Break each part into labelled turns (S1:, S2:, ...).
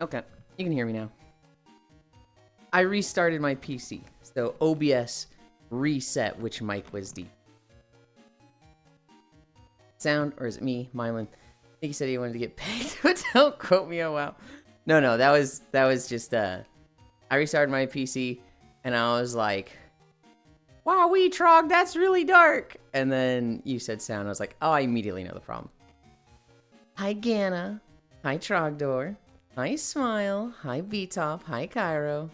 S1: Okay, you can hear me now. I restarted my PC, so OBS reset which mic was deep. Sound, or is it me, Mylan? I think he said he wanted to get paid, but don't quote me, oh wow. No, that was just, I restarted my PC, and I was like, wow, Trog, that's really dark. And then you said sound, I was like, oh, I immediately know the problem. Hi, Gana. Hi, Trogdor. Hi, Smile. Hi, B-Top. Hi, Cairo.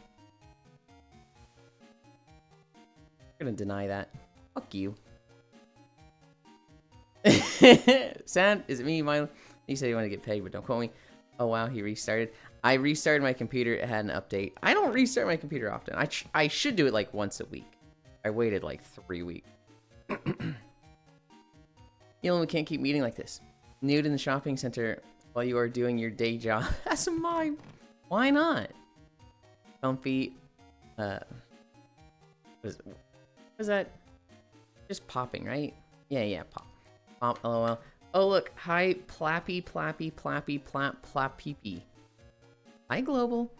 S1: I'm gonna deny that. Fuck you. Sound, is it me, Milo? You said you want to get paid, but don't quote me. Oh, wow, he restarted. I restarted my computer. It had an update. I don't restart my computer often. I should do it like once a week. I waited like 3 weeks. Elon, we can't keep meeting like this. Nude in the shopping center while you are doing your day job. That's a mime. Why not? Comfy. What is that? Just popping, right? Yeah, pop. Pop, lol. Oh, look. Hi, Plappy, Plappy. Hi, Global.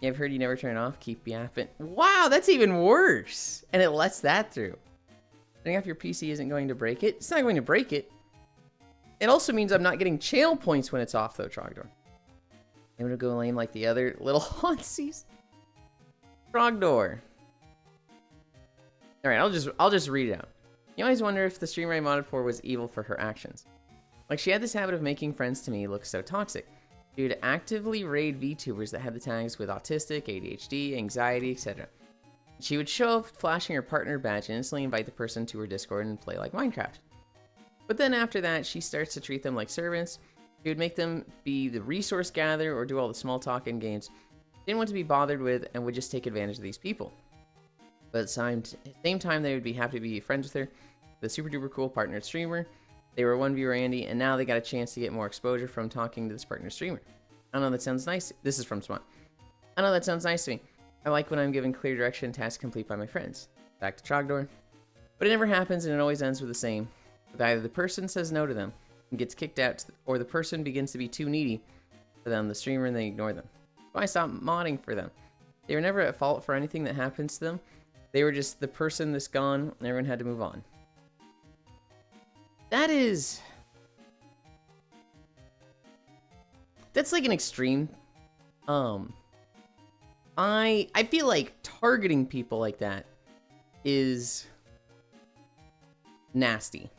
S1: Yeah, I've heard you never turn it off. Keep yapping. Wow, that's even worse. And it lets that through. Turning off your PC isn't going to break it. It's not going to break it. It also means I'm not getting channel points when it's off, though, Trogdor. I'm gonna go lame like the other little Hauntsies. Trogdor. Alright, I'll just read it out. You always wonder if the streamer I modded for was evil for her actions. Like, she had this habit of making friends to me look so toxic. She would actively raid VTubers that had the tags with autistic, ADHD, anxiety, etc. She would show up flashing her partner badge and instantly invite the person to her Discord and play like Minecraft. But then after that, she starts to treat them like servants. She would make them be the resource gatherer or do all the small talk in games. Didn't want to be bothered with and would just take advantage of these people. But at the same time, they would be happy to be friends with her. The super duper cool partnered streamer. They were one viewer Andy, and now they got a chance to get more exposure from talking to this partner streamer. I know that sounds nice. This is from Swan. I know that sounds nice to me. I like when I'm given clear direction and tasks complete by my friends. Back to Trogdor. But it never happens, and it always ends with the same. With either the person says no to them and gets kicked out, or the person begins to be too needy for them, the streamer, and they ignore them. So I stopped modding for them. They were never at fault for anything that happens to them. They were just the person that's gone, and everyone had to move on. That's like an extreme. I feel like targeting people like that is nasty.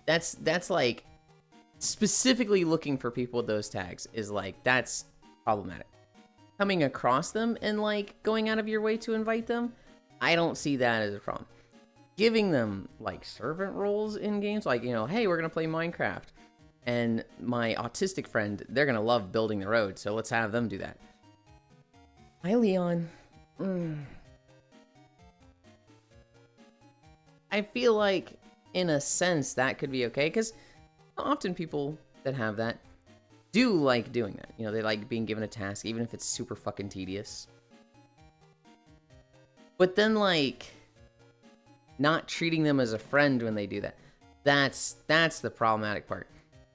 S1: That's like specifically looking for people with those tags is like, that's problematic. Coming across them and like going out of your way to invite them, I don't see that as a problem. Giving them like servant roles in games, like, you know, hey, we're gonna play Minecraft, and my autistic friend, they're gonna love building the road, so let's have them do that. Hi, Leon. I feel like, in a sense, that could be okay, because often people that have that do like doing that. You know, they like being given a task, even if it's super fucking tedious. But then, like, not treating them as a friend when they do that. That's the problematic part.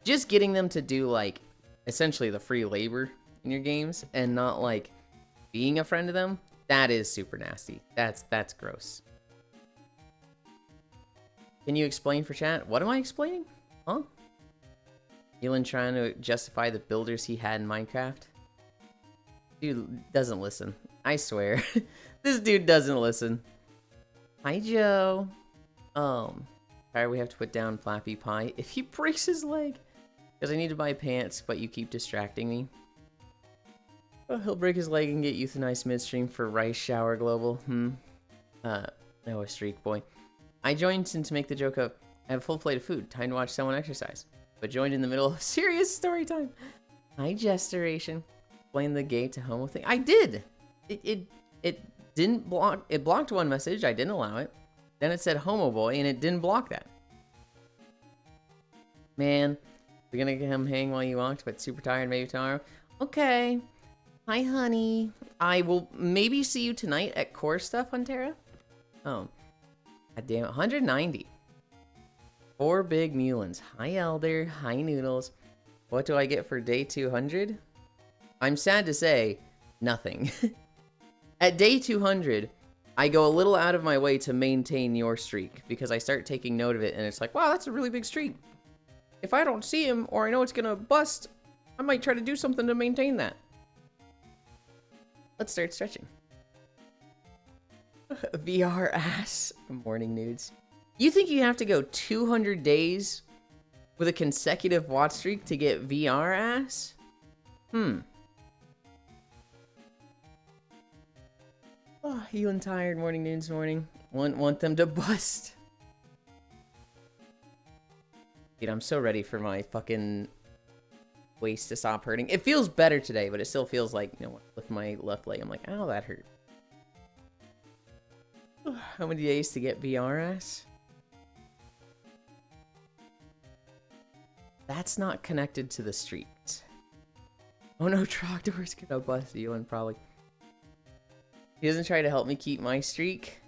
S1: Just getting them to do, like, essentially the free labor in your games and not, like, being a friend to them, that is super nasty. That's gross. Can you explain for chat? What am I explaining? Huh? Elon trying to justify the builders he had in Minecraft? Dude doesn't listen. I swear. This dude doesn't listen. Hi, Joe. Alright, we have to put down Flappy Pie. If he breaks his leg. Because I need to buy pants, but you keep distracting me. Oh, he'll break his leg and get euthanized midstream for Rice Shower Global. No, a streak boy. I joined to make the joke of, I have a full plate of food, time to watch someone exercise. But joined in the middle of serious story time. Hi, Gesturation. Explain the gay to homo thing. I did! It didn't block, it blocked one message, I didn't allow it. Then it said homo boy, and it didn't block that. Man, we're gonna come hang while you walked, but super tired, maybe tomorrow. Okay. Hi, honey. I will maybe see you tonight at Core Stuff, Huntera. Oh. God damn it. 190. 4 big Mulans. Hi, Elder. Hi, Noodles. What do I get for day 200? I'm sad to say, nothing. At day 200, I go a little out of my way to maintain your streak, because I start taking note of it, and it's like, wow, that's a really big streak. If I don't see him, or I know it's gonna bust, I might try to do something to maintain that. Let's start stretching. VR ass. Morning nudes. You think you have to go 200 days with a consecutive watch streak to get VR ass? Oh, Elon tired. Morning nudes morning. Want them to bust. Dude, I'm so ready for my fucking waist to stop hurting. It feels better today, but it still feels like, you know, with my left leg, I'm like, ow, that hurt. How many days to get VR ass? That's not connected to the streaks. Oh no, Trogdor's gonna bust you and probably. He doesn't try to help me keep my streak.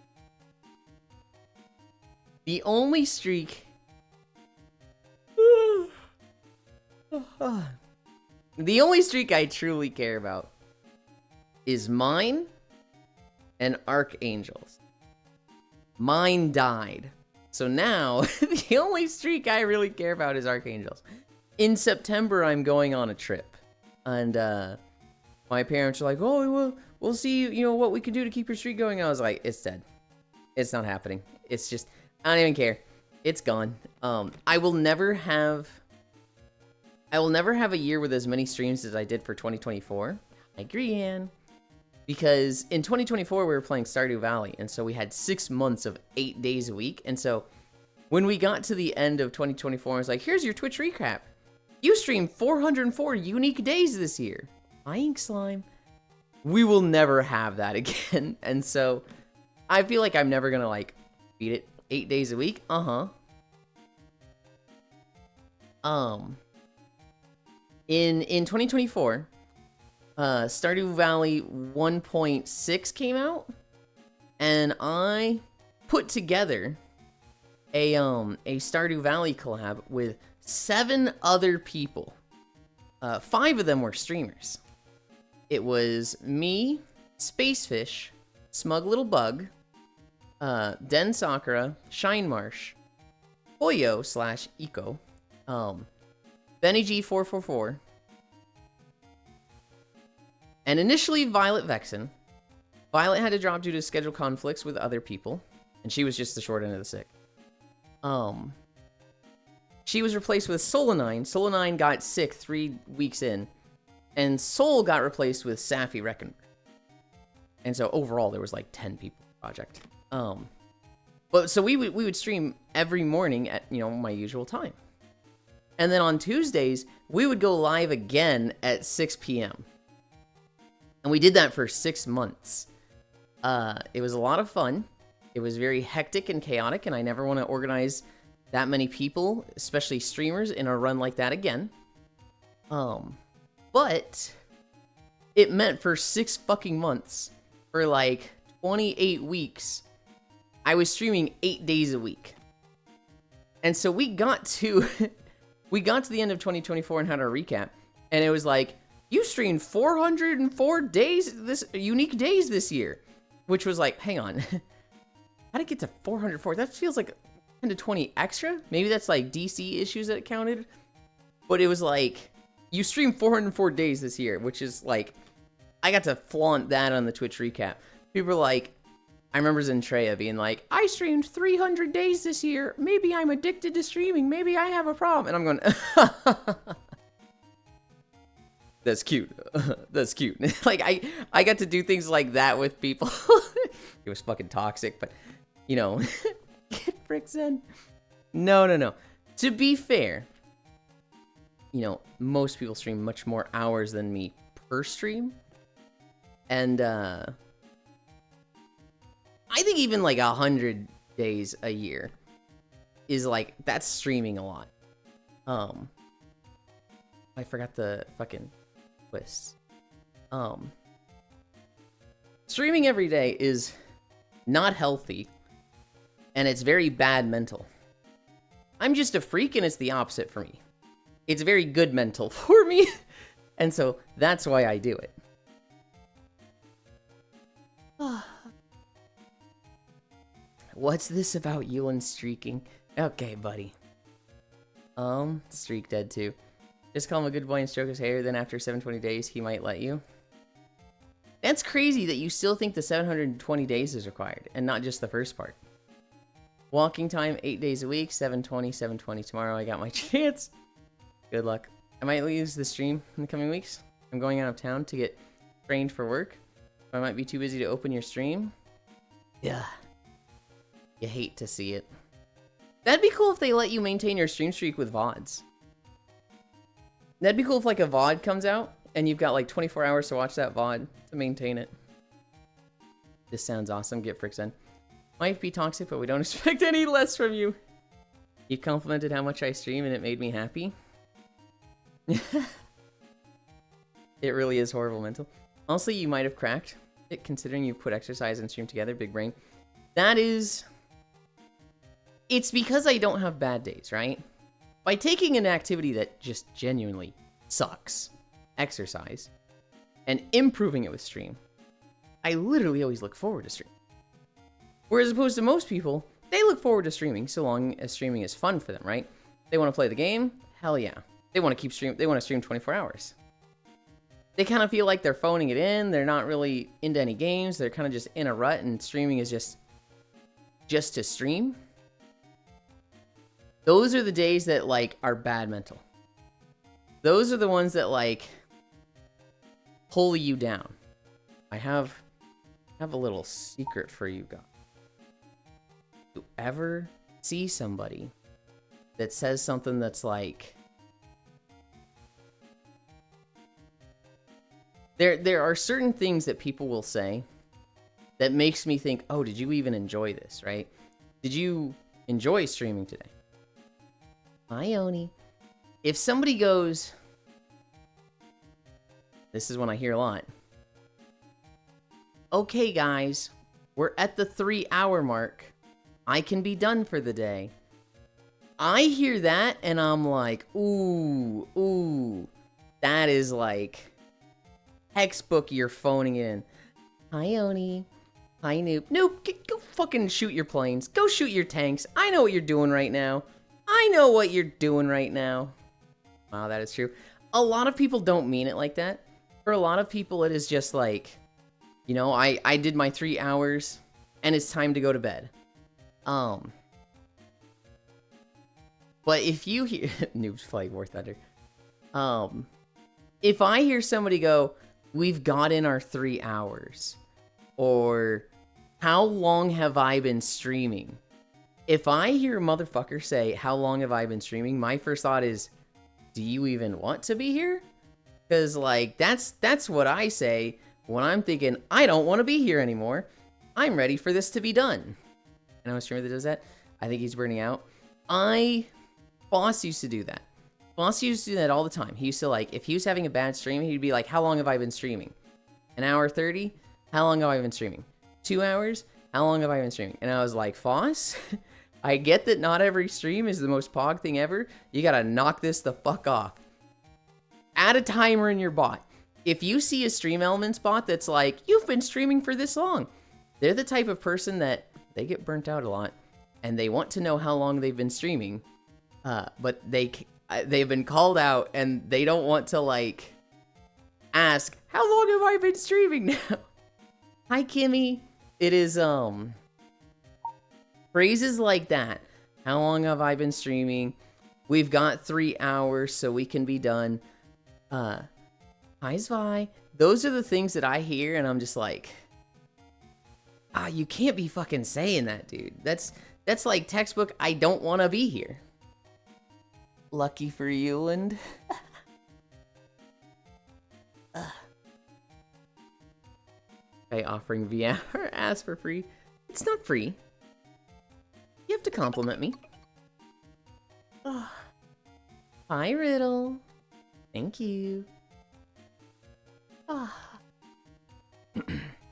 S1: The only streak. The only streak I truly care about is mine and Archangel's. Mine died. So now, the only streak I really care about is Archangel's. In September, I'm going on a trip. And my parents are like, oh, we'll see, you know, what we can do to keep your streak going. And I was like, it's dead. It's not happening. It's just, I don't even care. It's gone. I will never have a year with as many streams as I did for 2024. I agree, Ann. Because in 2024, we were playing Stardew Valley, and so we had 6 months of 8 days a week. And so when we got to the end of 2024, I was like, here's your Twitch recap. You streamed 404 unique days this year. Hi, Ink Slime. We will never have that again. And so I feel like I'm never going to, like, beat it 8 days a week. In 2024, Stardew Valley 1.6 came out, and I put together a Stardew Valley collab with 7 other people. 5 of them were streamers. It was me, Spacefish, Smug Little Bug, Den Sakura, Shine Marsh, Hoyo / Eco, Benny G444, and initially Violet Vexen. Violet had to drop due to schedule conflicts with other people, and she was just the short end of the stick. She was replaced with Solanine. Solanine got sick 3 weeks in, and Soul got replaced with Safi Reckonberg. And so overall, there was like 10 people in the project. But so we would stream every morning at, you know, my usual time. And then on Tuesdays, we would go live again at 6 p.m. And we did that for 6 months. It was a lot of fun. It was very hectic and chaotic, and I never want to organize that many people, especially streamers, in a run like that again. But it meant for 6 fucking months, for like 28 weeks, I was streaming 8 days a week. And so we got to the end of 2024 and had our recap, and it was like, you streamed 404 days, unique days this year, which was like, hang on, how did it get to 404? That feels like 10 to 20 extra. Maybe that's like DC issues that it counted. But it was like, you streamed 404 days this year, which is like, I got to flaunt that on the Twitch recap. People were like, I remember Zentreya being like, I streamed 300 days this year. Maybe I'm addicted to streaming. Maybe I have a problem. And I'm going, that's cute. That's cute. Like, I got to do things like that with people. It was fucking toxic, but, you know, get bricks in. No. To be fair, you know, most people stream much more hours than me per stream. And, I think even like 100 days a year is like, that's streaming a lot. I forgot the fucking twist. Streaming every day is not healthy, and it's very bad mental. I'm just a freak, and it's the opposite for me. It's very good mental for me, and so that's why I do it. What's this about you and streaking? Okay, buddy. Streak dead too. Just call him a good boy and stroke his hair, then after 720 days, he might let you. That's crazy that you still think the 720 days is required, and not just the first part. Walking time, 8 days a week, 720 tomorrow, I got my chance. Good luck. I might lose the stream in the coming weeks. I'm going out of town to get trained for work. I might be too busy to open your stream. Yeah. You hate to see it. That'd be cool if they let you maintain your stream streak with VODs. That'd be cool if like a VOD comes out and you've got like 24 hours to watch that VOD to maintain it. This sounds awesome. Get Fricks in. Might be toxic, but we don't expect any less from you. You complimented how much I stream and it made me happy. It really is horrible mental. Honestly, you might have cracked it considering you put exercise and stream together. Big brain. That is... It's because I don't have bad days, right? By taking an activity that just genuinely sucks, exercise, and improving it with stream, I literally always look forward to stream. Whereas opposed to most people, they look forward to streaming so long as streaming is fun for them, right? They want to play the game? Hell yeah. They want to keep stream. They want to stream 24 hours. They kind of feel like they're phoning it in. They're not really into any games. They're kind of just in a rut, and streaming is just to stream. Those are the days that, like, are bad mental. Those are the ones that, like, pull you down. I have a little secret for you guys. If you ever see somebody that says something that's like... There are certain things that people will say that makes me think, oh, did you even enjoy this, right? Did you enjoy streaming today? Hi, Oni. If somebody goes... This is one I hear a lot. Okay, guys. We're at the 3-hour mark. I can be done for the day. I hear that, and I'm like, ooh. That is like... textbook, you're phoning in. Hi, Oni. Hi, Noob. Noob, go fucking shoot your planes. Go shoot your tanks. I know what you're doing right now. Wow, that is true. A lot of people don't mean it like that. For a lot of people, it is just like, you know, I did my 3 hours, and it's time to go to bed. But if you hear... Noob's playing War Thunder. If I hear somebody go, we've got in our 3 hours, or how long have I been streaming? If I hear a motherfucker say, how long have I been streaming? My first thought is, do you even want to be here? Because, like, that's what I say when I'm thinking, I don't want to be here anymore. I'm ready for this to be done. And I'm a streamer that does that. I think he's burning out. Boss used to do that. Boss used to do that all the time. He used to, like, if he was having a bad stream, he'd be like, how long have I been streaming? 1 hour 30? How long have I been streaming? 2 hours? How long have I been streaming? And I was like, Foss, I get that not every stream is the most pog thing ever. You gotta knock this the fuck off. Add a timer in your bot. If you see a Stream Elements bot that's like, you've been streaming for this long, they're the type of person that they get burnt out a lot. and they want to know how long they've been streaming, but they've been called out and they don't want to like ask how long have I been streaming now. Hi Kimmy, it is phrases like that. How long have I been streaming? We've got 3 hours so we can be done. Hi Zvi. Those are the things that I hear and I'm just like, you can't be fucking saying that, dude. That's like textbook, I don't want to be here. Lucky for you, and okay, offering VR ass for free. It's not free. You have to compliment me. Hi, Riddle. Thank you.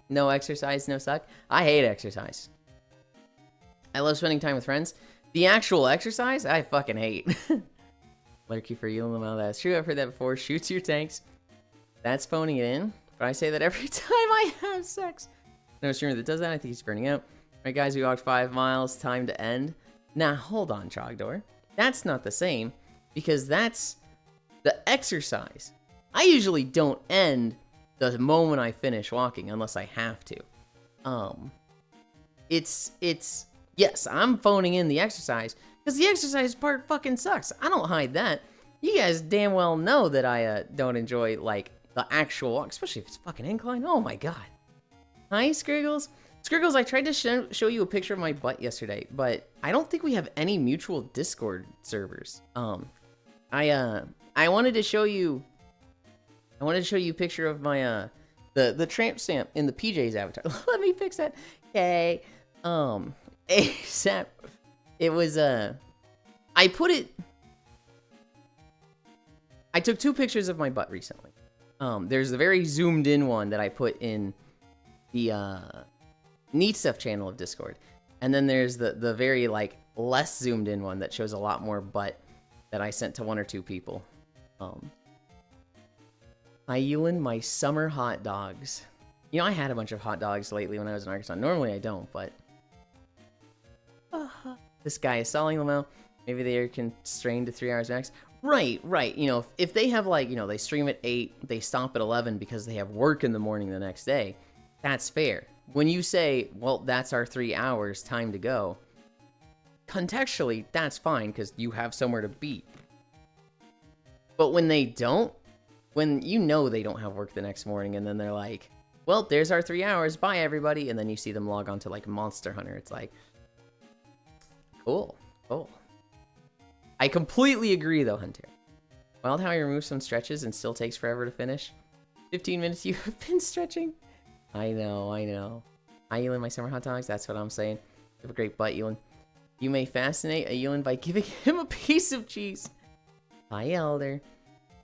S1: No exercise, no suck. I hate exercise. I love spending time with friends. The actual exercise, I fucking hate. Lurky for you, Lamel. That's true. I've heard that before. Shoots your tanks. That's phoning it in. But I say that every time I have sex. No streamer that does that. I think he's burning out. Alright, guys, we walked 5 miles. Time to end. Now, hold on, Trogdor. That's not the same. Because that's the exercise. I usually don't end the moment I finish walking unless I have to. Yes, I'm phoning in the exercise because the exercise part fucking sucks. I don't hide that. You guys damn well know that I don't enjoy like the actual walk, especially if it's fucking incline. Oh my god. Hi, Scriggles. Scriggles, I tried to show you a picture of my butt yesterday, but I don't think we have any mutual Discord servers. I wanted to show you a picture of my the tramp stamp in the PJ's avatar. Let me fix that. Okay. ASAP. It was I took 2 pictures of my butt recently. There's the very zoomed in one that I put in the Neat Stuff channel of Discord. And then there's the very like less zoomed in one that shows a lot more butt that I sent to 1 or 2 people. Hi, Ewan, my summer hot dogs. You know, I had a bunch of hot dogs lately when I was in Arkansas. Normally I don't, but... This guy is selling them out. Maybe they are constrained to 3 hours max. Right. You know, if they have like, you know, they stream at 8, they stop at 11 because they have work in the morning the next day, that's fair. When you say, well, that's our 3 hours, time to go, contextually, that's fine because you have somewhere to be. But when they don't, when you know they don't have work the next morning and then they're like, well, there's our 3 hours, bye everybody, and then you see them log on to like Monster Hunter, it's like, cool. I completely agree though, Hunter. Wild how you remove some stretches and still takes forever to finish. 15 minutes you have been stretching. I know. Hi, Elin, my summer hot dogs. That's what I'm saying. You have a great butt, Elin. You may fascinate a Elin by giving him a piece of cheese. Hi, Elder.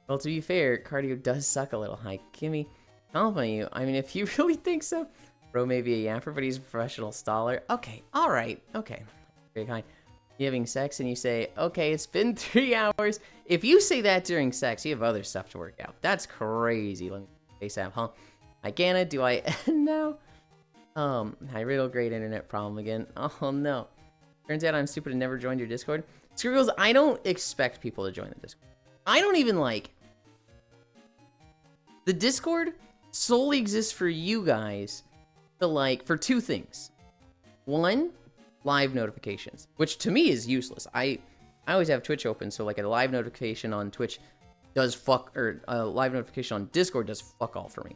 S1: Well, to be fair, cardio does suck a little. Hi, Kimmy. Compliment you. I mean, if you really think so. Bro may be a yapper, but he's a professional staller. Okay, alright. Okay. Very kind. You having sex and you say, okay, it's been 3 hours. If you say that during sex, you have other stuff to work out. That's crazy. Let me ASAP, huh? Hi, Gana. Do I end now? Hi, Riddle. Great internet problem again. Oh, no. Turns out I'm stupid and never joined your Discord. Scriggles, I don't expect people to join the Discord. I don't even like... The Discord solely exists for you guys to like, for 2 things. 1, live notifications, which to me is useless. I always have Twitch open, so like a live notification on Twitch does fuck, or a live notification on Discord does fuck all for me.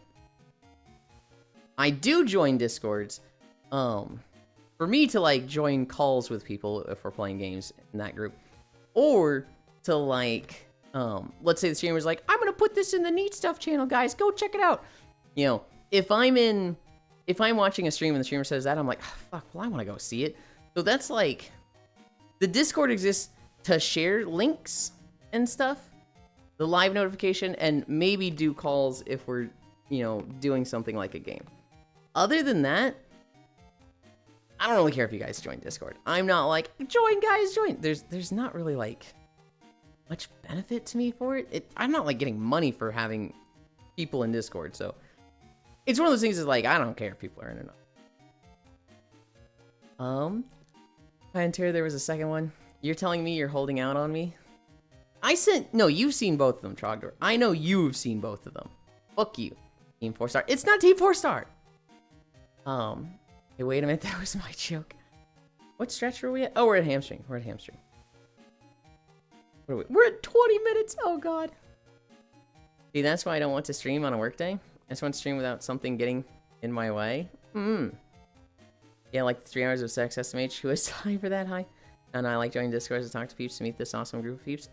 S1: I do join Discords, for me to like join calls with people if we're playing games in that group, or to like, let's say the streamer's like, I'm gonna put this in the Neat Stuff channel, guys, go check it out. You know, if I'm watching a stream and the streamer says that, I'm like, oh, fuck, well, I want to go see it. So that's like, the Discord exists to share links and stuff, the live notification, and maybe do calls if we're, you know, doing something like a game. Other than that, I don't really care if you guys join Discord. I'm not like, join guys, join. There's not really like much benefit to me for it. I'm not like getting money for having people in Discord, so it's one of those things that's like, I don't care if people are in or not. Pantera, there was a second one. You're telling me you're holding out on me? No, you've seen both of them, Trogdor. I know you've seen both of them. Fuck you. Team 4-star. It's not Team 4-star! Hey, wait a minute, that was my joke. What stretch are we at? Oh, we're at hamstring. We're at hamstring. What are we? We're at 20 minutes! Oh, God. See, that's why I don't want to stream on a workday. I just want to stream without something getting in my way. Yeah, like 3 hours of sex SMH. Who has time for that? Hi. And I like joining Discord to talk to peeps, to meet this awesome group of peeps.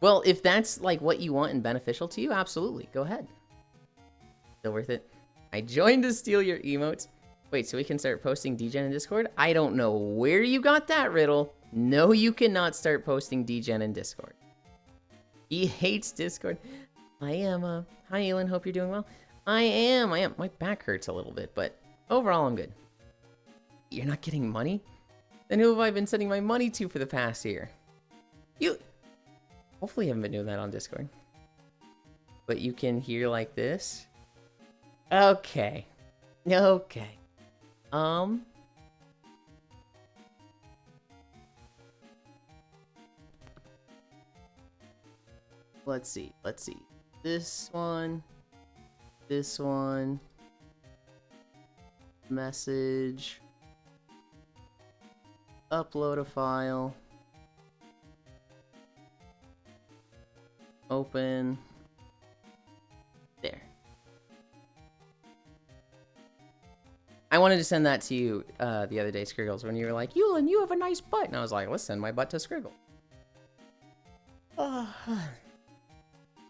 S1: Well, if that's like what you want and beneficial to you, absolutely. Go ahead. Still worth it. I joined to steal your emotes. Wait, so we can start posting DGen in Discord? I don't know where you got that riddle. No, you cannot start posting DGen in Discord. He hates Discord. Hi, Emma. Hi, Elin. Hope you're doing well. I am. My back hurts a little bit, but overall, I'm good. You're not getting money? Then who have I been sending my money to for the past year? You... Hopefully you haven't been doing that on Discord. But you can hear like this? Okay. Okay. Let's see. This one. Message. Upload a file. Open. There. I wanted to send that to you the other day, Scriggles, when you were like, Yulin, you have a nice butt. And I was like, let's send my butt to Scriggle.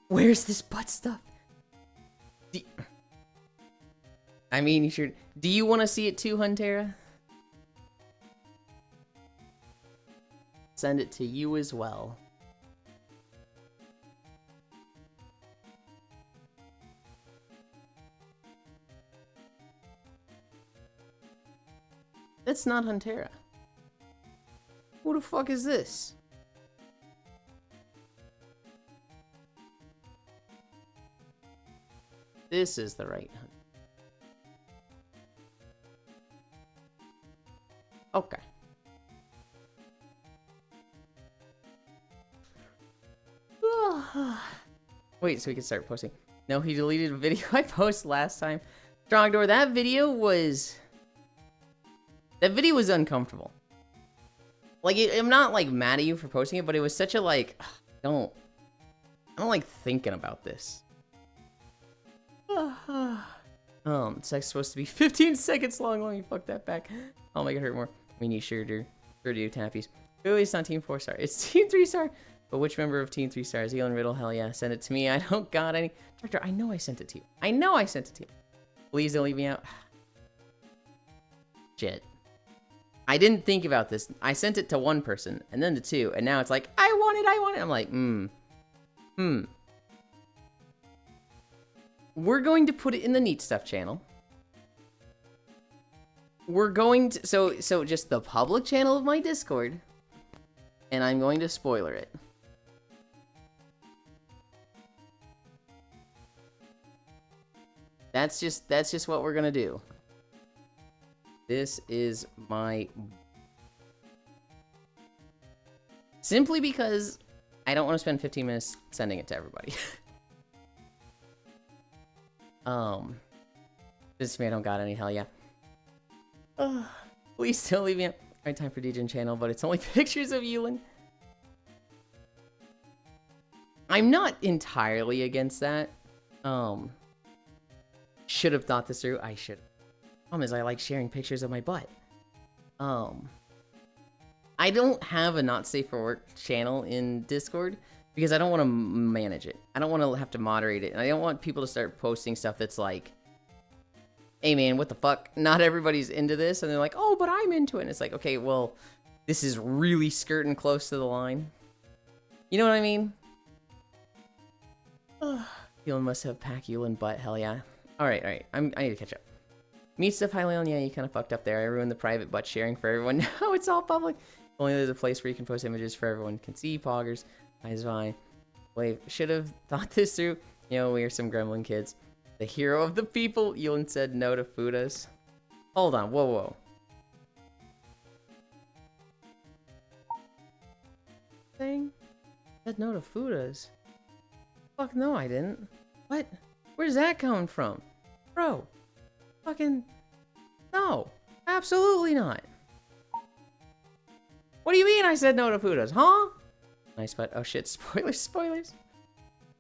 S1: Where's this butt stuff? I mean, you should. Do you want to see it too, Huntera? Send it to you as well. That's not Huntera. Who the fuck is this? This is the right Huntera. Okay. Wait, so we can start posting. No, he deleted a video I posted last time. Strongdoor, that video was uncomfortable. Like, I'm not like mad at you for posting it, but it was such a like, I don't like thinking about this. Sex supposed to be 15 seconds long. Let me fuck that back. I'll make it hurt more. I mean, you sure do tappies. Clearly, it's not Team 4-star. It's Team 3-star. But which member of Team 3-stars? Elon Riddle, hell yeah. Send it to me. I don't got any. Doctor, I know I sent it to you. Please don't leave me out. Shit. I didn't think about this. I sent it to one person, and then to two, and now it's like, I want it. I'm like, We're going to put it in the Neat Stuff channel. We're going to, so just the public channel of my Discord, and I'm going to spoiler it. That's just what we're gonna do. This is my... Simply because I don't want to spend 15 minutes sending it to everybody. This man don't got any, hell yeah. Please don't leave me out. Right time for DGen channel, but it's only pictures of Yulin. I'm not entirely against that. Should have thought this through. I should. Problem is, I like sharing pictures of my butt. I don't have a not safe for work channel in Discord because I don't want to manage it. I don't want to have to moderate it, and I don't want people to start posting stuff that's like, hey man, what the fuck? Not everybody's into this, and they're like, oh, but I'm into it. And it's like, okay, well, this is really skirting close to the line. You know what I mean? Elon must have pack Yulin butt, hell yeah. Alright, I need to catch up. Meet stuff, hi Leon, yeah, you kind of fucked up there. I ruined the private butt sharing for everyone. Now it's all public. Only there's a place where you can post images for everyone can see. Poggers, eyes fine. Wait, should have thought this through. You know, we are some gremlin kids. The hero of the people. Yulin said no to Fudas. Hold on, whoa. thing? I said no to Fudas. Fuck no, I didn't. What? Where's that coming from? Bro. Fucking... No. Absolutely not. What do you mean I said no to Fudas? Huh? Nice, but... Oh shit, spoilers, spoilers.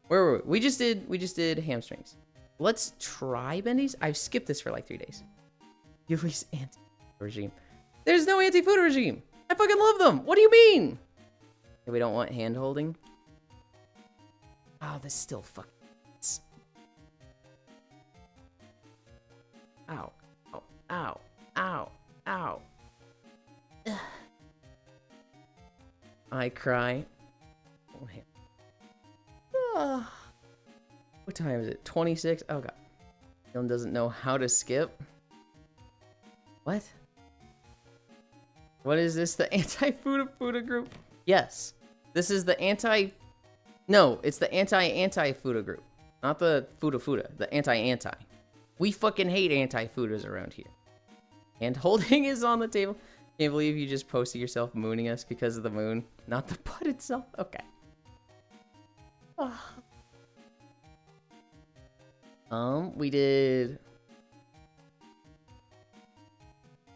S1: Where were we? We just did hamstrings. Let's try bendies. I've skipped this for like 3 days. Yuli's anti-regime. There's no anti-food regime. I fucking love them. What do you mean? Okay, we don't want hand holding. Oh, this still fucking hurts. Ow. Ow. Ow. Ow. Ow. Ugh. I cry. Oh, what time is it? 26? Oh god. Dylan doesn't know how to skip. What? What is this? The anti-Fuda group? Yes. This is the anti... No, it's the anti-Fuda group. Not the Fuda. The anti-anti. We fucking hate anti-Fudas around here. And holding is on the table. Can't believe you just posted yourself mooning us because of the moon. Not the butt itself. Okay. We did...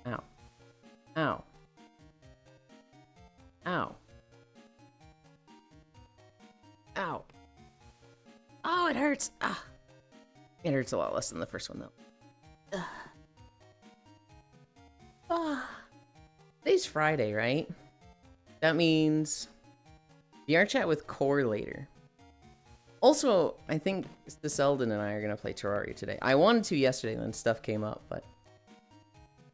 S1: Ow. Ow. Ow. Ow. Oh, it hurts. Ah. It hurts a lot less than the first one, though. Ugh. Ah. Today's Friday, right? That means VR chat with Core later. Also, I think the Selden and I are going to play Terraria today. I wanted to yesterday when stuff came up, but...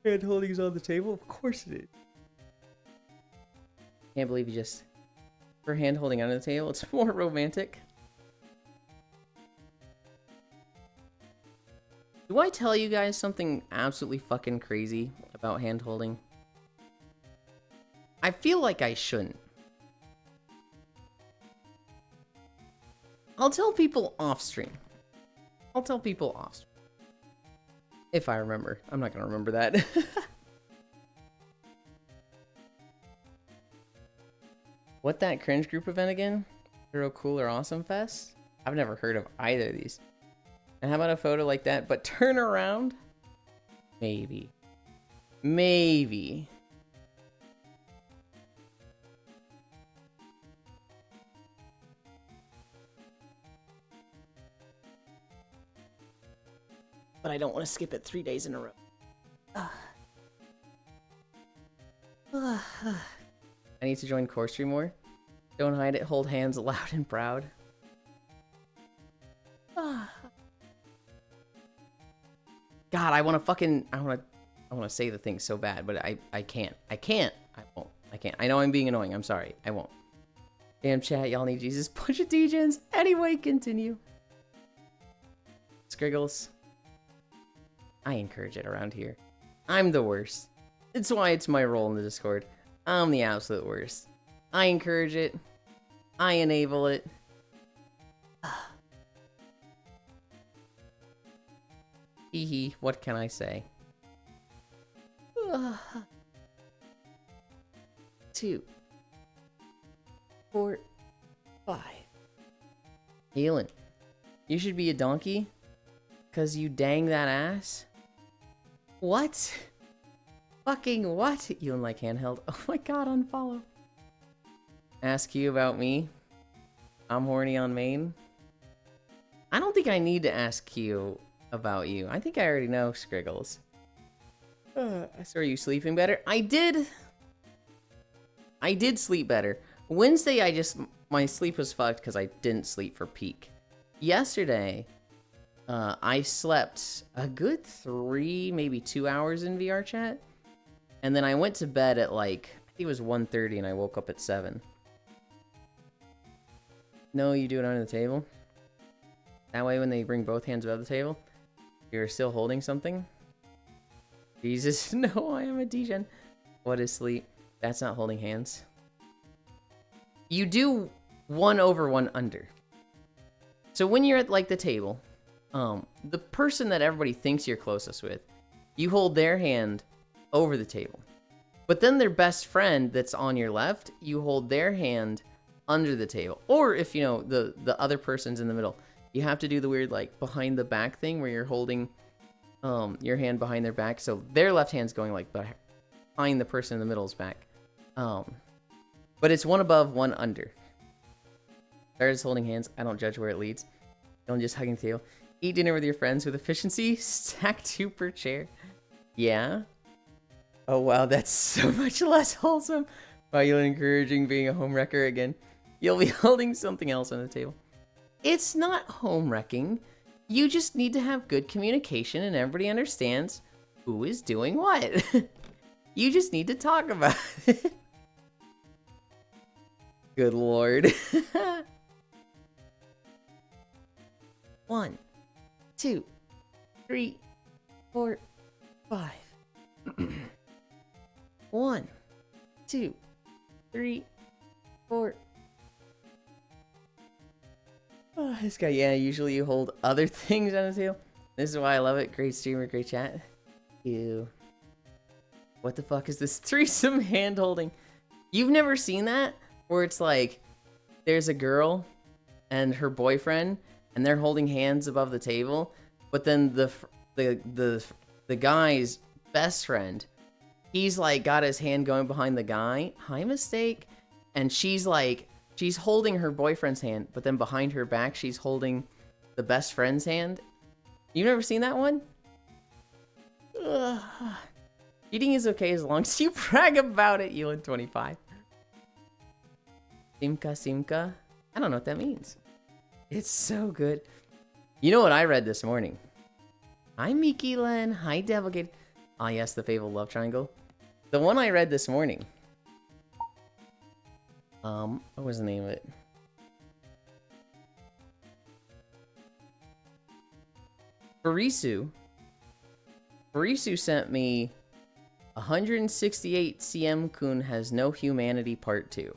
S1: Hand holding is on the table? Of course it is. Can't believe you just... For hand holding under the table, it's more romantic. Do I tell you guys something absolutely fucking crazy about hand holding? I feel like I shouldn't. I'll tell people off stream. I'll tell people off stream. If I remember. I'm not gonna remember that. What that cringe group event again? Hero Cool or Awesome Fest? I've never heard of either of these. And how about a photo like that, but turn around? Maybe. Maybe. But I don't want to skip it 3 days in a row. I need to join Core Stream more. Don't hide it, hold hands loud and proud. God, I want to say the thing so bad, but I can't. I won't. I can't. I know I'm being annoying. I'm sorry. I won't. Damn chat, y'all need Jesus. Bunch of DJs. Anyway, continue. Scriggles. I encourage it around here. I'm the worst. It's why it's my role in the Discord. I'm the absolute worst. I encourage it. I enable it. Hee, what can I say? 2, 4, 5. Healing. You should be a donkey? 'Cause you dang that ass? What? Fucking what? You don't like handheld? Oh my god, unfollow. Ask you about me? I'm horny on main? I don't think I need to ask you about you. I think I already know, Scriggles. So are you sleeping better? I did sleep better. Wednesday, my sleep was fucked because I didn't sleep for peak. Yesterday, I slept a good 3, maybe 2 hours in VR chat. And then I went to bed at like, I think it was 1:30 and I woke up at 7. No, you do it under the table. That way when they bring both hands above the table, you're still holding something. Jesus, no, I am a degen. What is sleep? That's not holding hands. You do 1 over 1 under. So when you're at like the table, the person that everybody thinks you're closest with, you hold their hand over the table. But then their best friend that's on your left, you hold their hand under the table. Or if, you know, the other person's in the middle, you have to do the weird, like, behind the back thing where you're holding your hand behind their back. So their left hand's going, like, behind the person in the middle's back. But it's one above, one under. Started holding hands. I don't judge where it leads. Don't just hugging the table. Eat dinner with your friends with efficiency. Stack 2 per chair. Yeah. Oh, wow. That's so much less wholesome. While you're encouraging being a home wrecker again. You'll be holding something else on the table. It's not home wrecking. You just need to have good communication and everybody understands who is doing what. You just need to talk about it. Good Lord. 1, 2, 3, 4, 5. 1, 2, 3, 4. Oh, this guy, yeah, usually you hold other things on the table. This is why I love it. Great streamer, great chat. Ew. What the fuck is this threesome hand holding? You've never seen that? Where it's like, there's a girl and her boyfriend, and they're holding hands above the table, but then the guy's best friend, he's like got his hand going behind the guy. High mistake. And she's like, she's holding her boyfriend's hand, but then behind her back, she's holding the best friend's hand. You've never seen that one? Ugh. Cheating is okay as long as you brag about it, Elin25. Simka. I don't know what that means. It's so good. You know what I read this morning? Hi, Miki Len. Hi, Devilgate. Ah, yes, the fabled love triangle. The one I read this morning. What was the name of it? Barisu sent me 168 CM Kun has no humanity part 2.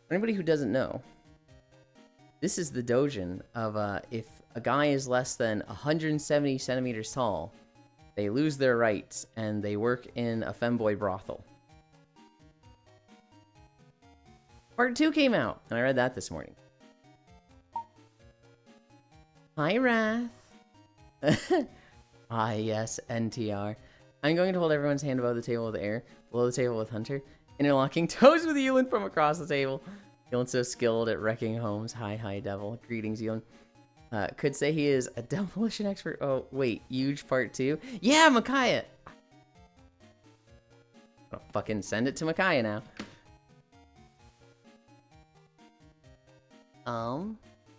S1: For anybody who doesn't know, this is the dojin of if a guy is less than 170 centimeters tall, they lose their rights and they work in a femboy brothel. Part 2 came out, and I read that this morning. Hi, Wrath. Ah, yes, NTR. I'm going to hold everyone's hand above the table with air, below the table with Hunter, interlocking toes with Elin from across the table. Elin's so skilled at wrecking homes. Hi, Devil. Greetings, Elin. Could say he is a demolition expert. Oh, wait, huge part 2? Yeah, Micaiah! I'll fucking send it to Micaiah now.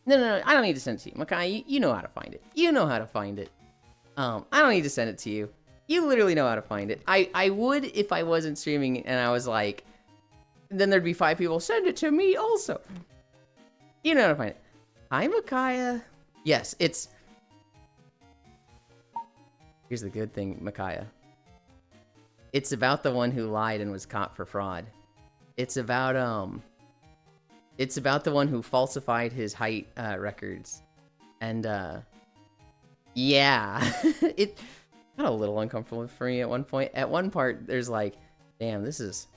S1: No, I don't need to send it to you. Micaiah, you know how to find it. You know how to find it. I don't need to send it to you. You literally know how to find it. I would if I wasn't streaming and I was like, then there'd be 5 people, send it to me also. You know how to find it. Hi, Micaiah. Yes, it's... Here's the good thing, Micaiah. It's about the one who lied and was caught for fraud. It's about the one who falsified his height records. And, yeah. It got a little uncomfortable for me at one point. At one part, there's like, damn, this is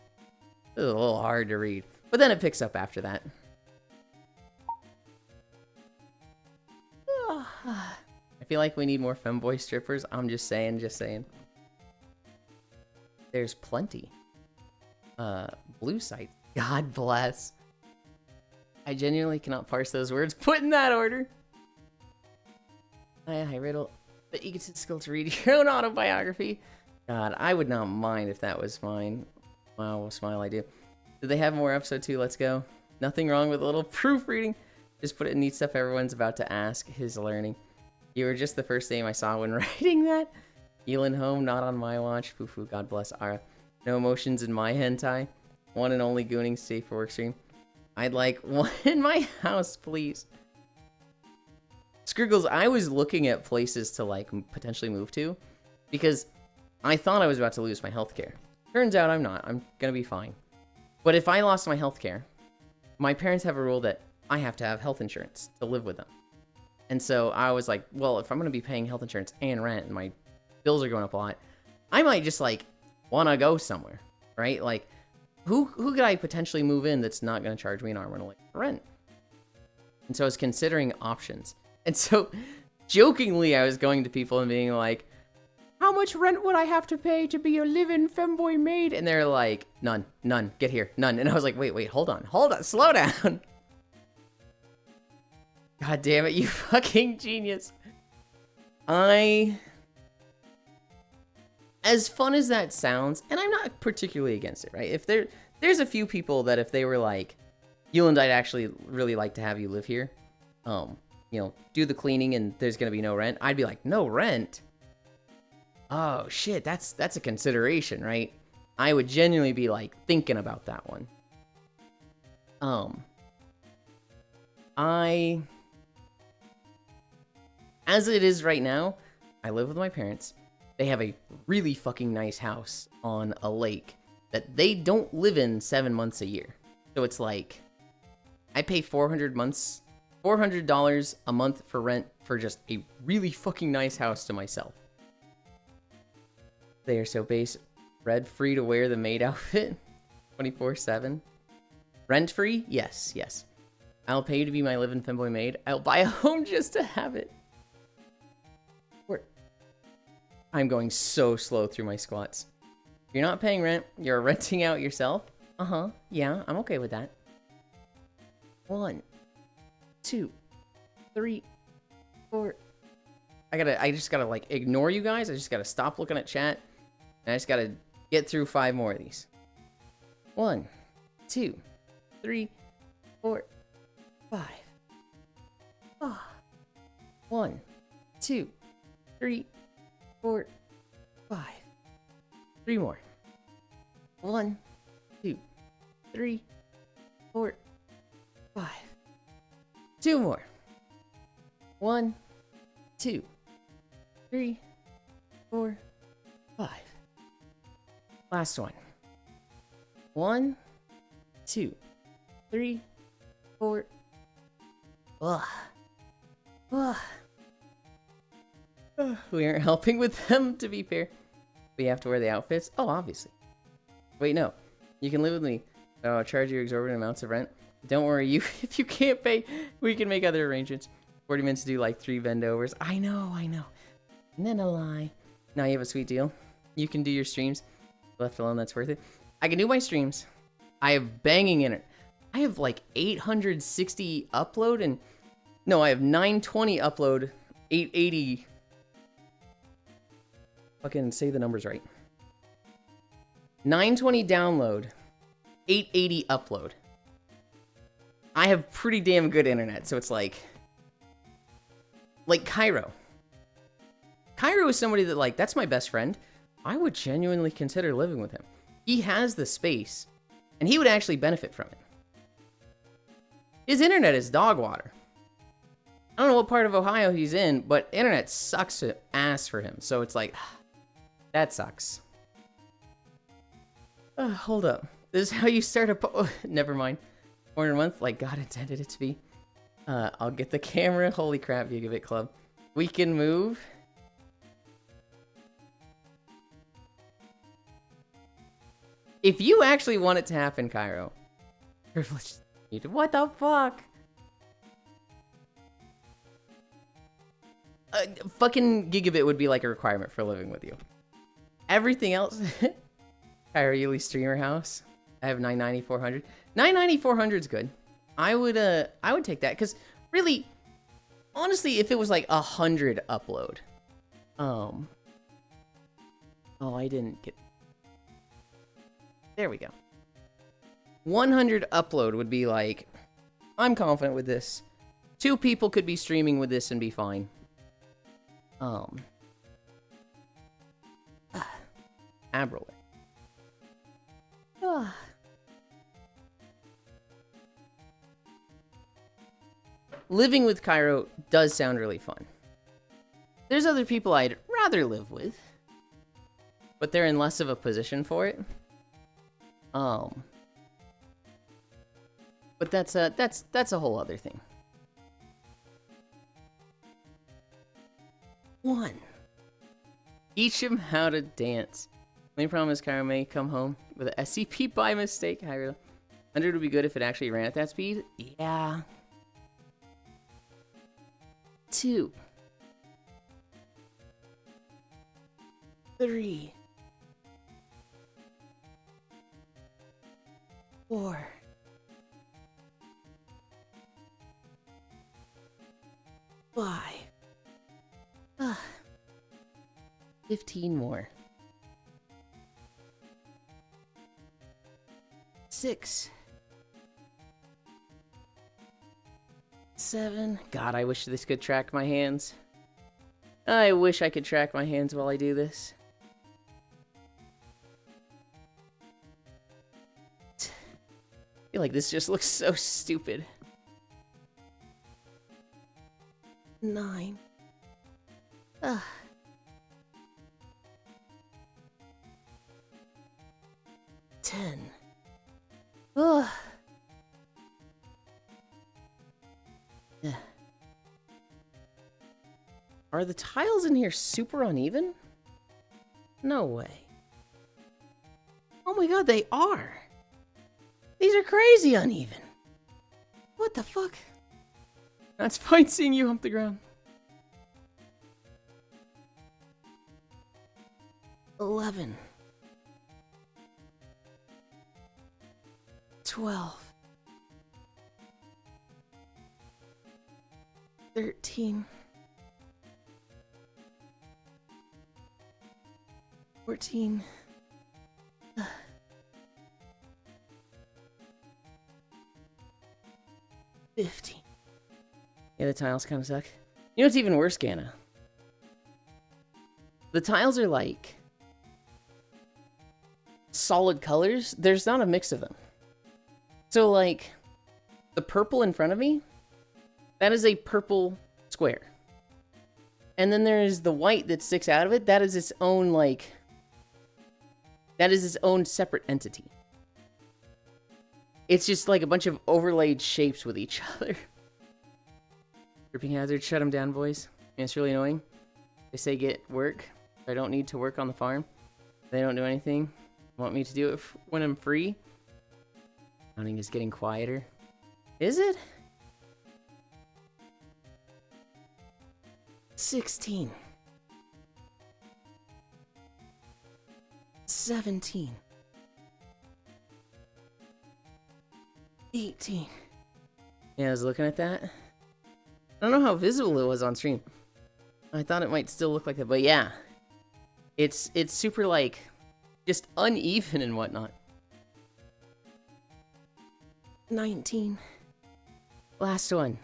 S1: a little hard to read. But then it picks up after that. I feel like we need more femboy strippers. I'm just saying. There's plenty. Blue sites. God bless. I genuinely cannot parse those words put in that order. Hi, Riddle. But you get the skill to read your own autobiography. God, I would not mind if that was mine. Wow, smile I do. Do they have more episode 2? Let's go. Nothing wrong with a little proofreading. Just put it in neat stuff everyone's about to ask. His learning. You were just the first name I saw when writing that. Elin home, not on my watch. Foo-foo, God bless Ara. No emotions in my hentai. One and only gooning safe for work stream. I'd like one in my house, please. Scriggles, I was looking at places to like potentially move to because I thought I was about to lose my healthcare. Turns out I'm not. I'm gonna be fine. But if I lost my healthcare, my parents have a rule that I have to have health insurance to live with them. And so I was like, well, if I'm gonna be paying health insurance and rent and my bills are going up a lot, I might just like wanna go somewhere, right? Like who could I potentially move in that's not going to charge me an arm and a leg for rent? And so I was considering options. And so jokingly, I was going to people and being like, how much rent would I have to pay to be a live-in femboy maid? And they're like, none, get here, none. And I was like, wait, hold on, slow down. God damn it, you fucking genius. As fun as that sounds, and I'm not particularly against it, right? If there's a few people that if they were like, Yuland, I'd actually really like to have you live here, do the cleaning and there's gonna be no rent, I'd be like, no rent? Oh shit, that's a consideration, right? I would genuinely be like thinking about that one. As it is right now, I live with my parents. They have a really fucking nice house on a lake that they don't live in 7 months a year. So it's like, I pay $400 a month for rent for just a really fucking nice house to myself. They are so base. Red free to wear the maid outfit 24/7. Rent free? Yes. I'll pay you to be my live-in femboy maid. I'll buy a home just to have it. I'm going so slow through my squats. You're not paying rent. You're renting out yourself. Yeah, I'm okay with that. 1, 2, 3, 4. I just gotta like ignore you guys. I just gotta stop looking at chat. And I just gotta get through 5 more of these. 1, 2, 3, 4, 5. 1, 2, 3, 4, 5. 3 more. 1, 2, 3, 4, 5. 2 more. 1, 2, 3, 4, 5. Last one. 1, 2, 3, 4. We aren't helping with them, to be fair. We have to wear the outfits. Oh, obviously. Wait, no. You can live with me. I'll charge you exorbitant amounts of rent. Don't worry, if you can't pay, we can make other arrangements. 40 minutes to do like 3 vendovers. I know. And then a lie. Now you have a sweet deal. You can do your streams. Left alone, that's worth it. I can do my streams. I have banging in it. I have like 860 upload and... No, I have 920 upload, 880... Fucking say the numbers right. 920 download, 880 upload. I have pretty damn good internet, so it's like Cairo. Cairo is somebody that, like, that's my best friend. I would genuinely consider living with him. He has the space, and he would actually benefit from it. His internet is dog water. I don't know what part of Ohio he's in, but internet sucks ass for him, so it's like... That sucks. Hold up. This is how you start a never mind. 400 a month, like God intended it to be. I'll get the camera. Holy crap, Gigabit Club. We can move. If you actually want it to happen, Cairo. Privileged. What the fuck? Fucking Gigabit would be like a requirement for living with you. Everything else, Cairo Yuli streamer house. I have 990, 400. 990, 400 is good. I would take that because really, honestly, if it was like 100 upload, oh, I didn't get. There we go. 100 upload would be like, I'm confident with this. 2 people could be streaming with this and be fine. Abrolin. Living with Cairo does sound really fun. There's other people I'd rather live with, but they're in less of a position for it. But that's a whole other thing. 1. Teach him how to dance. Main problem is Cairo may come home with an SCP by mistake. 100 would be good if it actually ran at that speed. Yeah. 2. 3. 4. 5. 15 more. 6. 7. God, I wish this could track my hands. I wish I could track my hands while I do this. I feel like this just looks so stupid. 9. 10. Ugh. Yeah. Are the tiles in here super uneven? No way. Oh my god, they are! These are crazy uneven! What the fuck? That's fine seeing you hump the ground. 11. 12. 13. 14. 15. Yeah, the tiles kind of suck. You know what's even worse, Ganna? The tiles are like solid colors. There's not a mix of them. So like the purple in front of me, that is a purple square. And then there's the white that sticks out of it. That is its own like, that is its own separate entity. It's just like a bunch of overlaid shapes with each other. Tripping hazard, shut them down, boys. And it's really annoying. They say get work. I don't need to work on the farm. They don't do anything. Want me to do it when I'm free? Counting is getting quieter. Is it? 16. 17. 18. Yeah, I was looking at that. I don't know how visible it was on stream. I thought it might still look like that, but yeah. It's super like just uneven and whatnot. 19. Last one.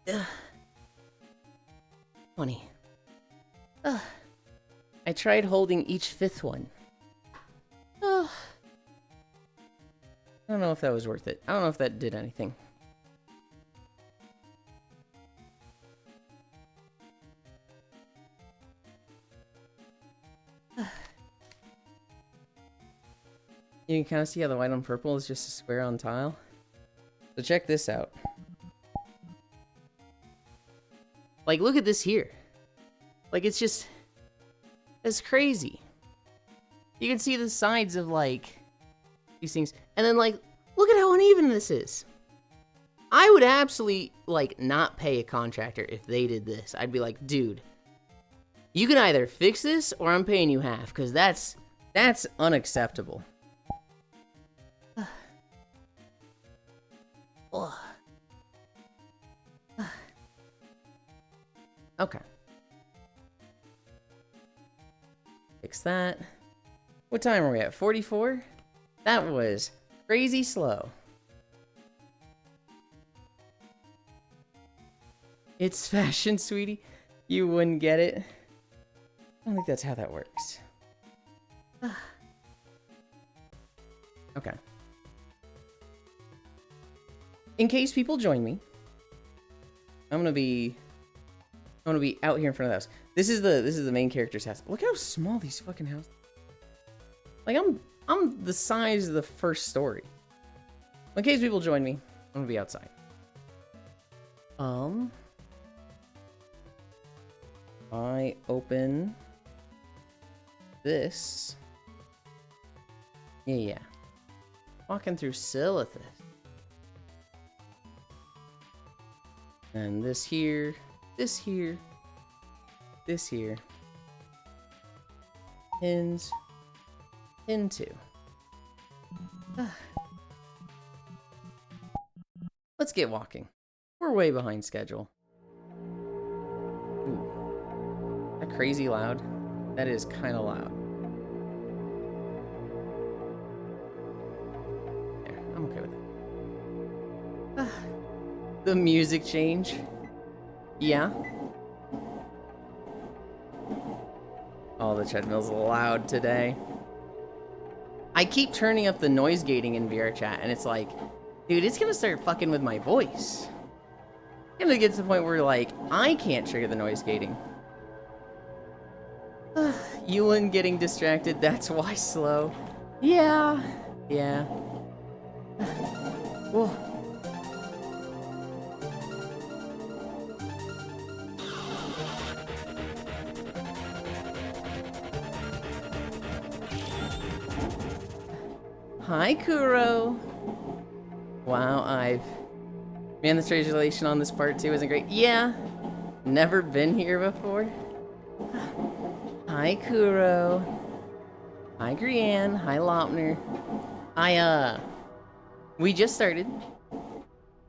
S1: Ugh. 20. Ugh. I tried holding each fifth one. Ugh. I don't know if that was worth it. I don't know if that did anything. You can kind of see how the white on purple is just a square on tile. So check this out. Like, look at this here. Like, it's just... It's crazy. You can see the sides of, like, these things. And then, like, look at how uneven this is. I would absolutely, like, not pay a contractor if they did this. I'd be like, dude, you can either fix this or I'm paying you half, because that's unacceptable. Okay. Fix that. What time are we at? 44? That was crazy slow. It's fashion, sweetie. You wouldn't get it. I don't think that's how that works. Okay. In case people join me, I'm gonna be out here in front of the house. This is the main character's house. Look how small these fucking houses. Like I'm the size of the first story. In case people join me, I'm gonna be outside. I open this. Yeah. Walking through Silithus. And this here, this here, this here. Pins. Pin 2. Let's get walking. We're way behind schedule. Ooh. That crazy loud? That is kind of loud. There, I'm okay with it. The music change. Yeah. Oh, the treadmill's loud today. I keep turning up the noise gating in VR chat, and it's like, dude, it's gonna start fucking with my voice. It's gonna get to the point where, like, I can't trigger the noise gating. Yulin getting distracted, that's why slow. Yeah. Whoa. Hi, Kuro. Wow, man, the translation on this part 2 isn't great. Yeah, never been here before. Hi, Kuro. Hi, Grianne. Hi, Laupner. We just started.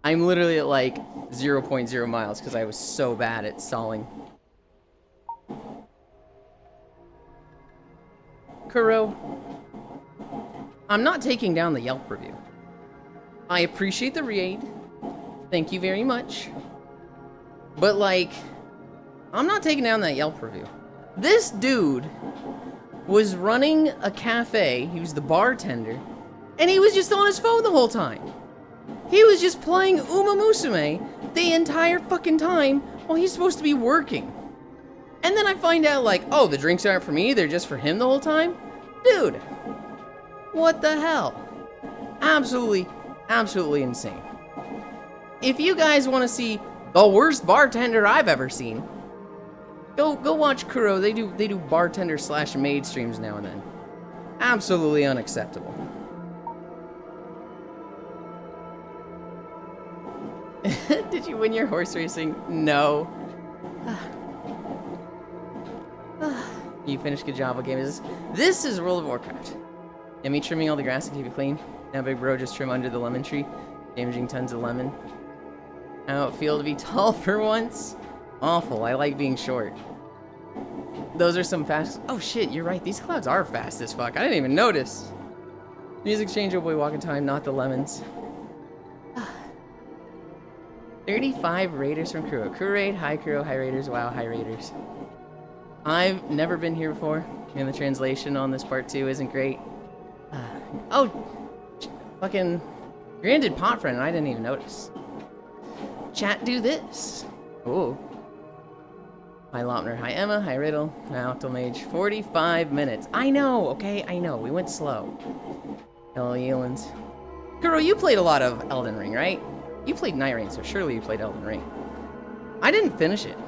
S1: I'm literally at like 0.0 miles because I was so bad at stalling. Kuro, I'm not taking down the Yelp review. I appreciate the raid. Thank you very much. But, like, I'm not taking down that Yelp review. This dude was running a cafe. He was the bartender. And he was just on his phone the whole time. He was just playing Uma Musume the entire fucking time while he's supposed to be working. And then I find out, like, oh, the drinks aren't for me. They're just for him the whole time. Dude. What the hell? Absolutely insane. If you guys want to see the worst bartender I've ever seen, go watch Kuro. They do bartender / maid streams now and then. Absolutely unacceptable. Did you win your horse racing? No. You finished. Good job. What game is this? This is World of Warcraft. Yeah, me trimming all the grass to keep it clean. Now big bro just trim under the lemon tree. Damaging tons of lemon. How it feel to be tall for once? Awful. I like being short. Those are some fast... Oh shit, you're right. These clouds are fast as fuck. I didn't even notice. Music change, oh boy, walking time, not the lemons. 35 raiders from Kuro. Kuro raid, hi Kuro, hi raiders, wow, hi raiders. I've never been here before, and the translation on this part 2 isn't great. Oh, fucking Granted pot friend, and I didn't even notice. Chat, do this. Ooh. Hi Laupner, hi Emma, hi Riddle, now till mage. 45 minutes. I know, okay, I know. We went slow. Hello, Yelens. Kuro, you played a lot of Elden Ring, right? You played Night Rain, so surely you played Elden Ring. I didn't finish it.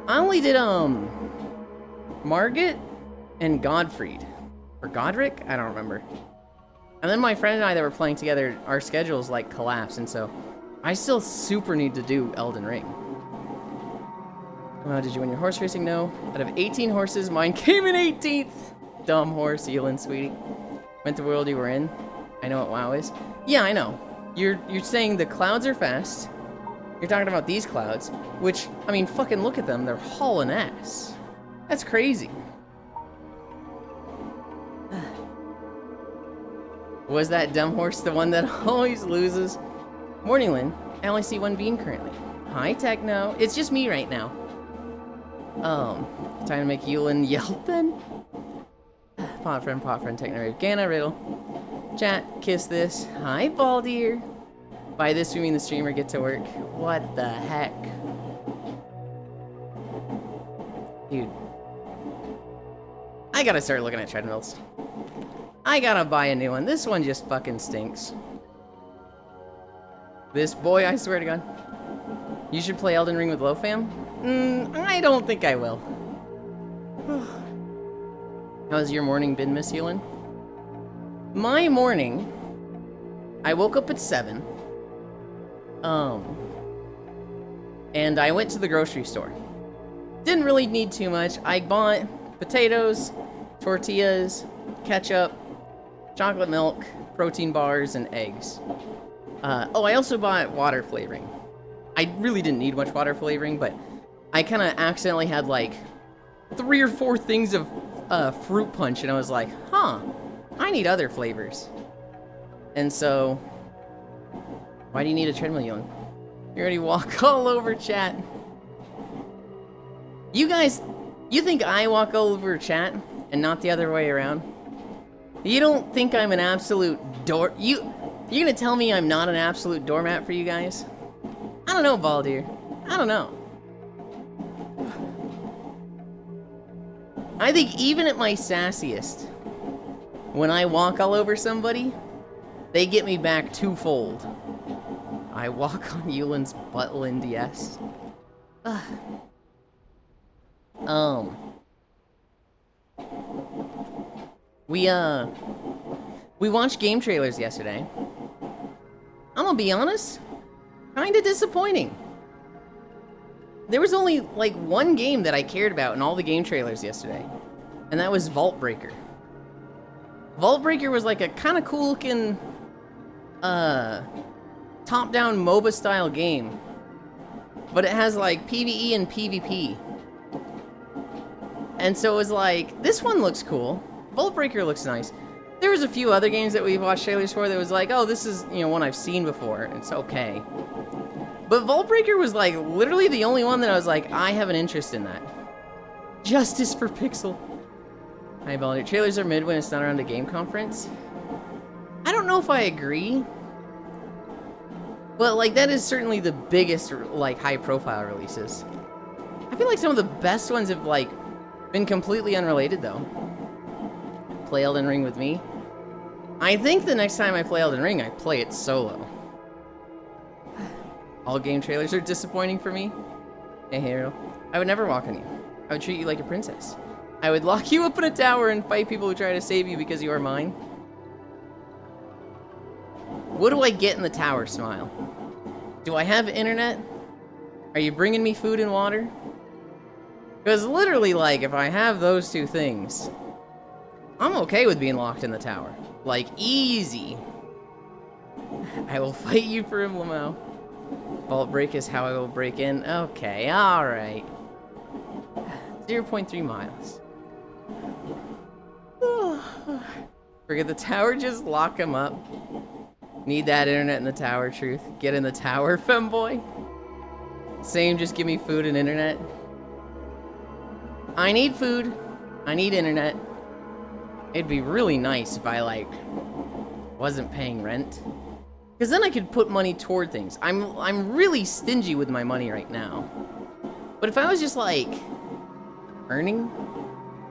S1: I only did, Margit and Godfried. Or Godric? I don't remember. And then my friend and I that were playing together, our schedules, like, collapsed, and so I still super need to do Elden Ring. Did you win your horse racing? No. Out of 18 horses, mine came in 18th. Dumb horse, Elin, sweetie. Went the world you were in. I know what WoW is. Yeah, I know. You're saying the clouds are fast. You're talking about these clouds, which, I mean, fucking look at them. They're hauling ass. That's crazy. Was that dumb horse the one that always loses? Morning, Lynn. I only see one bean currently. Hi, Techno. It's just me right now. Time to make Yulin yelp then? Pot friend, Techno Rave. Gana Riddle. Chat, kiss this. Hi, Baldir. By this, we mean the streamer get to work. What the heck? Dude. I gotta start looking at treadmills. I gotta buy a new one. This one just fucking stinks. This boy, I swear to God. You should play Elden Ring with LoFam. I don't think I will. How's your morning been, Miss Hewlin? My morning, I woke up at 7. And I went to the grocery store. Didn't really need too much. I bought potatoes, tortillas, ketchup, chocolate milk, protein bars, and eggs. I also bought water flavoring. I really didn't need much water flavoring, but I kind of accidentally had like 3 or 4 things of fruit punch, and I was like, huh, I need other flavors. And so, why do you need a treadmill, Young? You already walk all over chat. You guys, you think I walk all over chat and not the other way around? You don't think I'm an absolute you're gonna tell me I'm not an absolute doormat for you guys? I don't know, Baldur. I don't know. I think even at my sassiest, when I walk all over somebody, they get me back twofold. I walk on Yulin's buttland, yes. We watched game trailers yesterday. I'm gonna be honest, kinda disappointing. There was only like one game that I cared about in all the game trailers yesterday, and that was Vault Breaker. Vault Breaker was like a kinda cool looking, top-down MOBA style game, but it has like PvE and PvP. And so it was like, this one looks cool. Vault Breaker looks nice. There was a few other games that we watched trailers for that was like, oh, this is, one I've seen before. It's okay. But Vault Breaker was like literally the only one that I was like, I have an interest in that. Justice for Pixel. Hi, Baldur. Trailers are mid when it's not around a game conference. I don't know if I agree. But like, that is certainly the biggest like high profile releases. I feel like some of the best ones have like been completely unrelated though. Play Elden Ring with me. I think the next time I play Elden Ring, I play it solo. All game trailers are disappointing for me. Hey, hero. I would never walk on you. I would treat you like a princess. I would lock you up in a tower and fight people who try to save you because you are mine. What do I get in the tower, Smile? Do I have internet? Are you bringing me food and water? Because literally, like, if I have those two things, I'm okay with being locked in the tower. Like, easy. I will fight you for him, Lamau. Vault break is how I will break in. Okay, alright. 0.3 miles. Forget the tower, just lock him up. Need that internet in the tower, truth. Get in the tower, femboy. Same, just give me food and internet. I need food. I need internet. It'd be really nice if I, like, wasn't paying rent. Because then I could put money toward things. I'm really stingy with my money right now. But if I was just, like, earning,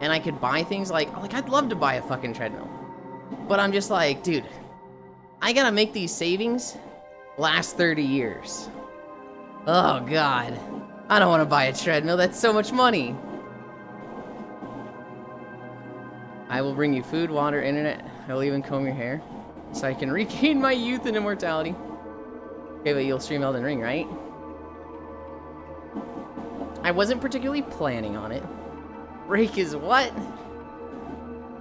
S1: and I could buy things like I'd love to buy a fucking treadmill. But I'm just like, dude, I gotta make these savings last 30 years. Oh, God. I don't want to buy a treadmill. That's so much money. I will bring you food, water, internet. I will even comb your hair so I can regain my youth and immortality. Okay, but you'll stream Elden Ring, right? I wasn't particularly planning on it. Break is what?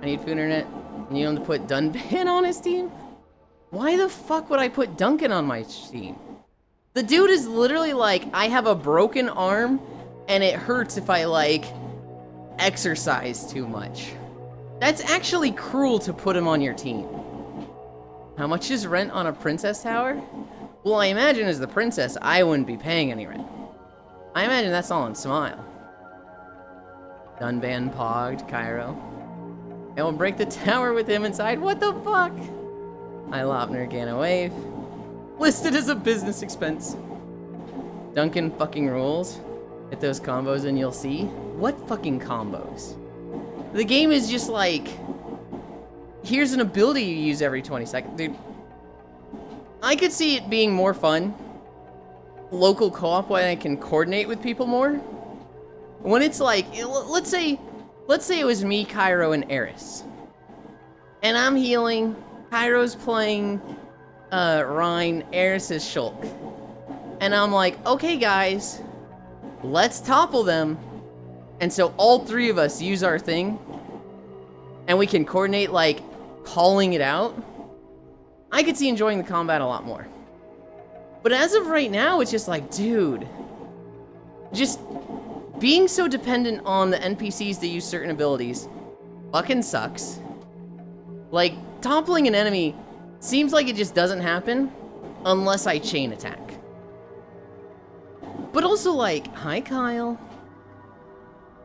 S1: I need food, internet. And you want to put Dunban on his team? Why the fuck would I put Duncan on my team? The dude is literally like, I have a broken arm and it hurts if I, like, exercise too much. That's actually cruel to put him on your team. How much is rent on a princess tower? Well, I imagine as the princess, I wouldn't be paying any rent. I imagine that's all in Smile. Dunban pogged, Cairo. I will break the tower with him inside. What the fuck? I Lopner Gana wave. Listed as a business expense. Duncan fucking rules. Hit those combos and you'll see. What fucking combos? The game is just like, here's an ability you use every 20 seconds. Dude, I could see it being more fun. Local co-op where I can coordinate with people more. When it's like, let's say it was me, Cairo, and Eris. And I'm healing, Cairo's playing Rein, Eris is Shulk. And I'm like, okay guys, let's topple them. And so all three of us use our thing. And we can coordinate, like, calling it out. I could see enjoying the combat a lot more. But as of right now, it's just like, dude, just being so dependent on the NPCs to use certain abilities fucking sucks. Like, toppling an enemy seems like it just doesn't happen unless I chain attack. But also, like, hi Kyle.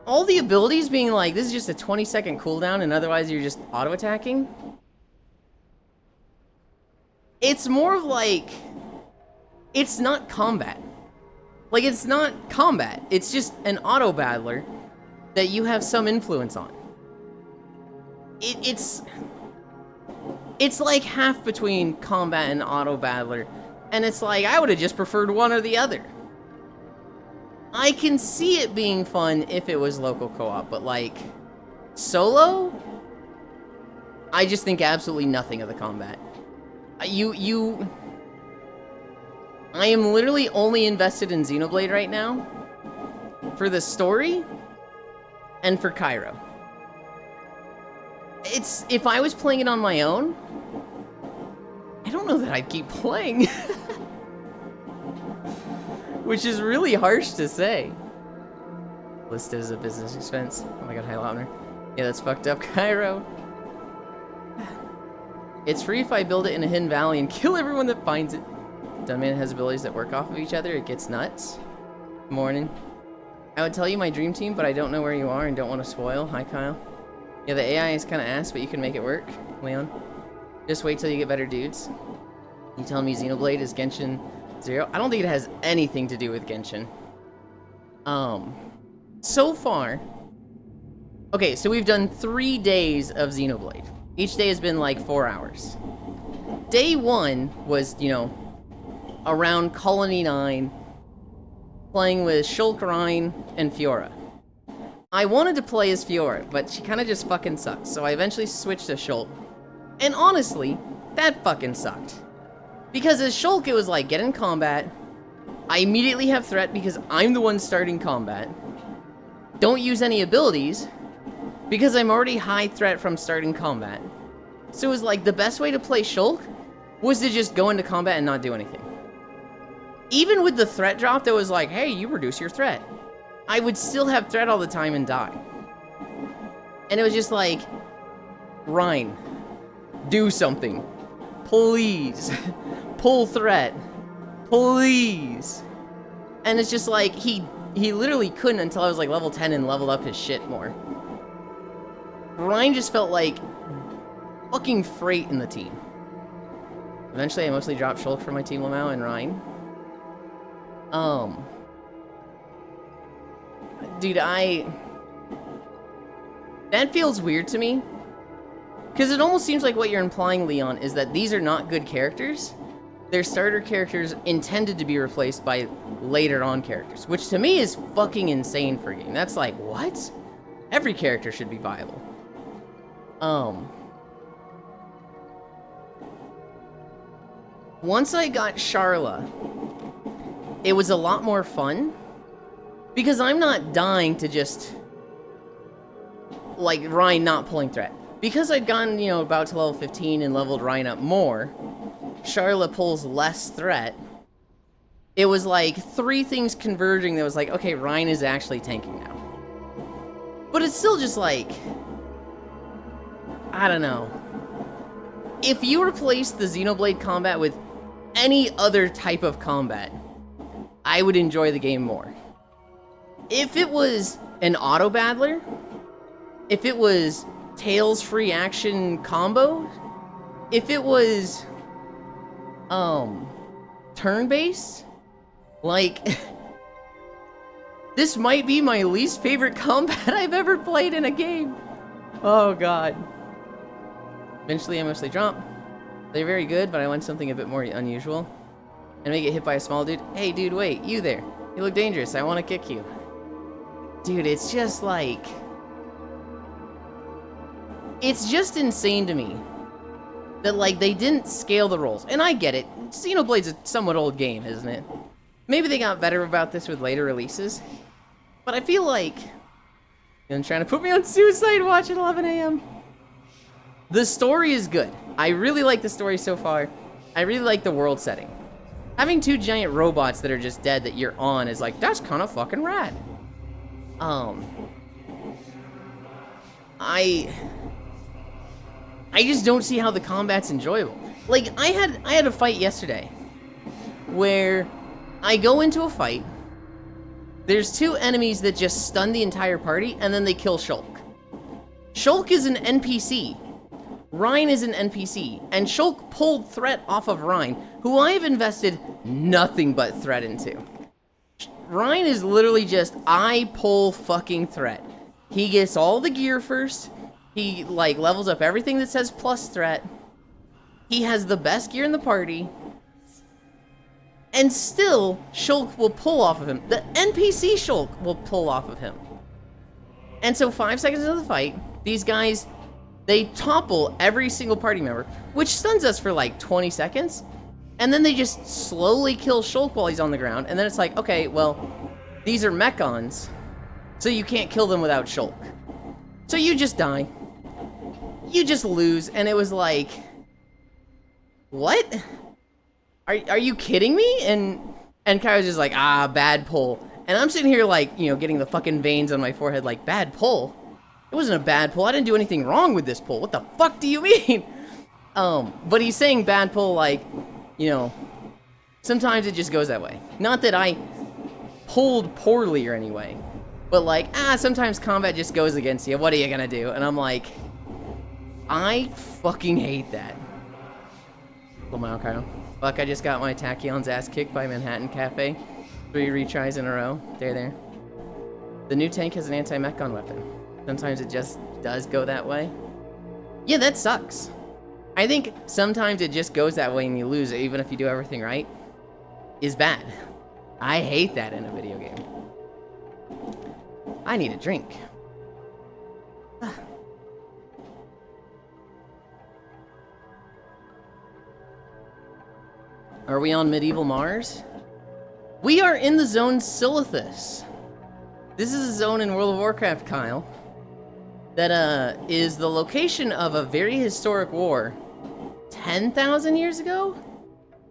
S1: All the abilities being like, this is just a 20-second cooldown and otherwise you're just auto-attacking. It's more of like, it's not combat. Like, it's not combat. It's just an auto-battler that you have some influence on. It's like half between combat and auto-battler. And it's like, I would have just preferred one or the other. I can see it being fun if it was local co-op, but like, solo? I just think absolutely nothing of the combat. I am literally only invested in Xenoblade right now for the story and for Cairo. If I was playing it on my own, I don't know that I'd keep playing. Which is really harsh to say. Listed as a business expense. Oh my god, hi Lautner. Yeah, that's fucked up, Cairo. It's free if I build it in a hidden valley and kill everyone that finds it. Dunman has abilities that work off of each other. It gets nuts. Morning. I would tell you my dream team, but I don't know where you are and don't want to spoil. Hi, Kyle. Yeah, the AI is kind of ass, but you can make it work. Leon. Just wait till you get better dudes. You telling me Xenoblade is Genshin 0? I don't think it has anything to do with Genshin. So far... Okay, so we've done 3 days of Xenoblade. Each day has been like 4 hours. Day 1 was, you know, around Colony 9, playing with Shulk, Rein, and Fiora. I wanted to play as Fiora, but she kind of just fucking sucks, so I eventually switched to Shulk. And honestly, that fucking sucked. Because as Shulk, it was like, get in combat, I immediately have threat because I'm the one starting combat. Don't use any abilities, because I'm already high threat from starting combat. So it was like, the best way to play Shulk was to just go into combat and not do anything. Even with the threat drop that was like, hey, you reduce your threat, I would still have threat all the time and die. And it was just like, Rein, do something. Please. Pull threat. Please. And it's just like, he literally couldn't until I was like level 10 and leveled up his shit more. Rein just felt like fucking freight in the team. Eventually, I mostly dropped Shulk for my team Lamau and Rein. Dude, that feels weird to me. Because it almost seems like what you're implying, Leon, is that these are not good characters. They're starter characters intended to be replaced by later on characters. Which to me is fucking insane for a game. That's like, what? Every character should be viable. Once I got Sharla, it was a lot more fun. Because I'm not dying to just... like, Rein not pulling threat. Because I'd gotten, you know, about to level 15 and leveled Rein up more, Sharla pulls less threat. It was like 3 things converging that was like, okay, Rein is actually tanking now. But it's still just like... I don't know. If you replaced the Xenoblade combat with any other type of combat, I would enjoy the game more. If it was an auto-battler, if it was Tails free action combo, if it was, turn-based, like, this might be my least favorite combat I've ever played in a game. Oh, God. Eventually, I mostly drop. They're very good, but I want something a bit more unusual. And I may get hit by a small dude. Hey, dude, wait, you there. You look dangerous. I want to kick you. Dude, it's just like... It's just insane to me that, like, they didn't scale the roles. And I get it. Xenoblade's a somewhat old game, isn't it? Maybe they got better about this with later releases. But I feel like... You're trying to put me on Suicide Watch at 11 a.m. The story is good. I really like the story so far. I really like the world setting. Having 2 giant robots that are just dead that you're on is like, that's kind of fucking rad. I just don't see how the combat's enjoyable. Like, I had a fight yesterday where I go into a fight, there's 2 enemies that just stun the entire party, and then they kill Shulk. Shulk is an NPC. Rein is an NPC, and Shulk pulled threat off of Rein, who I have invested nothing but threat into. Rein is literally just, I pull fucking threat. He gets all the gear first. He, like, levels up everything that says plus threat. He has the best gear in the party. And still, Shulk will pull off of him. The NPC Shulk will pull off of him. And so 5 seconds into the fight, these guys, they topple every single party member, which stuns us for like 20 seconds. And then they just slowly kill Shulk while he's on the ground. And then it's like, okay, well, these are Mechons, so you can't kill them without Shulk. So you just die. You just lose, and it was like, what? Are you kidding me? And Kai's just like, bad pull. And I'm sitting here like, you know, getting the fucking veins on my forehead like, bad pull? It wasn't a bad pull. I didn't do anything wrong with this pull. What the fuck do you mean? But he's saying bad pull like, you know, sometimes it just goes that way. Not that I pulled poorly or anyway, but like, sometimes combat just goes against you. What are you gonna do? And I'm like, I fucking hate that. Lamau Kyle. Fuck, I just got my Tachyon's ass kicked by Manhattan Cafe. 3 retries in a row. There. The new tank has an anti-mechon weapon. Sometimes it just does go that way. Yeah, that sucks. I think sometimes it just goes that way and you lose, even if you do everything right, is bad. I hate that in a video game. I need a drink. Are we on medieval Mars? We are in the zone Silithus. This is a zone in World of Warcraft, Kyle, that is the location of a very historic war 10,000 years ago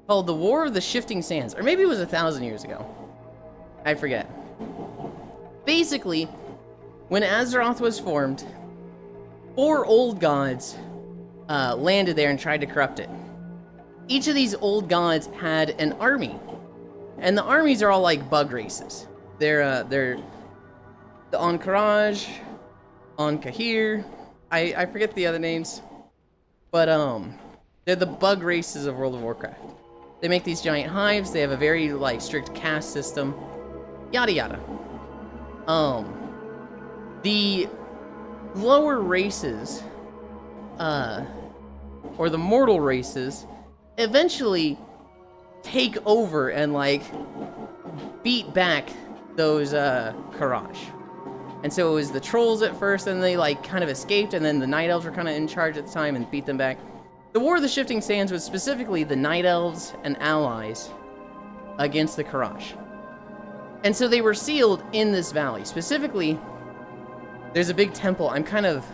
S1: called the War of the Shifting Sands, or maybe it was 1,000 years ago. I forget. Basically, when Azeroth was formed, 4 old gods landed there and tried to corrupt it. Each of these old gods had an army, and the armies are all like bug races. They're the Ahn'Qiraj, Ahn'Qahir, I forget the other names, but they're the bug races of World of Warcraft. They make these giant hives. They have a very like strict caste system, yada yada. The lower races, or the mortal races, eventually take over and like beat back those Qiraj. And so it was the trolls at first, and they like kind of escaped, and then the Night Elves were kind of in charge at the time and beat them back. The War of the Shifting Sands was specifically the Night Elves and allies against the Qiraj. And so they were sealed in this valley. Specifically, there's a big temple. I'm kind of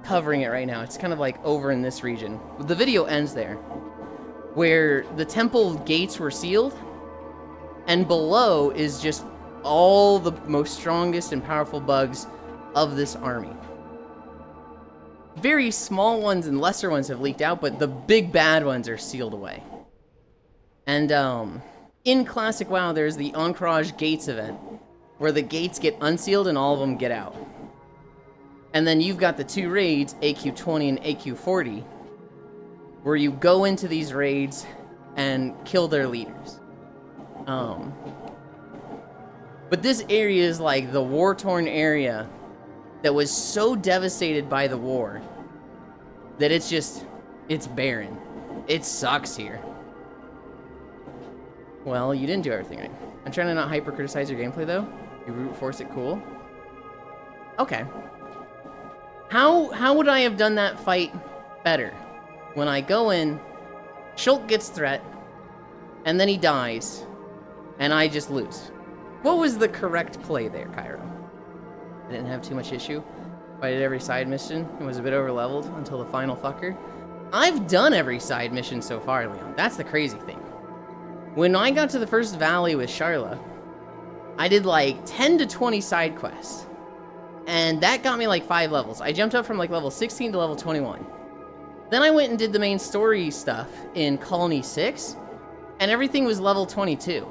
S1: covering it right now. It's kind of like over in this region. The video ends there, where the temple gates were sealed, and below is just all the most strongest and powerful bugs of this army. Very small ones and lesser ones have leaked out, but the big bad ones are sealed away. And in Classic WoW, there's the Ahn'Qiraj Gates event, where the gates get unsealed and all of them get out. And then you've got the 2 raids, AQ20 and AQ40, where you go into these raids and kill their leaders. But this area is like the war-torn area that was so devastated by the war that it's barren. It sucks here. Well, you didn't do everything right. I'm trying to not hyper-criticize your gameplay, though. You brute force it cool? Okay. How would I have done that fight better? When I go in, Shulk gets threat, and then he dies, and I just lose. What was the correct play there, Cairo? I didn't have too much issue. I did every side mission and was a bit over-leveled until the final fucker. I've done every side mission so far, Leon. That's the crazy thing. When I got to the first valley with Sharla, I did like 10 to 20 side quests. And that got me like 5 levels. I jumped up from like level 16 to level 21. Then I went and did the main story stuff in Colony 6, and everything was level 22.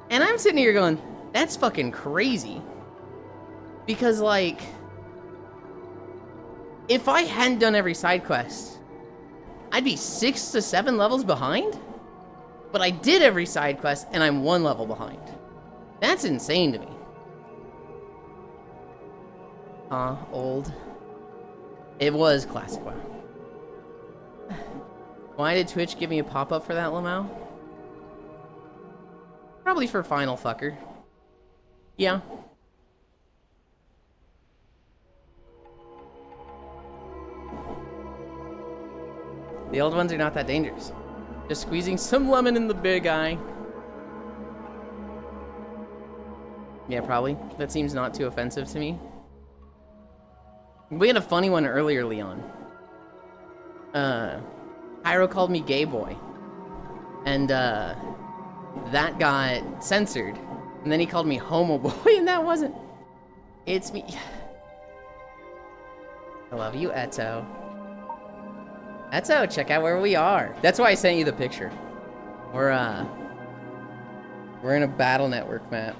S1: And I'm sitting here going, that's fucking crazy. Because, like, if I hadn't done every side quest, I'd be 6 to 7 levels behind? But I did every side quest, and I'm 1 level behind. That's insane to me. Old. It was classic WoW. Why did Twitch give me a pop-up for that, Lamau? Probably for Final Fucker. Yeah. The old ones are not that dangerous. Just squeezing some lemon in the big eye. Yeah, probably. That seems not too offensive to me. We had a funny one earlier, Leon. Pyro called me gay boy. And, that got censored. And then he called me homo boy, and that wasn't. It's me. I love you, Eto. Eto, check out where we are. That's why I sent you the picture. We're in a battle network map.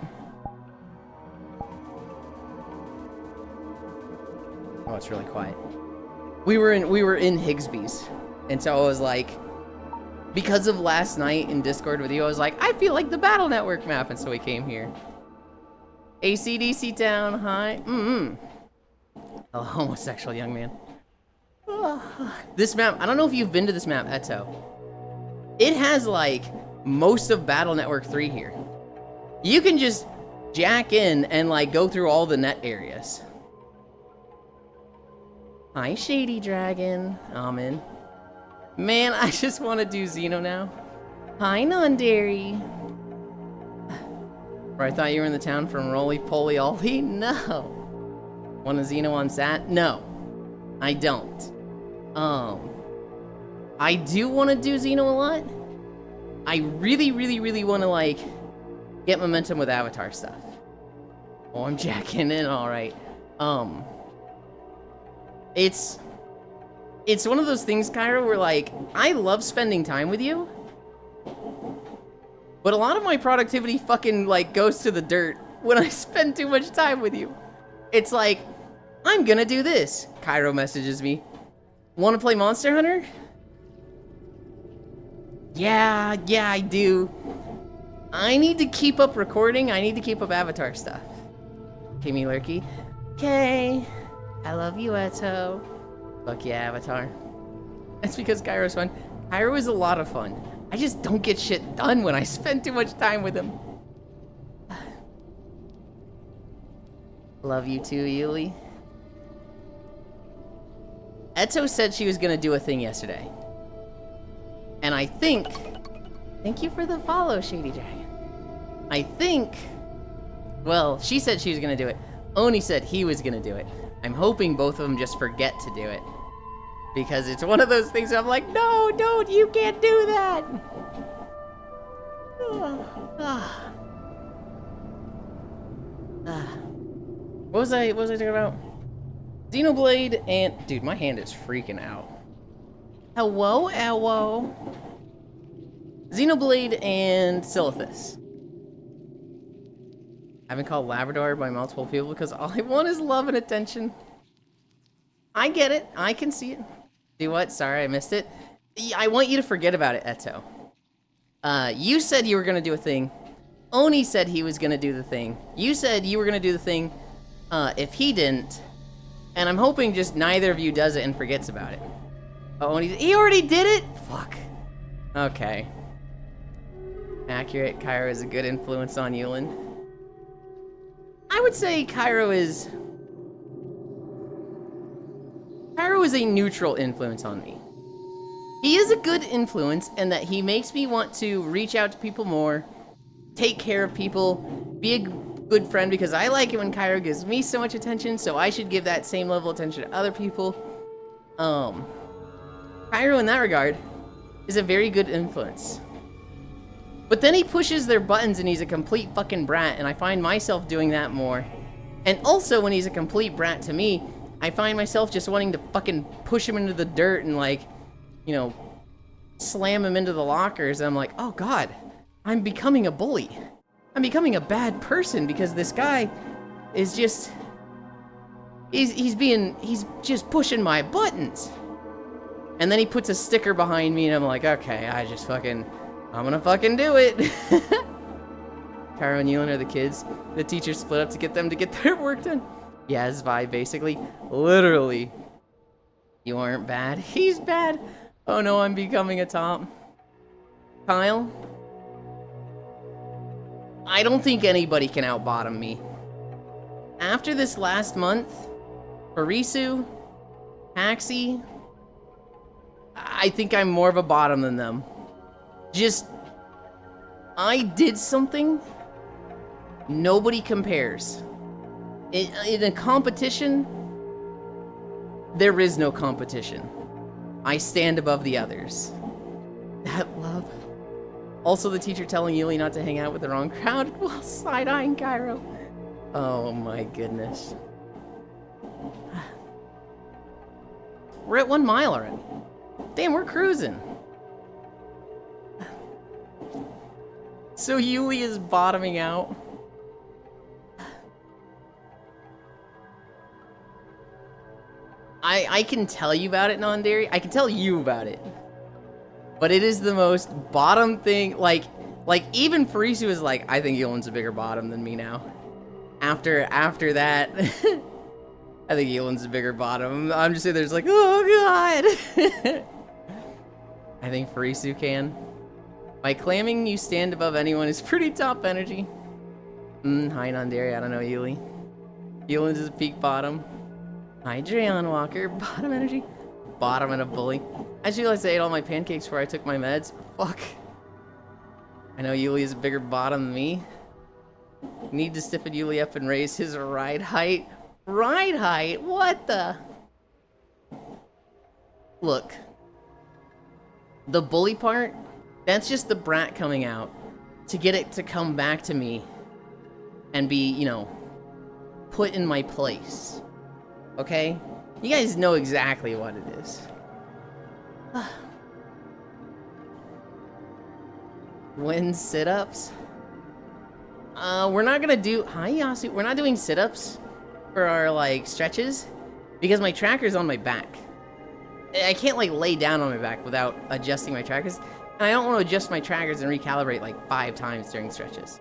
S1: Oh, it's really quiet. We were in Higsby's. And so I was like, because of last night in Discord with you, I was like, I feel like the battle network map, and so we came here. AC/DC town, hi. A homosexual young man. This map, I don't know if you've been to this map, Eto. It has like most of Battle Network 3 here. You can just jack in and like go through all the net areas. Hi, Shady Dragon. Amen. Man, I just want to do Xeno now. Hi, Non-Dairy. Or I thought you were in the town from Roly-Poly Ollie? No. Want a Xeno on Sat? No. I don't. I do want to do Xeno a lot. I really, really, really want to, like, get momentum with Avatar stuff. Oh, I'm jacking in, alright. It's one of those things, Kyra, where, like, I love spending time with you, but a lot of my productivity fucking, like, goes to the dirt when I spend too much time with you. It's like, I'm gonna do this. Cairo messages me. Want to play Monster Hunter? Yeah, I do. I need to keep up recording. I need to keep up Avatar stuff. Kimmy Lurky. Okay. I love you, Eto. Fuck yeah, Avatar. That's because Cairo's fun. Cairo is a lot of fun. I just don't get shit done when I spend too much time with him. Love you too, Yuli. Eto said she was gonna do a thing yesterday. And I think... Thank you for the follow, Shady Dragon. I think... Well, she said she was gonna do it. Oni said he was gonna do it. I'm hoping both of them just forget to do it. Because it's one of those things where I'm like, no, don't, you can't do that! What was I talking about? Xenoblade and... Dude, my hand is freaking out. Hello? Xenoblade and Silithus. I've been called Labrador by multiple people because all I want is love and attention. I get it. I can see it. Do what? Sorry, I missed it. I want you to forget about it, Eto. You said you were going to do a thing. Oni said he was going to do the thing. You said you were going to do the thing if he didn't. And I'm hoping just neither of you does it and forgets about it. Oh, he already did it? Fuck. Okay. Accurate. Kyra is a good influence on Yulin. would say Cairo is a neutral influence on me. He is a good influence in that he makes me want to reach out to people more, take care of people, be a good friend, because I like it when Cairo gives me so much attention, so I should give that same level of attention to other people. Cairo, in that regard, is a very good influence. But then he pushes their buttons and he's a complete fucking brat, and I find myself doing that more. And also, when he's a complete brat to me, I find myself just wanting to fucking push him into the dirt and, like, you know, slam him into the lockers. And I'm like, oh god, I'm becoming a bully. I'm becoming a bad person because this guy is just... He's just pushing my buttons. And then he puts a sticker behind me and I'm like, okay, I'm gonna fucking do it. Cairo and Yulin are the kids. The teacher split up to get them to get their work done. Yeah, his vibe, basically. Literally. You aren't bad. He's bad. Oh no, I'm becoming a top. Kyle? I don't think anybody can outbottom me. After this last month, Farisu, Taxi, I think I'm more of a bottom than them. Just, I did something nobody compares. In a competition, there is no competition. I stand above the others. That love. Also, the teacher telling Yuli not to hang out with the wrong crowd while side-eyeing Cairo. Oh my goodness. We're at 1 mile already. Damn, we're cruising. So Yuli is bottoming out. I can tell you about it, Non-Dairy. I can tell you about it. But it is the most bottom thing. Like even Farisu is like, I think Yulin's a bigger bottom than me now. After that, I think Yulin's a bigger bottom. I'm just sitting there, just like, oh god. I think Farisu can. By claiming you stand above anyone is pretty top energy. Hi, Non-Dairy. I don't know, Yuli. Yulin's is a peak bottom. Hi, Drayon Walker. Bottom energy. Bottom and a bully. I just realized I ate all my pancakes before I took my meds. Fuck. I know Yuli is a bigger bottom than me. Need to stiffen Yuli up and raise his ride height. Ride height? What the? Look. The bully part, that's just the brat coming out to get it to come back to me and be, you know, put in my place. Okay? You guys know exactly what it is. When sit-ups? We're not gonna do... Hi, Yasu. We're not doing sit-ups for our, like, stretches because my tracker's on my back. I can't, like, lay down on my back without adjusting my trackers. And I don't want to adjust my trackers and recalibrate, like, 5 times during stretches.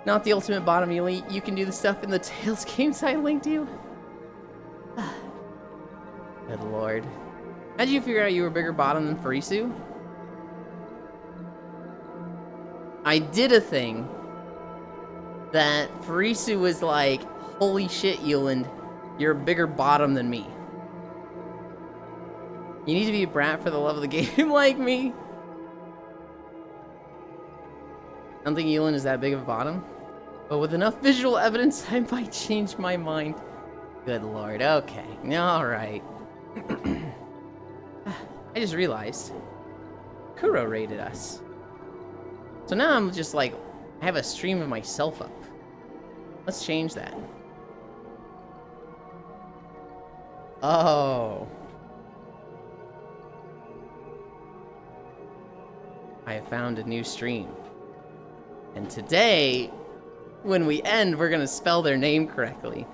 S1: Not the ultimate bottom, Yuli. You can do the stuff in the Tails games I linked you. Good lord. How did you figure out you were a bigger bottom than Farisu? I did a thing that Farisu was like, holy shit, Yulin, you're a bigger bottom than me. You need to be a brat for the love of the game like me. I don't think Yulin is that big of a bottom. But with enough visual evidence, I might change my mind. Good lord, okay. Alright. I just realized Kuro rated us. So now I'm just like, I have a stream of myself up. Let's change that. Oh. I have found a new stream. And today, when we end, we're gonna spell their name correctly.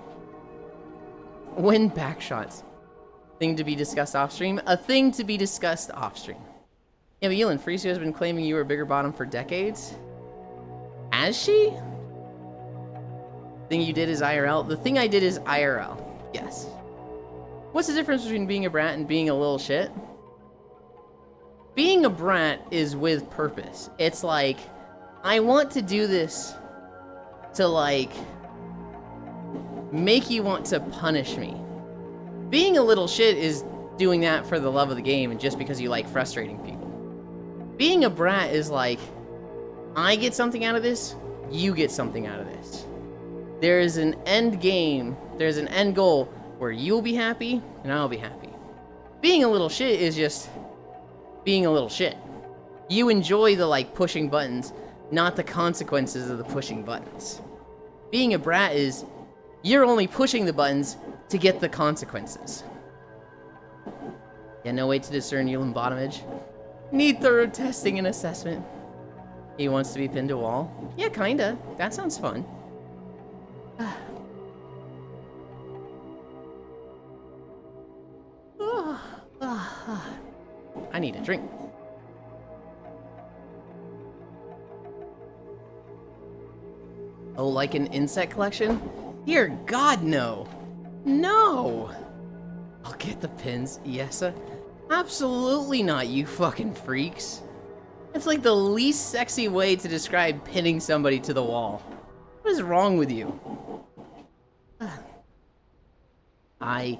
S1: Win backshots. Thing to be discussed off stream. A thing to be discussed off stream. Yeah, but Yulin, Farisu has been claiming you were a bigger bottom for decades. Has she? Thing you did is IRL. The thing I did is IRL. Yes. What's the difference between being a brat and being a little shit? Being a brat is with purpose. It's like, I want to do this to, like, make you want to punish me. Being a little shit is doing that for the love of the game and just because you like frustrating people. Being a brat is like, I get something out of this, you get something out of this. There is an end game, there's an end goal where you'll be happy and I'll be happy. Being a little shit is just being a little shit. You enjoy the like pushing buttons, not the consequences of the pushing buttons. Being a brat is you're only pushing the buttons to get the consequences. Yeah, no way to discern Ulam bottomage. Need thorough testing and assessment. He wants to be pinned to a wall. Yeah, kinda. That sounds fun. I need a drink. Oh, like an insect collection? Dear God, no. No! I'll get the pins, yes. Absolutely not, you fucking freaks. It's like the least sexy way to describe pinning somebody to the wall. What is wrong with you? I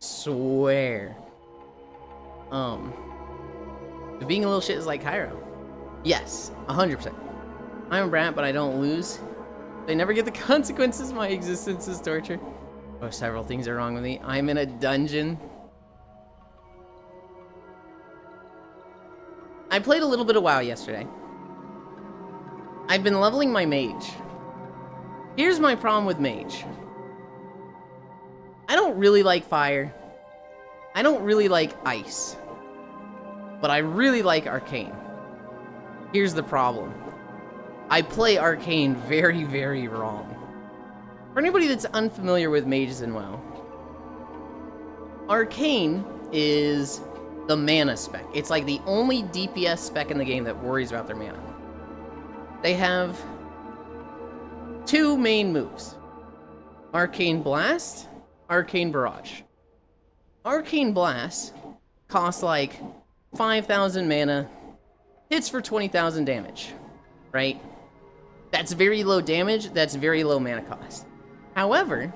S1: swear. Being a little shit is like Cairo. Yes, 100%. I'm a brat, but I don't lose. I never get the consequences. My existence is torture. Oh, several things are wrong with me. I'm in a dungeon. I played a little bit of WoW yesterday. I've been leveling my mage. Here's my problem with mage. I don't really like fire. I don't really like ice. But I really like arcane. Here's the problem. I play arcane very, very wrong. For anybody that's unfamiliar with mages in WoW, arcane is the mana spec. It's like the only DPS spec in the game that worries about their mana. They have two main moves. Arcane Blast, Arcane Barrage. Arcane Blast costs like 5,000 mana, hits for 20,000 damage, right? That's very low damage, that's very low mana cost. However,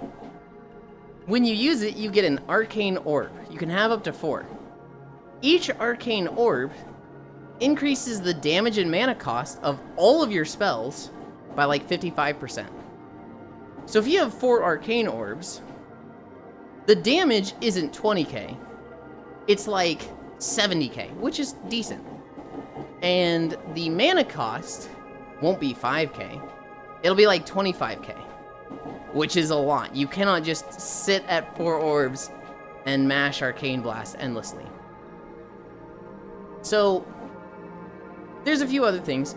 S1: when you use it, you get an Arcane Orb. You can have up to 4. Each Arcane Orb increases the damage and mana cost of all of your spells by like 55%. So if you have 4 Arcane Orbs, the damage isn't 20k, it's like 70k, which is decent. And the mana cost won't be 5k, it'll be like 25k, which is a lot. You cannot just sit at 4 orbs and mash Arcane Blast endlessly. So, there's a few other things.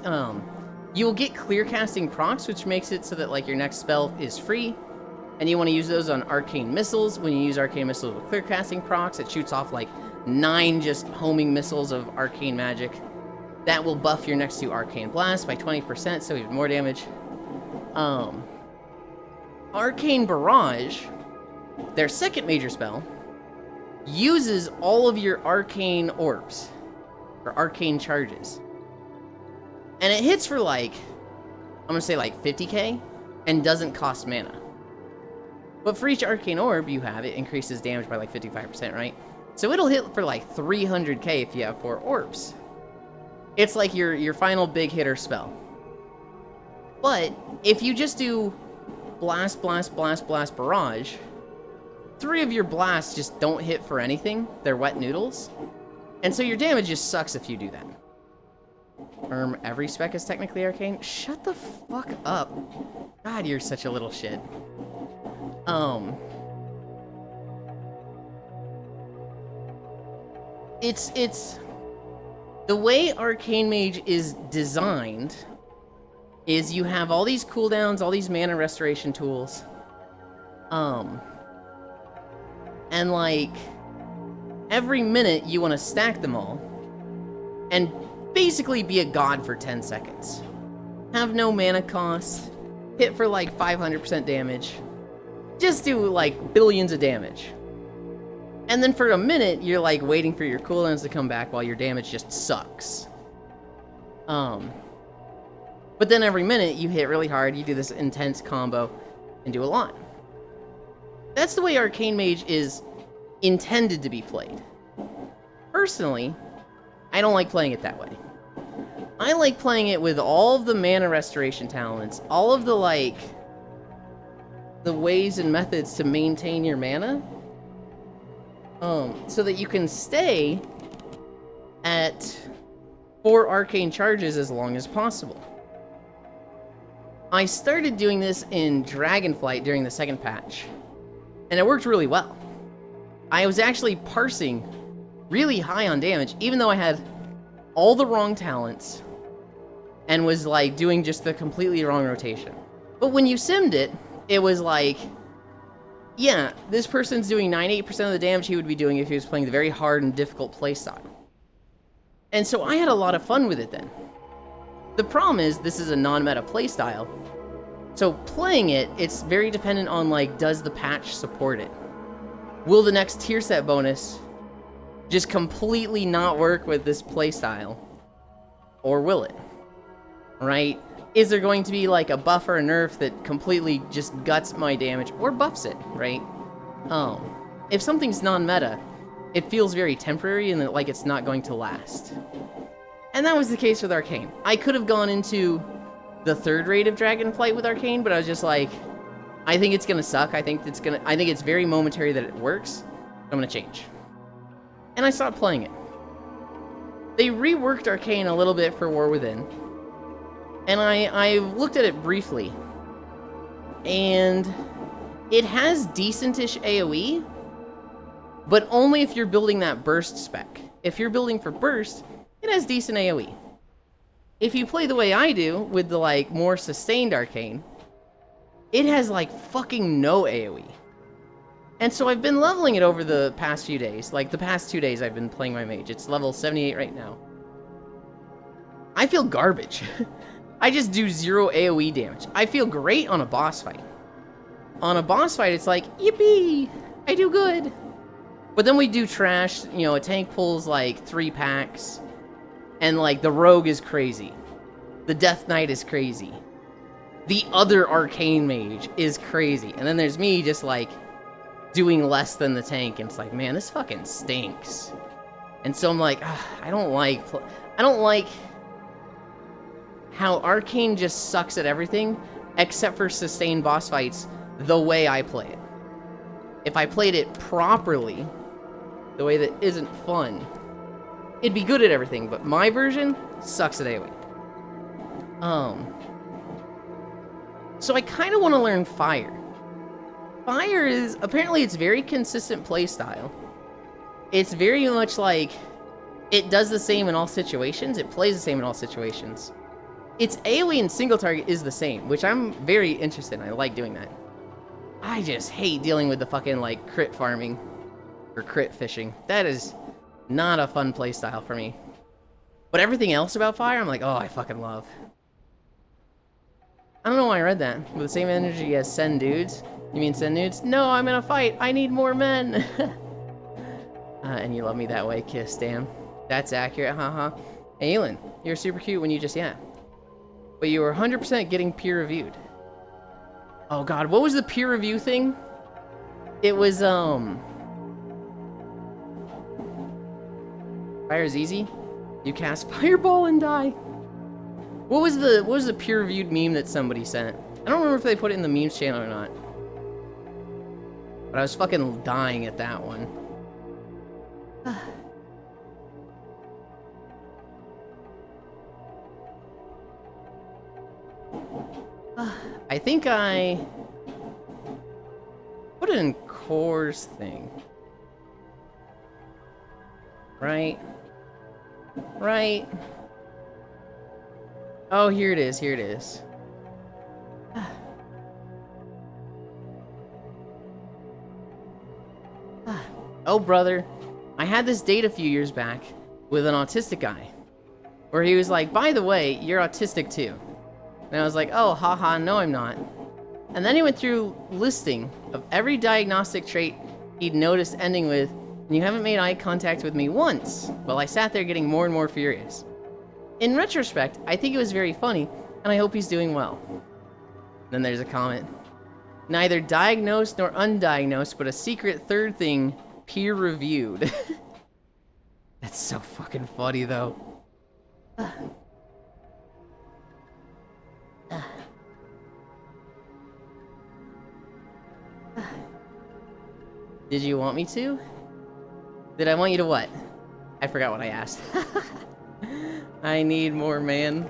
S1: You'll get clear casting procs, which makes it so that like your next spell is free, and you want to use those on Arcane Missiles. When you use Arcane Missiles with clear casting procs, it shoots off like 9 just homing missiles of arcane magic. That will buff your next 2 Arcane Blasts by 20%, so even more damage. Arcane Barrage, their second major spell, uses all of your Arcane Orbs, or Arcane Charges. And it hits for like, I'm gonna say like 50k, and doesn't cost mana. But for each Arcane Orb you have, it increases damage by like 55%, right? So it'll hit for like 300k if you have 4 orbs. It's like your final big hitter spell. But if you just do blast, blast, blast, blast, barrage, 3 of your blasts just don't hit for anything. They're wet noodles. And so your damage just sucks if you do that. Every spec is technically arcane. Shut the fuck up. God, you're such a little shit. It's the way Arcane Mage is designed is you have all these cooldowns, all these mana restoration tools. And like every minute you want to stack them all and basically be a god for 10 seconds. Have no mana cost, hit for like 500% damage, just do like billions of damage. And then for a minute, you're like waiting for your cooldowns to come back while your damage just sucks. But then every minute you hit really hard, you do this intense combo and do a lot. That's the way Arcane Mage is intended to be played. Personally, I don't like playing it that way. I like playing it with all of the mana restoration talents, all of the, like, the ways and methods to maintain your mana, so that you can stay at 4 arcane charges as long as possible. I started doing this in Dragonflight during the 2nd patch, and it worked really well. I was actually parsing really high on damage, even though I had all the wrong talents and was like doing just the completely wrong rotation. But when you simmed it, it was like, yeah, this person's doing 98% of the damage he would be doing if he was playing the very hard and difficult playstyle. And so I had a lot of fun with it then. The problem is, this is a non-meta playstyle, so playing it, it's very dependent on, like, does the patch support it? Will the next tier set bonus just completely not work with this playstyle? Or will it? Right? Is there going to be, like, a buff or a nerf that completely just guts my damage, or buffs it, right? If something's non-meta, it feels very temporary and like it's not going to last. And that was the case with Arcane. I could have gone into the 3rd raid of Dragonflight with Arcane, but I was just like, I think it's gonna suck. I think it's very momentary that it works. I'm gonna change. And I stopped playing it. They reworked Arcane a little bit for War Within, and I looked at it briefly, and it has decentish AoE, but only if you're building that burst spec. If you're building for burst, it has decent AoE. If you play the way I do, with the, like, more sustained Arcane, it has, like, fucking no AoE. And so I've been leveling it over the past few days. Like, the past 2 days I've been playing my mage. It's level 78 right now. I feel garbage. I just do 0 AoE damage. I feel great on a boss fight. On a boss fight, it's like, yippee! I do good! But then we do trash, you know, a tank pulls, like, 3 packs, and, like, the rogue is crazy. The Death Knight is crazy. The other Arcane Mage is crazy. And then there's me just, like, doing less than the tank, and it's like, man, this fucking stinks. And so I'm like, I don't like how Arcane just sucks at everything, except for sustained boss fights, the way I play it. If I played it properly, the way that isn't fun, it'd be good at everything, but my version sucks at AoE. So I kind of want to learn Fire. Fire is, apparently it's very consistent playstyle. It's very much like, it does the same in all situations, it plays the same in all situations. Its AoE and single target is the same, which I'm very interested in. I like doing that. I just hate dealing with the fucking, like, crit farming. Or crit fishing. That is not a fun playstyle for me. But everything else about Fire, I'm like, oh, I fucking love. I don't know why I read that. With the same energy as Send Dudes. You mean Send Dudes? No, I'm in a fight. I need more men. And you love me that way, kiss, damn. That's accurate, haha. Aelin, you're super cute when you just, yeah. But you were 100% getting peer reviewed. Oh god, what was the peer review thing? It was, Fire's easy. You cast Fireball and die. What was the peer-reviewed meme that somebody sent? I don't remember if they put it in the memes channel or not. But I was fucking dying at that one. I think I put it in Core's thing. Right? Right? Oh, here it is, here it is. Oh, brother. I had this date a few years back with an autistic guy, where he was like, by the way, you're autistic too. And I was like, oh, haha, no I'm not. And then he went through listing of every diagnostic trait he'd noticed ending with, and you haven't made eye contact with me once. Well, I sat there getting more and more furious. In retrospect, I think it was very funny, and I hope he's doing well. Then there's a comment. Neither diagnosed nor undiagnosed, but a secret third thing, peer-reviewed. That's so fucking funny, though. Did you want me to? Did I want you to what? I forgot what I asked. I need more, man.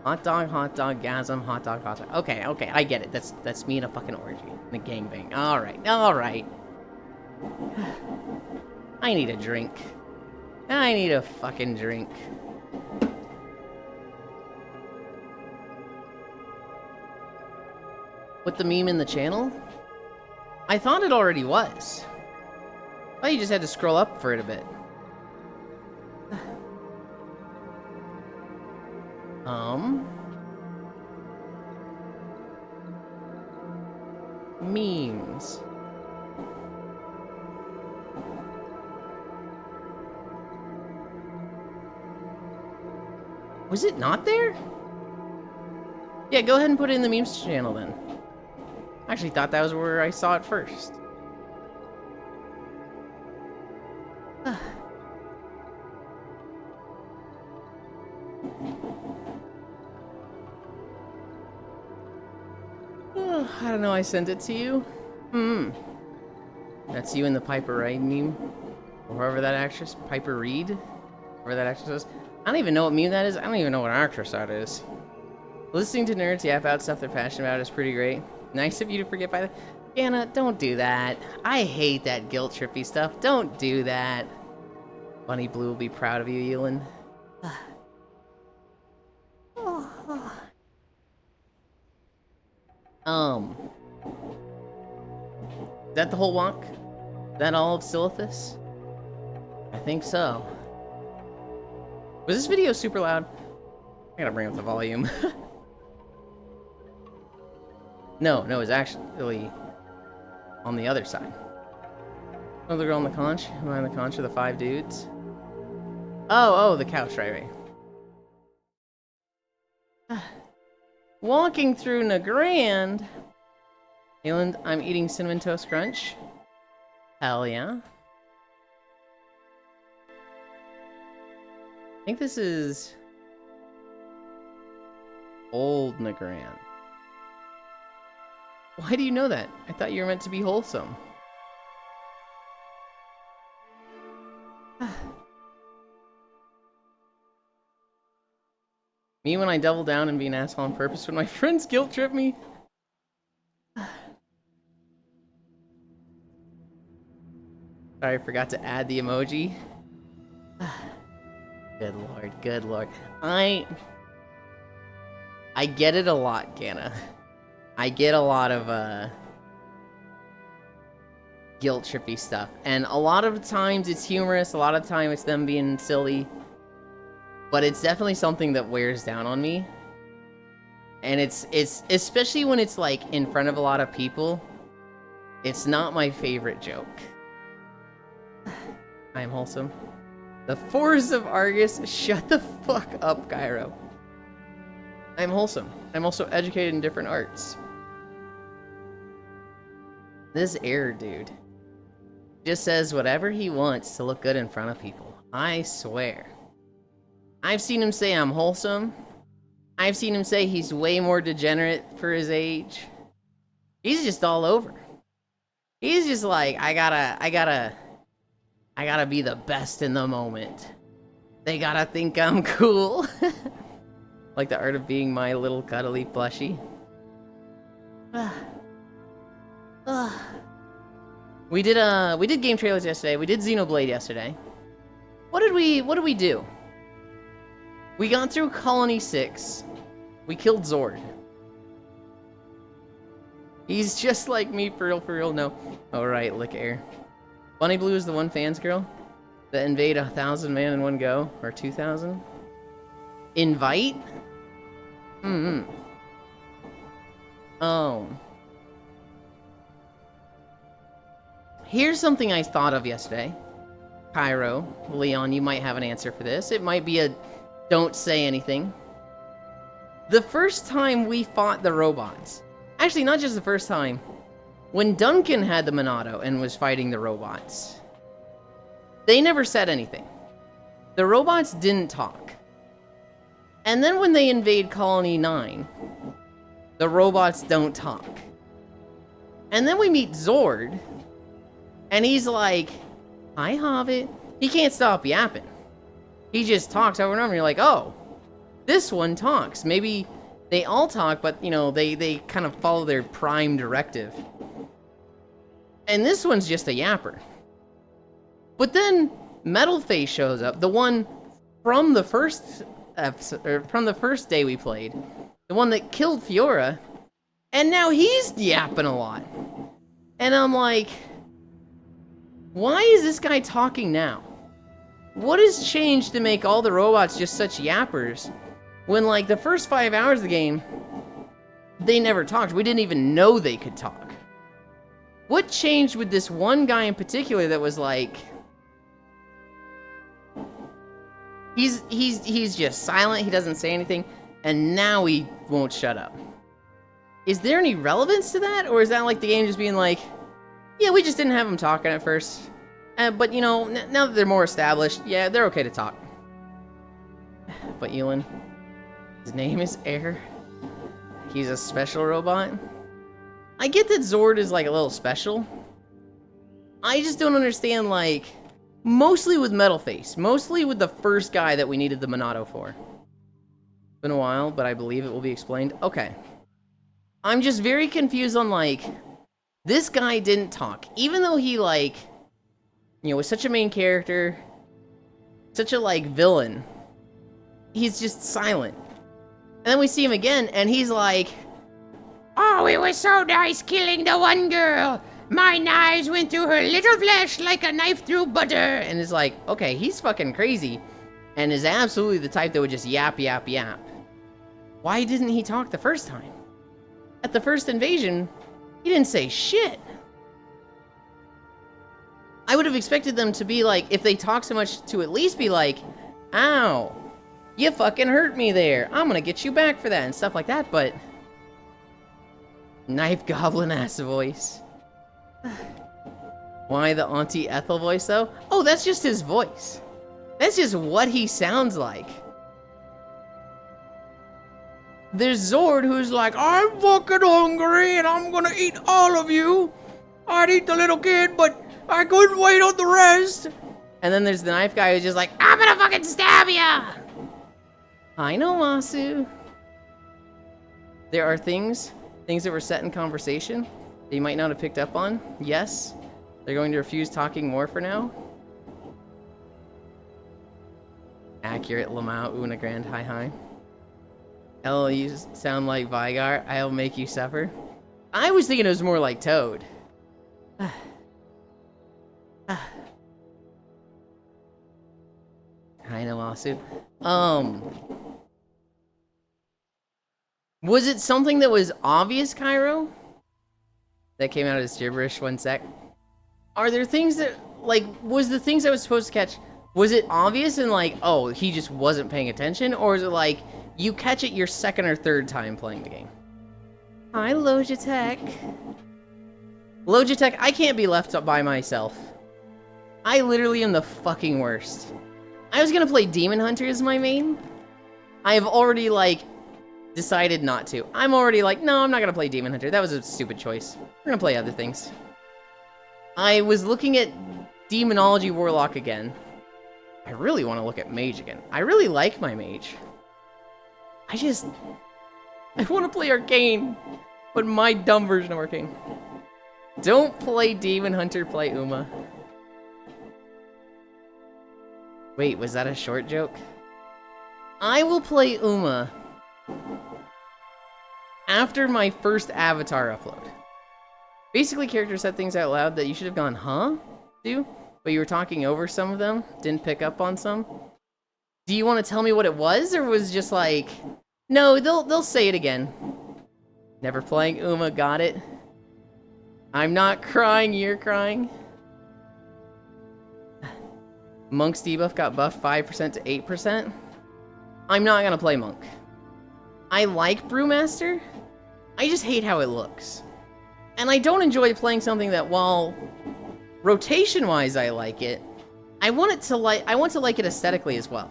S1: Hot dog, gasm, hot dog, hot dog. Okay, okay, I get it. That's me in a fucking orgy. In a gangbang. Alright, alright. I need a drink. I need a fucking drink. Put the meme in the channel? I thought it already was. I thought you just had to scroll up for it a bit. Memes. Was it not there? Yeah, go ahead and put it in the memes channel then. I actually thought that was where I saw it first. I don't know, I sent it to you. That's you in the Piper Reed meme. Or whoever that actress, Piper Reed? Whoever that actress is. I don't even know what meme that is. I don't even know what actress that is. Listening to nerds yap out stuff they're passionate about is pretty great. Nice of you to forget by the... Anna, don't do that. I hate that guilt trippy stuff. Don't do that. Bunny Blue will be proud of you, Elin. Is that the whole walk? Is that all of Silithus? I think so. Was this video super loud? I gotta bring up the volume. No, it's actually on the other side. Another girl on the conch. Am I on the conch of the 5 dudes? Oh, the couch, right. Walking through Nagrand. Ayland, I'm eating Cinnamon Toast Crunch. Hell yeah. I think this is Old Nagrand. Why do you know that? I thought you were meant to be wholesome. Me when I double down and be an asshole on purpose when my friends guilt trip me. Sorry, I forgot to add the emoji. Good lord, good lord. I get it a lot, Ganna. I get a lot of guilt trippy stuff, and a lot of times it's humorous, a lot of time it's them being silly, but it's definitely something that wears down on me. And it's especially when it's like in front of a lot of people, it's not my favorite joke. I am wholesome. The Force of Argus, shut the fuck up, Gyro. I'm wholesome. I'm also educated in different arts. This error dude just says whatever he wants to look good in front of people. I swear. I've seen him say I'm wholesome. I've seen him say he's way more degenerate for his age. He's just all over. He's just like, I gotta be the best in the moment. They gotta think I'm cool. Like the art of being my little cuddly plushie. We did game trailers yesterday. We did Xenoblade yesterday. What did we do? We got through Colony 6. We killed Zord. He's just like me, for real, no. Alright, lick air. Bunny Blue is the one fans girl that invade 1,000 man in one go, or 2,000. Invite? Oh. Here's something I thought of yesterday. Cairo, Leon, you might have an answer for this. It might be a don't say anything. The first time we fought the robots, Actually, not just the first time. When Duncan had the Monado and was fighting the robots, they never said anything. The robots didn't talk. And then when they invade Colony 9, the robots don't talk. And then we meet Zord, and he's like, "Hi, Hobbit." He can't stop yapping. He just talks over and over, and you're like, oh, this one talks. Maybe they all talk, but, you know, they kind of follow their prime directive. And this one's just a yapper. But then Metalface shows up, the one from the first episode, or from the first day we played, the one that killed Fiora, and now he's yapping a lot. And I'm like, why is this guy talking now? What has changed to make all the robots just such yappers when, like, the first 5 hours of the game, they never talked. We didn't even know they could talk. What changed with this one guy in particular that was like, he's just silent, he doesn't say anything, and now he won't shut up? Is there any relevance to that, or is that like the game just being like, yeah, we just didn't have him talking at first, but you know, now that they're more established, yeah, they're okay to talk. But Ewan, his name is Air. He's a special robot. I get that Zord is like a little special. I just don't understand, like, mostly with Metalface, mostly with the first guy that we needed the Monado for. It's been a while, but I believe it will be explained. Okay. I'm just very confused on, like, this guy didn't talk. Even though he, like, you know, was such a main character, such a, like, villain, he's just silent. And then we see him again, and he's like, "Oh, it was so nice killing the one girl. My knives went through her little flesh like a knife through butter." And it's like, okay, he's fucking crazy. And is absolutely the type that would just yap, yap, yap. Why didn't he talk the first time? At the first invasion, he didn't say shit. I would have expected them to be like, if they talk so much, to at least be like, "Ow, you fucking hurt me there. I'm gonna get you back for that," and stuff like that, but Knife Goblin ass voice. Why the Auntie Ethel voice, though? Oh, that's just his voice. That's just what he sounds like. There's Zord, who's like, "I'm fucking hungry and I'm gonna eat all of you. I'd eat the little kid, but I couldn't wait on the rest." And then there's the knife guy who's just like, "I'm gonna fucking stab ya." I know, Masu. There are things that were set in conversation that you might not have picked up on. Yes, they're going to refuse talking more for now. Accurate, Lamau, Una Grand, hi. Hell, you sound like Vygar. I'll make you suffer. I was thinking it was more like Toad. I know, Masu. Was it something that was obvious, Cairo? That came out as gibberish, 1 sec. Are there things that, like, was the things I was supposed to catch, was it obvious and like, oh, he just wasn't paying attention? Or is it like, you catch it your second or third time playing the game? Hi, Logitech. Logitech, I can't be left up by myself. I literally am the fucking worst. I was gonna play Demon Hunter as my main. I have already, like, decided not to. I'm already like, no, I'm not gonna play Demon Hunter. That was a stupid choice. We're gonna play other things. I was looking at Demonology Warlock again. I really want to look at Mage again. I really like my Mage. I want to play Arcane, but my dumb version of Arcane. Don't play Demon Hunter, play Uma. Wait, was that a short joke? I will play Uma after my first Avatar upload. Basically, characters said things out loud that you should have gone, huh? To, but you were talking over some of them, didn't pick up on some. Do you want to tell me what it was, or was it just like, no, they'll say it again. Never playing Uma, got it. I'm not crying, you're crying. Monk's debuff got buffed 5% to 8%. I'm not gonna play Monk. I like Brewmaster. I just hate how it looks. And I don't enjoy playing something that, while rotation-wise I like it, I want to like it aesthetically as well.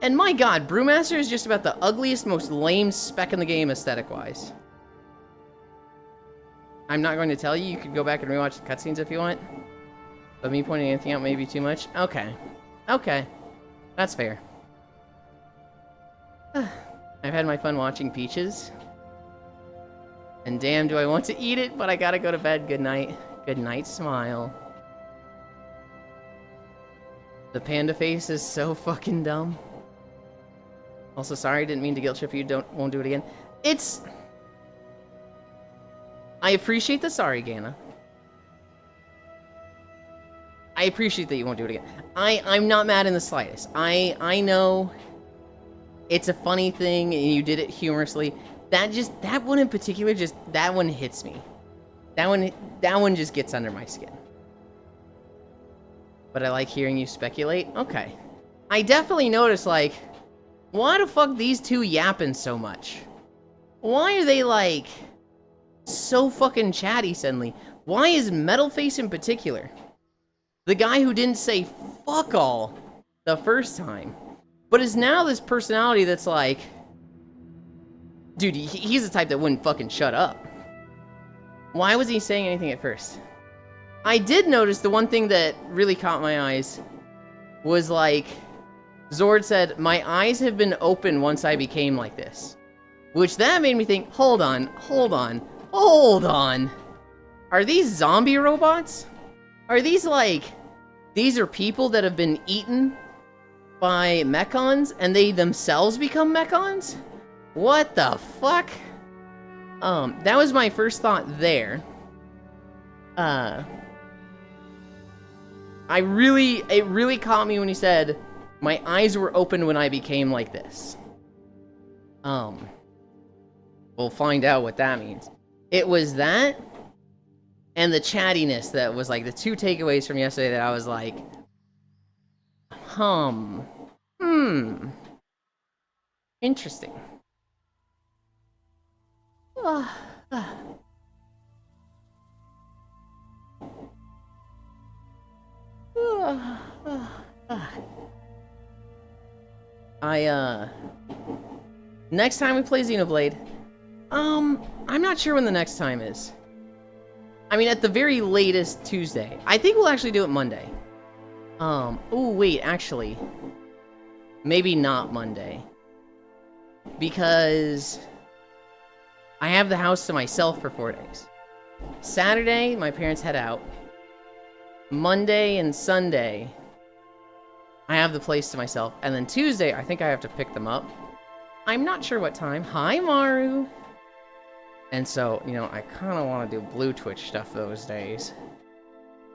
S1: And my god, Brewmaster is just about the ugliest, most lame spec in the game aesthetic-wise. I'm not going to tell you. You could go back and rewatch the cutscenes if you want. But me pointing anything out may be too much. Okay. Okay. That's fair. I've had my fun watching Peaches. And damn, do I want to eat it, but I gotta go to bed. Good night. Good night, Smile. The panda face is so fucking dumb. Also, sorry, didn't mean to guilt trip you. Won't do it again. It's... I appreciate the sorry, Gana. I appreciate that you won't do it again. I'm not mad in the slightest. I know it's a funny thing and you did it humorously. That one in particular, that one hits me. That one just gets under my skin. But I like hearing you speculate. Okay. I definitely noticed, like, why the fuck these two yapping so much? Why are they, like, so fucking chatty suddenly? Why is Metalface in particular, the guy who didn't say fuck all the first time, but is now this personality that's like, dude, he's the type that wouldn't fucking shut up. Why was he saying anything at first? I did notice the one thing that really caught my eyes was, like, Zord said, my eyes have been open once I became like this. Which that made me think, hold on, hold on, hold on. Are these zombie robots? Are these, like, these are people that have been eaten by mechons and they themselves become mechons? What the fuck? That was my first thought there. It really caught me when he said, my eyes were open when I became like this. We'll find out what that means. It was that, and the chattiness that was, like, the two takeaways from yesterday that I was like, interesting. Next time we play Xenoblade, I'm not sure when the next time is. I mean, at the very latest, Tuesday. I think we'll actually do it Monday. Oh, wait, actually. Maybe not Monday. Because I have the house to myself for 4 days. Saturday, my parents head out. Monday and Sunday, I have the place to myself. And then Tuesday, I think I have to pick them up. I'm not sure what time. Hi, Maru. And so, you know, I kind of want to do Blue Twitch stuff those days.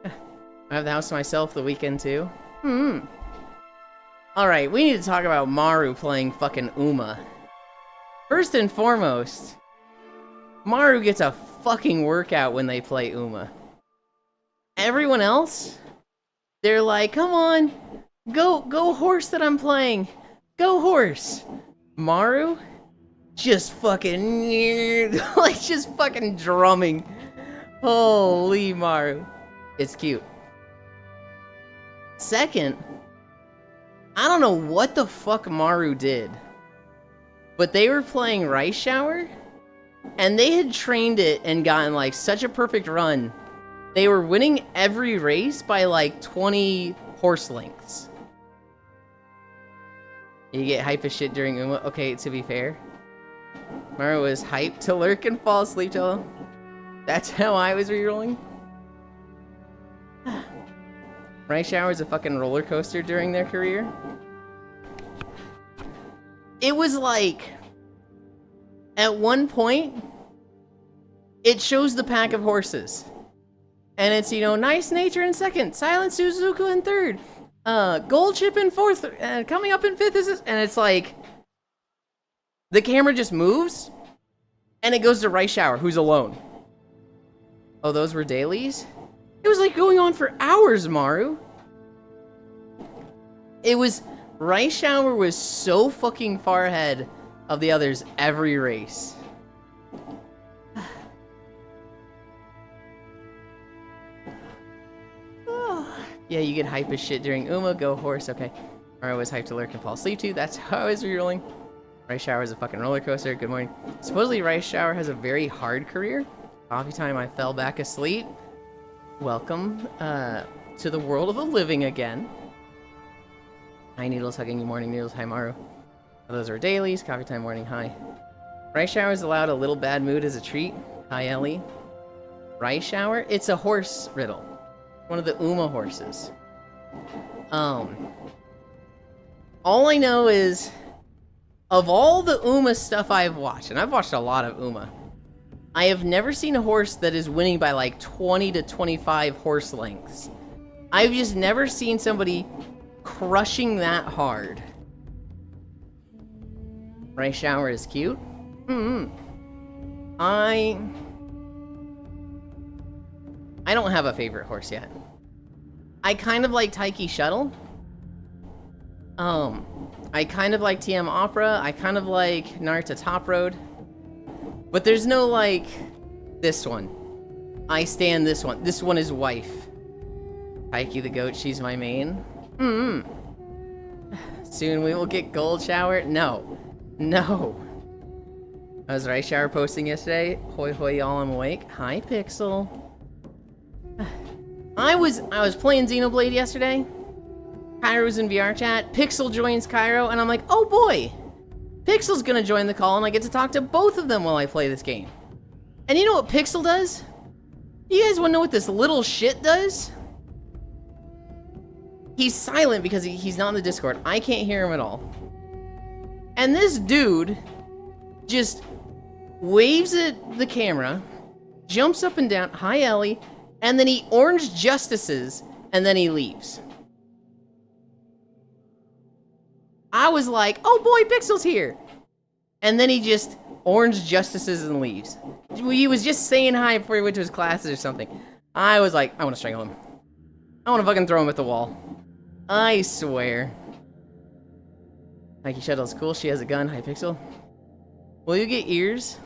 S1: I have the house to myself the weekend, too. Alright, we need to talk about Maru playing fucking Uma. First and foremost, Maru gets a fucking workout when they play Uma. Everyone else, they're like, come on, go horse that I'm playing. Go horse. Maru, just fucking, like, just fucking drumming. Holy Maru. It's cute. Second, I don't know what the fuck Maru did, but they were playing Rice Shower, and they had trained it and gotten, like, such a perfect run. They were winning every race by, like, 20 horse lengths. You get hype as shit during Uma. Okay, to be fair, Maru was hyped to lurk and fall asleep till him. That's how I was rerolling. Rice Shower is a fucking roller coaster during their career. It was like, at one point, it shows the pack of horses. And it's, you know, Nice Nature in second, Silent Suzuka in third, Gold Chip in fourth, and coming up in fifth is, and it's like, the camera just moves, and it goes to Rice Shower, who's alone. Oh, those were dailies? It was like going on for hours, Maru. It was, Rice Shower was so fucking far ahead of the others every race. Yeah, you get hype as shit during Uma. Go horse. Okay. Or I was hyped to lurk and fall asleep too. That's how I was rerolling. Rice Shower is a fucking roller coaster. Good morning. Supposedly Rice Shower has a very hard career. Coffee time, I fell back asleep. Welcome to the world of the living again. Hi, Needles. Hugging you. Morning, Needles. Hi, Maru. Those are dailies. Coffee time, morning. Hi. Rice Shower is allowed a little bad mood as a treat. Hi, Ellie. Rice Shower? It's a horse riddle. One of the Uma horses. All I know is, of all the Uma stuff I've watched, and I've watched a lot of Uma, I have never seen a horse that is winning by like 20 to 25 horse lengths. I've just never seen somebody crushing that hard. Rice Shower is cute. I don't have a favorite horse yet. I kind of like Taiki Shuttle. I kind of like TM Opera. I kind of like Naruto Top Road. But there's no like this one. I stand this one. This one is wife. Taiki the goat, she's my main. Soon we will get Gold Shower. No. No. I was Rice Shower posting yesterday. Hoi hoi y'all, I'm awake. Hi Pixel. I was playing Xenoblade yesterday. Cairo was in VR chat. Pixel joins Cairo, and I'm like, oh boy, Pixel's gonna join the call, and I get to talk to both of them while I play this game. And you know what Pixel does? You guys wanna know what this little shit does? He's silent because he's not in the Discord. I can't hear him at all. And this dude just waves at the camera, jumps up and down, hi Ellie, and then he orange justices, and then he leaves. I was like, oh boy, Pixel's here. And then he just orange justices and leaves. He was just saying hi before he went to his classes or something. I was like, I want to strangle him. I want to fucking throw him at the wall. I swear. Nike Shuttle's cool. She has a gun. Hi, Pixel. Will you get ears?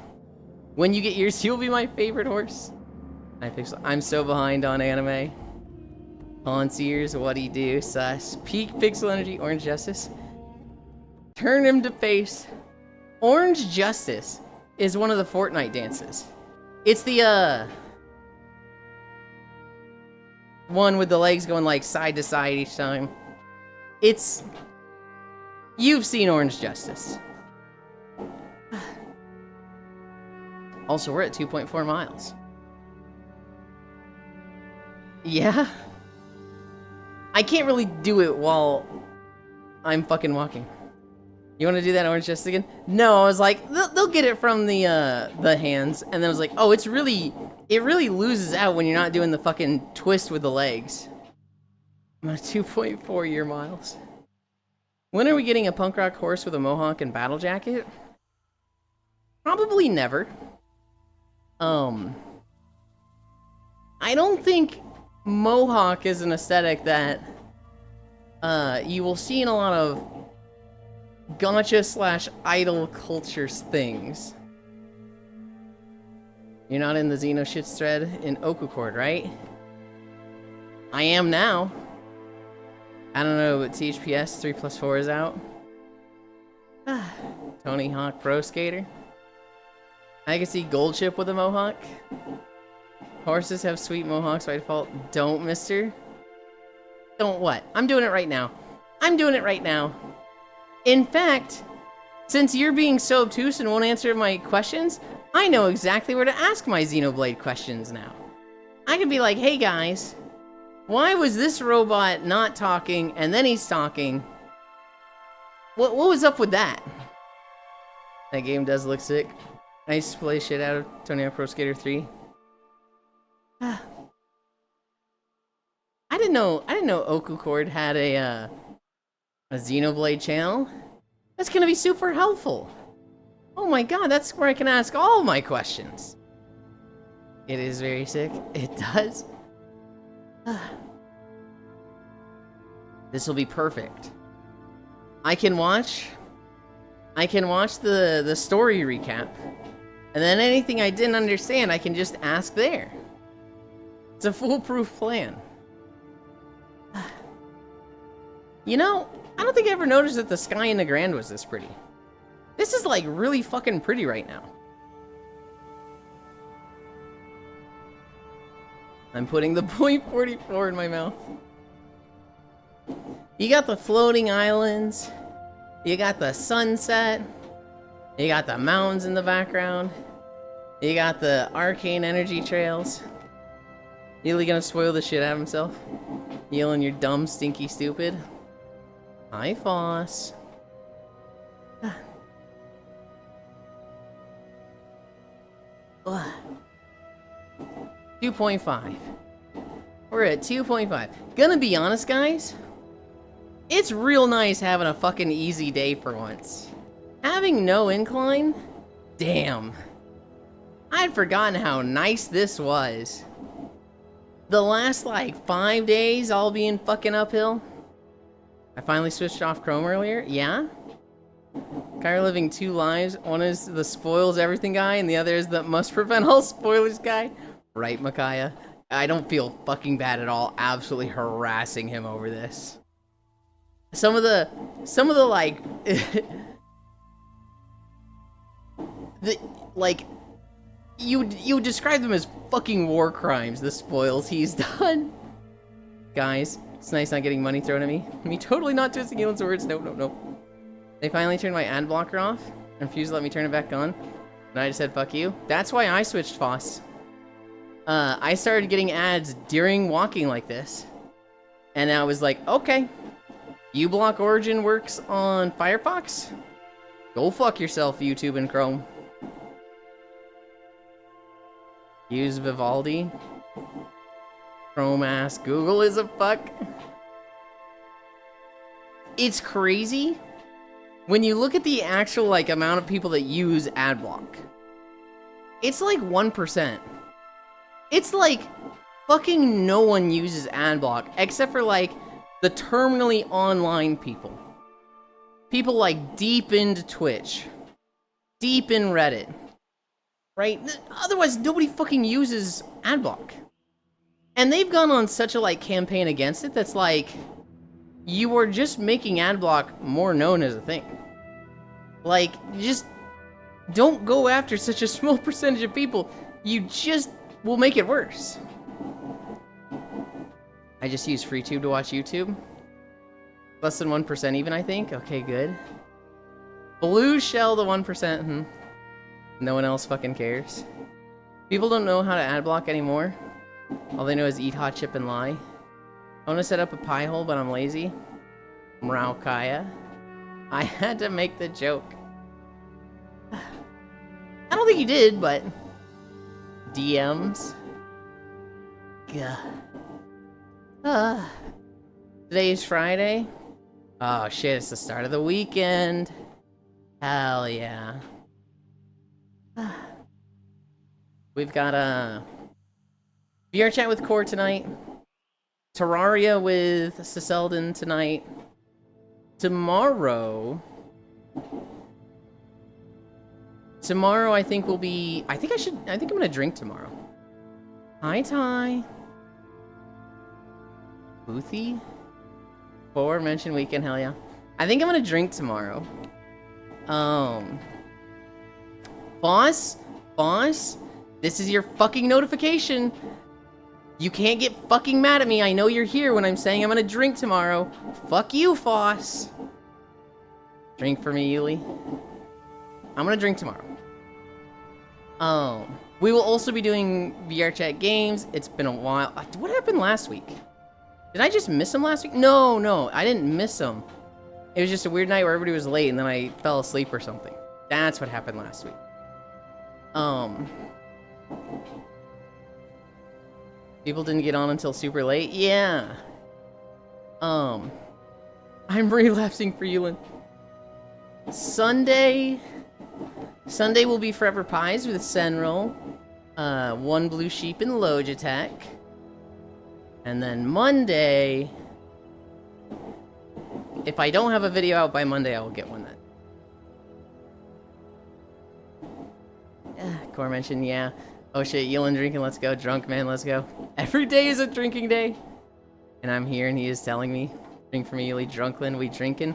S1: When you get ears, you'll be my favorite horse. Hi, Pixel. I'm so behind on anime. Hans ears, what do you do? Sus. Peak Pixel Energy, Orange Justice. Turn him to face. Orange Justice is one of the Fortnite dances. It's the, one with the legs going like side to side each time. It's... You've seen Orange Justice. Also, we're at 2.4 miles. Yeah? I can't really do it while I'm fucking walking. You want to do that Orange Justice again? No, I was like, they'll get it from the hands, and then I was like, oh, it really loses out when you're not doing the fucking twist with the legs. I'm at 2.4 year miles. When are we getting a punk rock horse with a mohawk and battle jacket? Probably never. I don't think mohawk is an aesthetic that you will see in a lot of gacha / idol culture things. You're not in the Xeno shits thread in Okucord, right? I am now. I don't know, but THPS 3+4 is out. Tony Hawk Pro Skater. I can see Gold Chip with a mohawk. Horses have sweet mohawks by default. Don't, mister. Don't what? I'm doing it right now. I'm doing it right now. In fact, since you're being so obtuse and won't answer my questions, I know exactly where to ask my Xenoblade questions now. I can be like, hey guys, why was this robot not talking and then he's talking? What was up with that? That game does look sick. I used to play shit out of Tony Hawk Pro Skater 3. I didn't know Okucord had a Xenoblade channel. That's gonna be super helpful. Oh my god, that's where I can ask all my questions. It is very sick. It does. This will be perfect. I can watch the story recap, and then anything I didn't understand, I can just ask there. It's a foolproof plan. You know, I don't think I ever noticed that the sky in the Grand was this pretty. This is like really fucking pretty right now. I'm putting the .44 in my mouth. You got the floating islands. You got the sunset. You got the mountains in the background. You got the arcane energy trails. Ely gonna spoil the shit out of himself. Yelling you're dumb, stinky, stupid. Hi, Foss. 2.5. We're at 2.5. Gonna be honest, guys. It's real nice having a fucking easy day for once. Having no incline? Damn. I'd forgotten how nice this was. The last, like, 5 days all being fucking uphill. I finally switched off Chrome earlier. Yeah? Kyra living 2 lives. One is the spoils everything guy, and the other is the must prevent all spoilers guy. Right, Micaiah? I don't feel fucking bad at all. Absolutely harassing him over this. Some of the like, you describe them as fucking war crimes, the spoils he's done. Guys, it's nice not getting money thrown at me. Me totally not twisting Elon's words. Nope. They finally turned my ad blocker off and refused to let me turn it back on. And I just said, fuck you. That's why I switched Foss. I started getting ads during walking like this. And I was like, okay. uBlock Origin works on Firefox? Go fuck yourself, YouTube and Chrome. Use Vivaldi. Chrome asks Google is a fuck. It's crazy. When you look at the actual, like, amount of people that use AdBlock, it's like 1%. It's like fucking no one uses AdBlock except for, like, the terminally online people. People, like, deep into Twitch. Deep in Reddit. Right? Otherwise, nobody fucking uses AdBlock. And they've gone on such a, like, campaign against it that's like, you are just making AdBlock more known as a thing. Like, just don't go after such a small percentage of people. You just will make it worse. I just use FreeTube to watch YouTube. Less than 1% even, I think. Okay, good. Blue shell the 1%. No one else fucking cares. People don't know how to ad block anymore. All they know is eat hot chip and lie. I want to set up a pie hole, but I'm lazy. Mraukaya. I had to make the joke. I don't think you did, but... DMs. God. Today is Friday. Oh shit, it's the start of the weekend. Hell yeah. We've got a VR chat with Core tonight. Terraria with Ciselden tonight. Tomorrow I think will be... I think I'm gonna drink tomorrow. Hi, Ty. Boothy? 4 mention weekend, hell yeah. I think I'm gonna drink tomorrow. Boss, this is your fucking notification. You can't get fucking mad at me. I know you're here when I'm saying I'm gonna drink tomorrow. Fuck you, Foss. Drink for me, Yuli. I'm gonna drink tomorrow. We will also be doing VR chat games. It's been a while. What happened last week? Did I just miss them last week? No, I didn't miss them. It was just a weird night where everybody was late and then I fell asleep or something. That's what happened last week. People didn't get on until super late? Yeah. I'm relapsing for Yulin. Sunday will be Forever Pies with Senril. One Blue Sheep and Logitech. And then Monday... If I don't have a video out by Monday, I will get one then. Core mentioned, yeah. Oh shit, Yulin drinking, let's go. Drunk man, let's go. Every day is a drinking day. And I'm here and he is telling me. Drink from Ely, Drunklin, we drinking.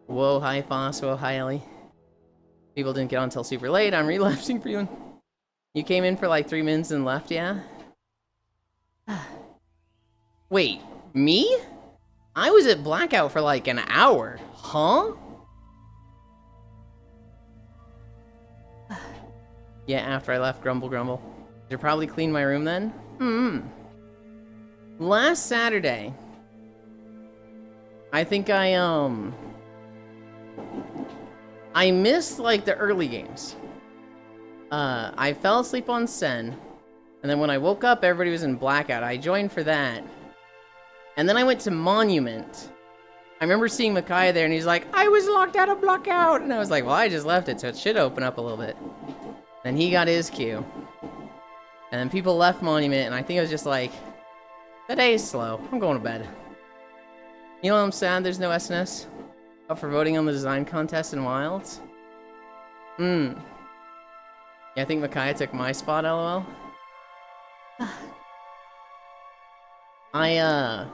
S1: Whoa, hi Foss, whoa, hi Ellie. People didn't get on until super late. I'm relapsing for you. You came in for like 3 minutes and left, yeah? Wait, me? I was at Blackout for like an hour. Huh? Yeah, after I left, grumble, grumble. Did you probably clean my room then? Last Saturday, I think I missed like the early games. I fell asleep on Sen, and then when I woke up, everybody was in Blackout. I joined for that. And then I went to Monument. I remember seeing Micaiah there, and he's like, I was locked out of Blackout! And I was like, well, I just left it, so it should open up a little bit. Then he got his queue. And then people left Monument, and I think it was just like, the day is slow. I'm going to bed. You know what I'm sad there's no SNS? Up for voting on the design contest in Wilds? Yeah, I think Micaiah took my spot, lol. I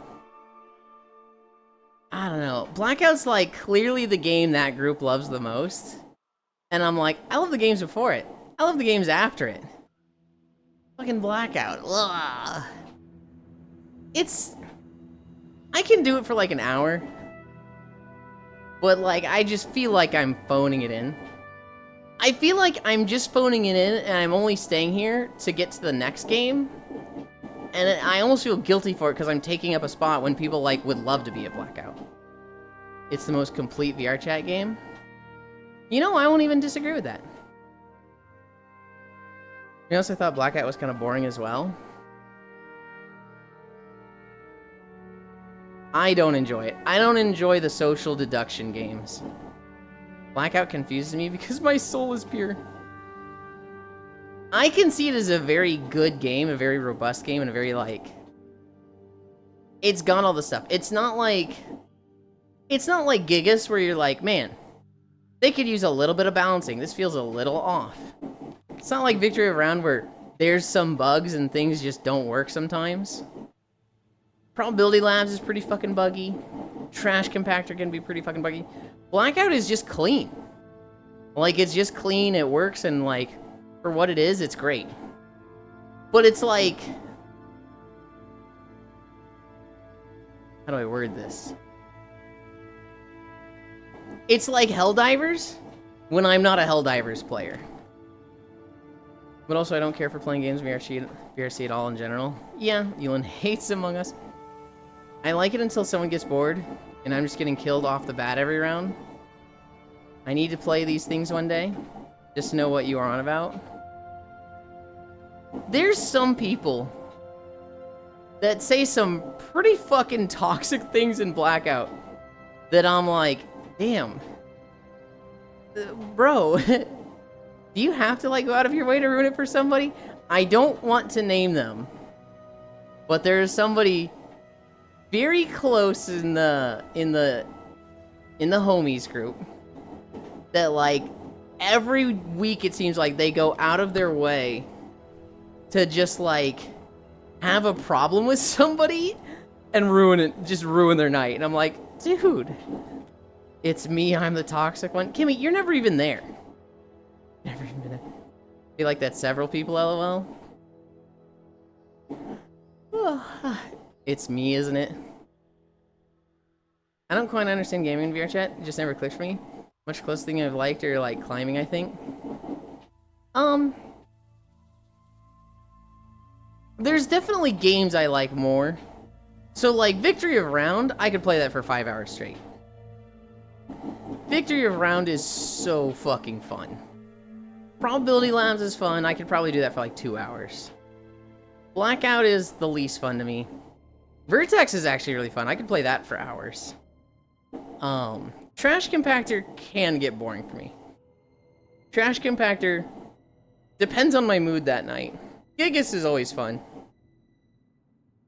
S1: don't know. Blackout's like clearly the game that group loves the most. And I'm like, I love the games before it. I love the games after it. Fucking Blackout. Ugh. I can do it for like an hour. But like, I just feel like I'm phoning it in. I feel like I'm just phoning it in and I'm only staying here to get to the next game. And I almost feel guilty for it because I'm taking up a spot when people like would love to be at Blackout. It's the most complete VR chat game. You know, I won't even disagree with that. You also thought Blackout was kind of boring as well. I don't enjoy it. I don't enjoy the social deduction games. Blackout confuses me because my soul is pure. I can see it as a very good game, a very robust game, and a very, like... It's got all the stuff. It's not like Gigas where you're like, man, they could use a little bit of balancing. This feels a little off. It's not like Victory of Round where there's some bugs and things just don't work sometimes. Probability Labs is pretty fucking buggy. Trash Compactor can be pretty fucking buggy. Blackout is just clean. Like, it's just clean, it works, and like... For what it is, it's great. But it's like... How do I word this? It's like Helldivers when I'm not a Helldivers player. But also, I don't care for playing games VRC at all in general. Yeah, Elon hates Among Us. I like it until someone gets bored, and I'm just getting killed off the bat every round. I need to play these things one day, just to know what you are on about. There's some people that say some pretty fucking toxic things in Blackout that I'm like, damn. Bro, do you have to like go out of your way to ruin it for somebody? I don't want to name them, but there's somebody very close in the homies group that like every week it seems like they go out of their way to just like have a problem with somebody and ruin it, just ruin their night. And I'm like, dude, it's me, I'm the toxic one. Kimmy, you're never even there. Never even been there. I feel like that's several people, lol. It's me, isn't it? I don't quite understand gaming in VR chat. It just never clicked for me. Much closest thing I've liked are like climbing, I think. There's definitely games I like more. So like Victory of Round, I could play that for 5 hours straight. Victory of Round is so fucking fun. Probability Labs is fun. I could probably do that for like 2 hours. Blackout is the least fun to me. Vertex is actually really fun. I could play that for hours. Trash Compactor can get boring for me. Trash Compactor depends on my mood that night. Gigas is always fun.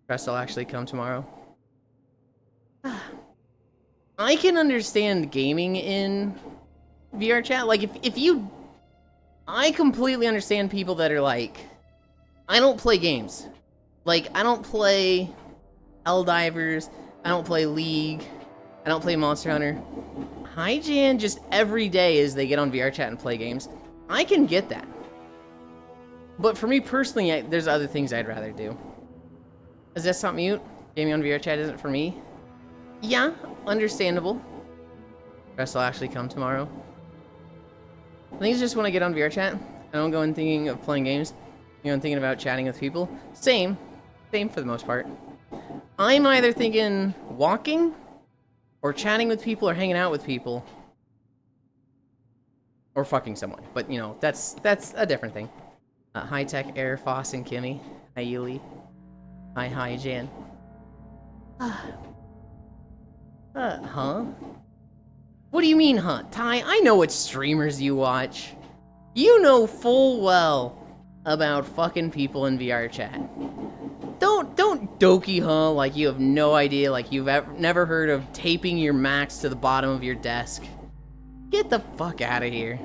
S1: Trust I'll actually come tomorrow. I can understand gaming in VR chat. Like, if you... I completely understand people that are like... I don't play games. Like, I don't play Helldivers. I don't play League. I don't play Monster Hunter. Hi, Jan, just every day as they get on VR chat and play games. I can get that. But for me personally, there's other things I'd rather do. Is desktop mute? Gaming on VR chat isn't for me. Yeah, understandable. Rest will actually come tomorrow. I think it's just when I get on VR chat, I don't go in thinking of playing games. You know, I'm thinking about chatting with people. Same for the most part. I'm either thinking walking, or chatting with people, or hanging out with people, or fucking someone. But you know, that's a different thing. High Tech, Air, Foss, and Kimmy. Hi, Yuli. Hi, Jan. Huh? What do you mean, huh? Ty, I know what streamers you watch. You know full well about fucking people in VR chat. Don't dokey, huh, like you have no idea, like you've never heard of taping your max to the bottom of your desk. Get the fuck out of here.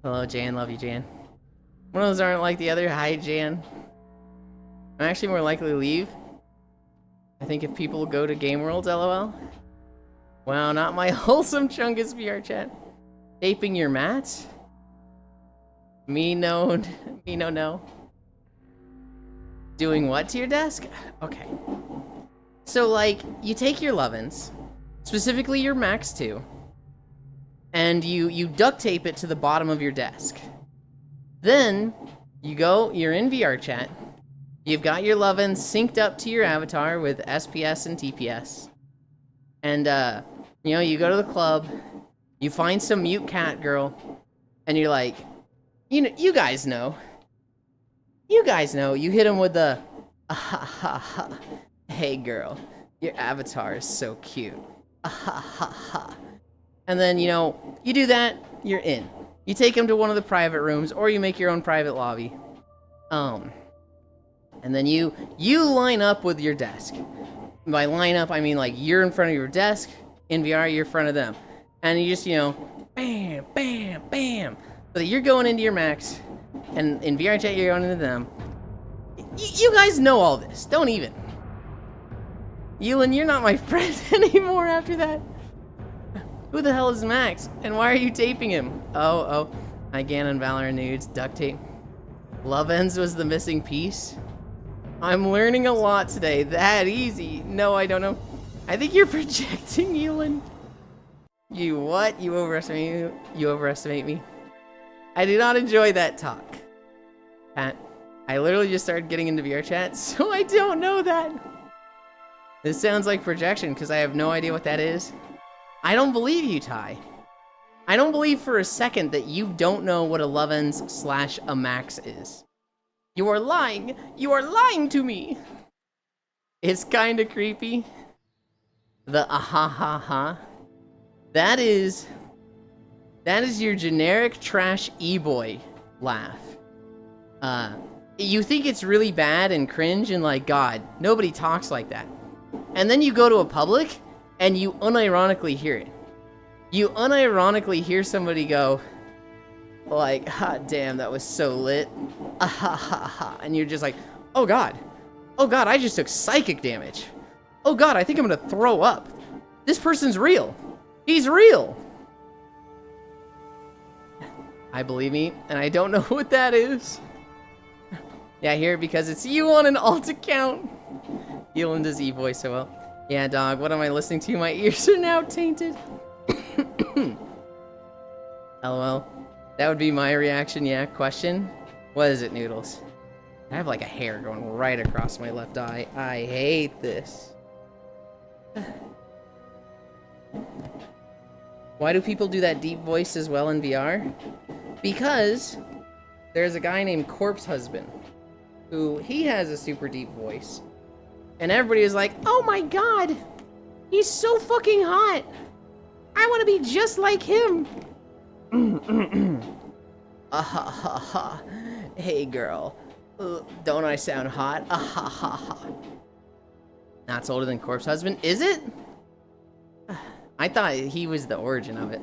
S1: Hello, Jan. Love you, Jan. One of those aren't like the other. Hi, Jan. I'm actually more likely to leave. I think if people go to Game World, lol. Wow, not my wholesome Chungus VR chat. Taping your mat? Me no. Doing what to your desk? Okay. So, like, you take your Lovin's, specifically your Max 2, and you duct tape it to the bottom of your desk. Then, you're in VR chat, you've got your Lovin's synced up to your avatar with SPS and TPS. And, you know, you go to the club, you find some mute cat girl, and you're like, you guys know. You hit him with the, hey girl, your avatar is so cute. And then, you know, you do that, you're in. You take him to one of the private rooms, or you make your own private lobby. And then you line up with your desk. By line up, I mean like you're in front of your desk, in VR, you're in front of them. And you just, you know, bam, bam, bam. So that you're going into your max, and in VR chat, you're going into them. You guys know all this. Don't even. Yulin, you're not my friend anymore after that. Who the hell is Max? And why are you taping him? Oh. Igan and Valorant nudes. Duct tape. Love Ends was the missing piece. I'm learning a lot today. That easy. No, I don't know. I think you're projecting, Yulin. You what? You overestimate me? I did not enjoy that talk. Pat, I literally just started getting into VR chat, so I don't know that. This sounds like projection, because I have no idea what that is. I don't believe you, Ty. I don't believe for a second that you don't know what a Lovin's / a max is. You are lying. You are lying to me. It's kind of creepy. The ha. That is your generic trash e-boy laugh. You think it's really bad and cringe and like, God, nobody talks like that. And then you go to a public and you unironically hear it. You unironically hear somebody go, like, hot damn, that was so lit. And you're just like, oh God, I just took psychic damage. Oh God, I think I'm gonna throw up. This person's real. He's real. I believe me, and I don't know what that is. Yeah, I hear it because it's you on an alt account. Elon does e-voice so well. Yeah, dog, what am I listening to? My ears are now tainted. LOL. That would be my reaction, yeah. Question? What is it, Noodles? I have like a hair going right across my left eye. I hate this. Why do people do that deep voice as well in VR? Because there's a guy named Corpse Husband who he has a super deep voice. And everybody is like, oh my God, he's so fucking hot. I want to be just like him. Hey girl, don't I sound hot? That's older than Corpse Husband, is it? I thought he was the origin of it.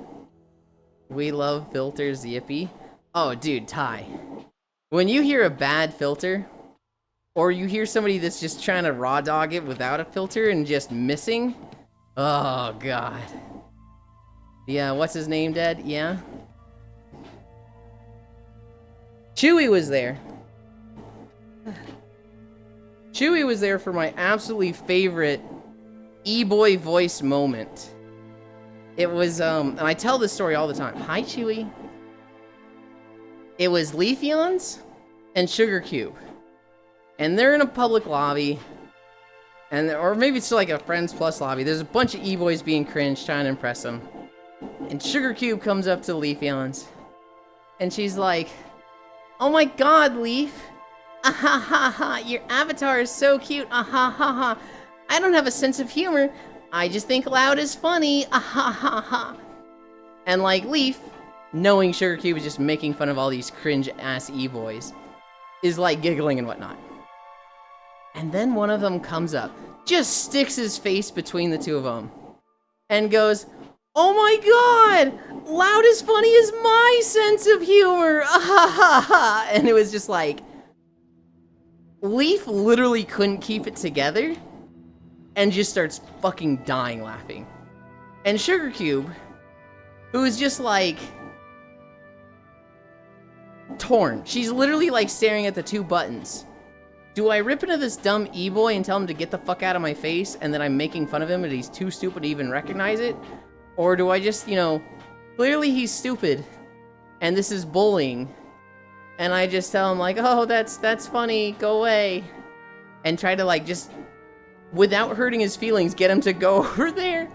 S1: We love filters, yippee. Oh, dude, Ty. When you hear a bad filter, or you hear somebody that's just trying to raw dog it without a filter and just missing, Oh, God. Yeah, what's his name dead? Yeah. Chewie was there. Chewie was there for my absolutely favorite E-boy voice moment. It was, and I tell this story all the time. Hi, Chewie. It was Leafeons and Sugar Cube. And they're in a public lobby. Or maybe it's like a Friends Plus lobby. There's a bunch of E-boys being cringe, trying to impress them. And Sugar Cube comes up to the Leafeons. And she's like, "Oh my God, Leaf. Ah ha ha ha. Your avatar is so cute. Ah ha ha ha. I don't have a sense of humor. I just think loud is funny. Ah ha ha ha." And like Leaf, knowing Sugar Cube is just making fun of all these cringe-ass E-boys, is like giggling and whatnot. And then one of them comes up, just sticks his face between the two of them, and goes, "Oh my God! Loud is funny is my sense of humor! Ah ha ha ha!" And it was just like, Leaf literally couldn't keep it together, and just starts fucking dying laughing. And Sugar Cube, who is just like torn. She's literally like staring at the two buttons. Do I rip into this dumb E-boy and tell him to get the fuck out of my face and that I'm making fun of him and he's too stupid to even recognize it? Or do I just, you know, clearly he's stupid and this is bullying, and I just tell him like, "Oh, that's funny, go away," and try to like just, without hurting his feelings, get him to go over there?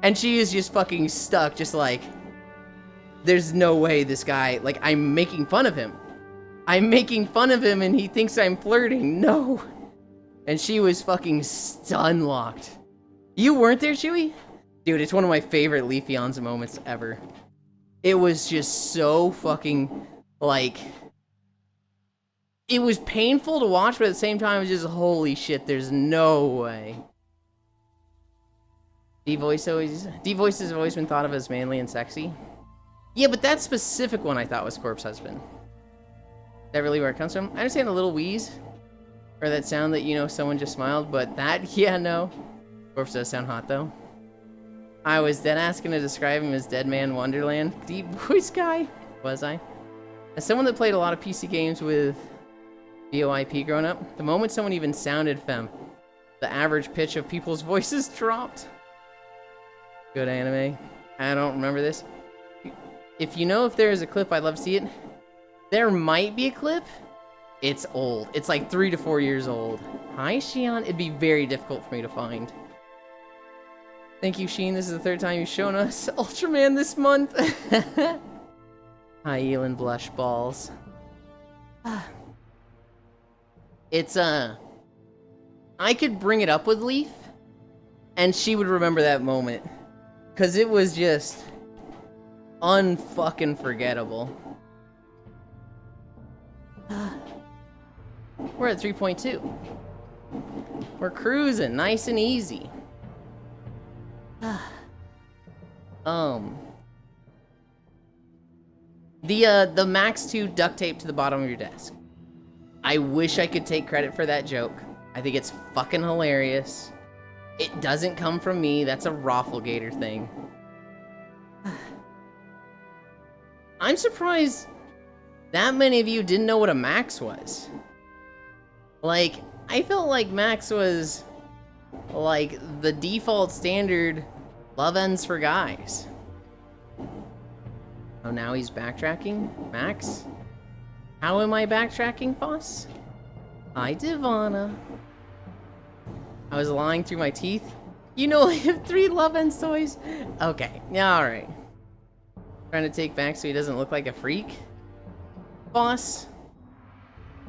S1: And she is just fucking stuck, just like, there's no way this guy, like, I'm making fun of him. I'm making fun of him and he thinks I'm flirting. No. And she was fucking stun-locked. You weren't there, Chewie? Dude, it's one of my favorite Leafeons moments ever. It was just so fucking, like, it was painful to watch, but at the same time, it was just, holy shit, there's no way. D-Voice has always been thought of as manly and sexy. Yeah, but that specific one I thought was Corpse Husband. Is that really where it comes from? I understand the little wheeze, or that sound that, you know, someone just smiled, but that, yeah, no. Corpse does sound hot, though. I was dead asking to describe him as Dead Man Wonderland. Deep voice guy, was I? As someone that played a lot of PC games with VoIP growing up, the moment someone even sounded femme, the average pitch of people's voices dropped. Good anime. I don't remember this. If you know if there is a clip, I'd love to see it. There might be a clip. It's old. It's like 3 to 4 years old. Hi, Shion. It'd be very difficult for me to find. Thank you, Sheen. This is the 3rd time you've shown us Ultraman this month. Hi, Elin Blush Balls. It's, I could bring it up with Leaf, and she would remember that moment. Because it was just unfucking forgettable. We're at 3.2. We're cruising, nice and easy. The Max 2 duct tape to the bottom of your desk. I wish I could take credit for that joke. I think it's fucking hilarious. It doesn't come from me. That's a Rafflegator thing. I'm surprised that many of you didn't know what a Max was. Like, I felt like Max was like the default standard love ends for guys. Oh, now he's backtracking? Max? How am I backtracking, Foss? Hi, Divana. I was lying through my teeth. You know I have 3 love ends toys? Okay, yeah, alright. Trying to take back so he doesn't look like a freak? Boss?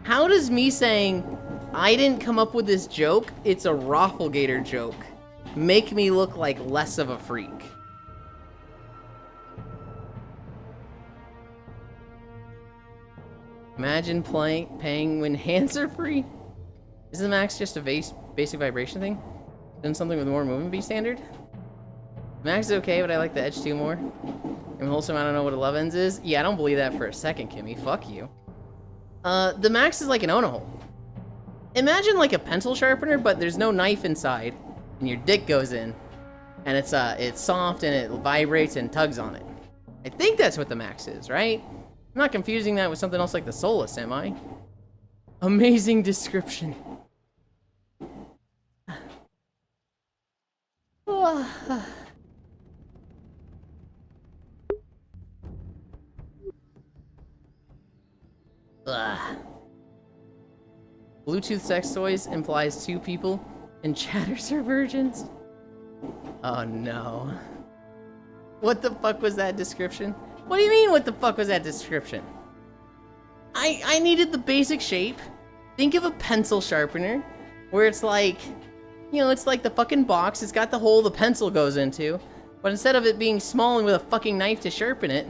S1: How does me saying I didn't come up with this joke, it's a Rafflegator joke, make me look like less of a freak? Imagine paying when hands are free. Isn't the Max just a basic vibration thing? Done something with more movement be standard? Max is okay, but I like the Edge 2 more. And wholesome, I don't know what a love ends is. Yeah, I don't believe that for a second, Kimmy. Fuck you. The Max is like an Onohole. Imagine like a pencil sharpener, but there's no knife inside, and your dick goes in. And it's soft and it vibrates and tugs on it. I think that's what the max is, right? I'm not confusing that with something else like the Solus, am I? Amazing description. Bluetooth sex toys implies 2 people and chatters are virgins. Oh no. What the fuck was that description? What do you mean, what the fuck was that description? I needed the basic shape. Think of a pencil sharpener, where it's like, you know, it's like the fucking box, it's got the hole the pencil goes into, but instead of it being small and with a fucking knife to sharpen it,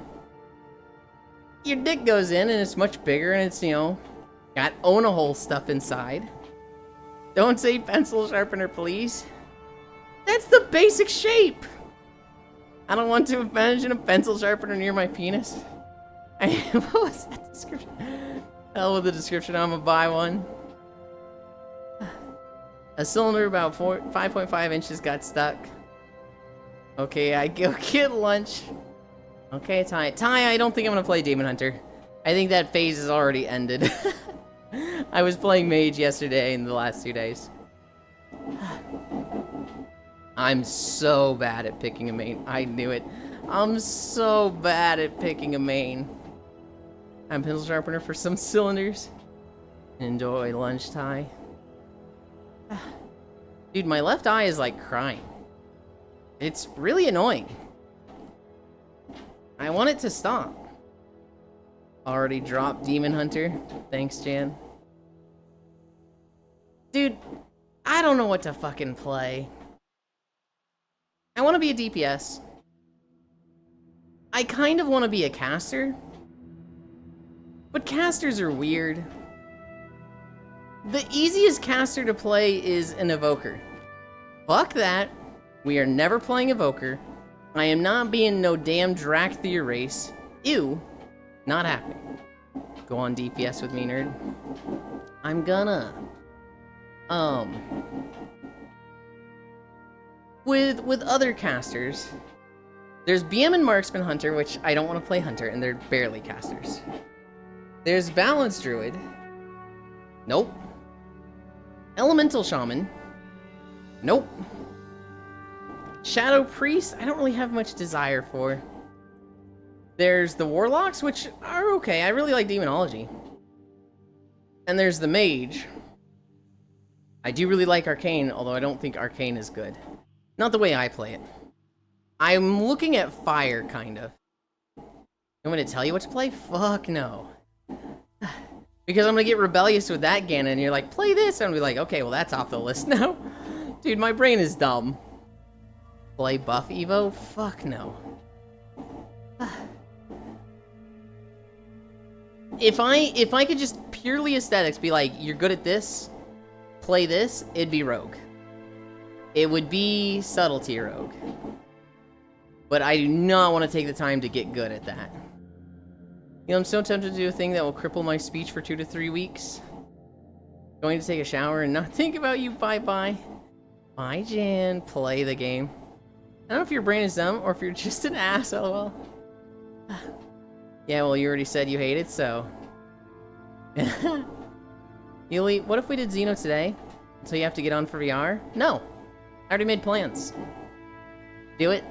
S1: your dick goes in and it's much bigger and it's, you know, got own-a-hole stuff inside. Don't say pencil sharpener, please. That's the basic shape! I don't want to imagine a pencil sharpener near my penis. What was that description? Hell with the description, I'm gonna buy one. A cylinder about 5.5 inches got stuck. Okay, I go get lunch. Okay, Ty, I don't think I'm gonna play Demon Hunter. I think that phase is already ended. I was playing Mage yesterday and the last 2 days. I'm so bad at picking a main. I knew it. I'm so bad at picking a main. I'm pencil sharpener for some cylinders. Enjoy lunch, Ty. Dude, my left eye is like crying. It's really annoying. I want it to stop. Already dropped Demon Hunter. Thanks, Jan. Dude, I don't know what to fucking play. I want to be a DPS. I kind of want to be a caster. But casters are weird. The easiest caster to play is an evoker. Fuck that. We are never playing evoker. I am not being no damn Drakthir race. Ew. Not happening. Go on DPS with me, nerd. I'm gonna. With other casters, there's BM and Marksman Hunter, which I don't want to play Hunter, and they're barely casters. There's Balance Druid. Nope. Elemental Shaman. Nope. Shadow Priest, I don't really have much desire for. There's the Warlocks, which are okay. I really like Demonology. And there's the Mage. I do really like Arcane, although I don't think Arcane is good. Not the way I play it. I'm looking at Fire, kind of. You want me to tell you what to play? Fuck no. Because I'm gonna get rebellious with that Ganon, and you're like, play this! And I'm gonna be like, okay, well that's off the list now. Dude, my brain is dumb. Play Buff Evo? Fuck no. If I could just purely aesthetics be like, you're good at this, play this, it'd be Rogue. It would be Subtlety Rogue. But I do not want to take the time to get good at that. You know, I'm so tempted to do a thing that will cripple my speech for 2 to 3 weeks. Going to take a shower and not think about you, bye-bye. Bye, Jan. Play the game. I don't know if your brain is dumb or if you're just an ass, lol. Yeah, well, you already said you hate it, so... Yuli, what if we did Xeno today? Until you have to get on for VR? No! I already made plans. Do it.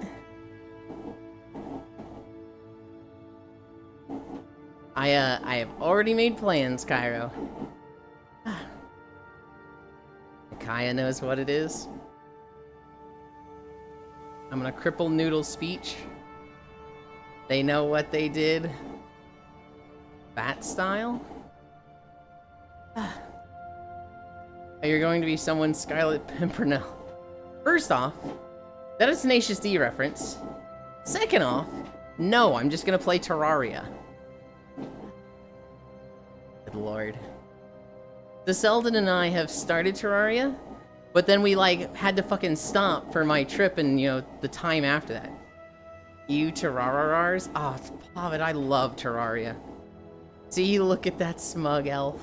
S1: I have already made plans, Cairo. Kaya knows what it is. I'm gonna cripple Noodle's speech. They know what they did. Bat style? You're going to be someone's Scarlet Pimpernel. First off, that is a Tenacious D reference. Second off, no, I'm just gonna play Terraria. Good lord. The Selden and I have started Terraria, but then we like had to fucking stop for my trip and, you know, the time after that. You Terrarars? Oh, Pavid, I love Terraria. See, look at that smug elf.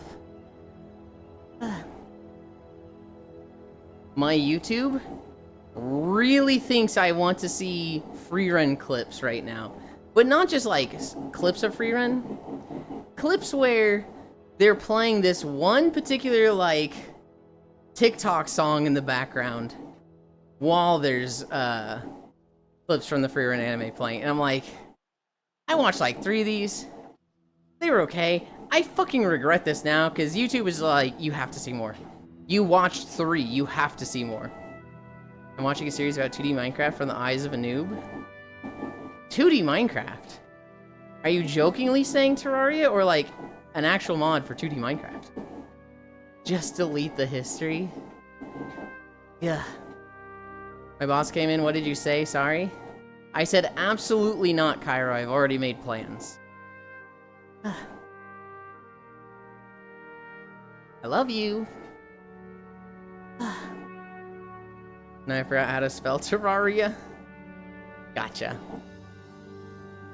S1: My YouTube really thinks I want to see free run clips right now. But not just like clips of free run. Clips where they're playing this one particular like TikTok song in the background while there's clips from the free run anime playing. And I'm like, I watched like 3 of these. They were okay. I fucking regret this now because YouTube is like, you have to see more. You watched 3, you have to see more. I'm watching a series about 2D Minecraft from the eyes of a noob. 2D Minecraft? Are you jokingly saying Terraria or like an actual mod for 2D Minecraft? Just delete the history? Yeah. My boss came in, what did you say? Sorry? I said absolutely not, Cairo. I've already made plans. I love you. Now I forgot how to spell Terraria. Gotcha.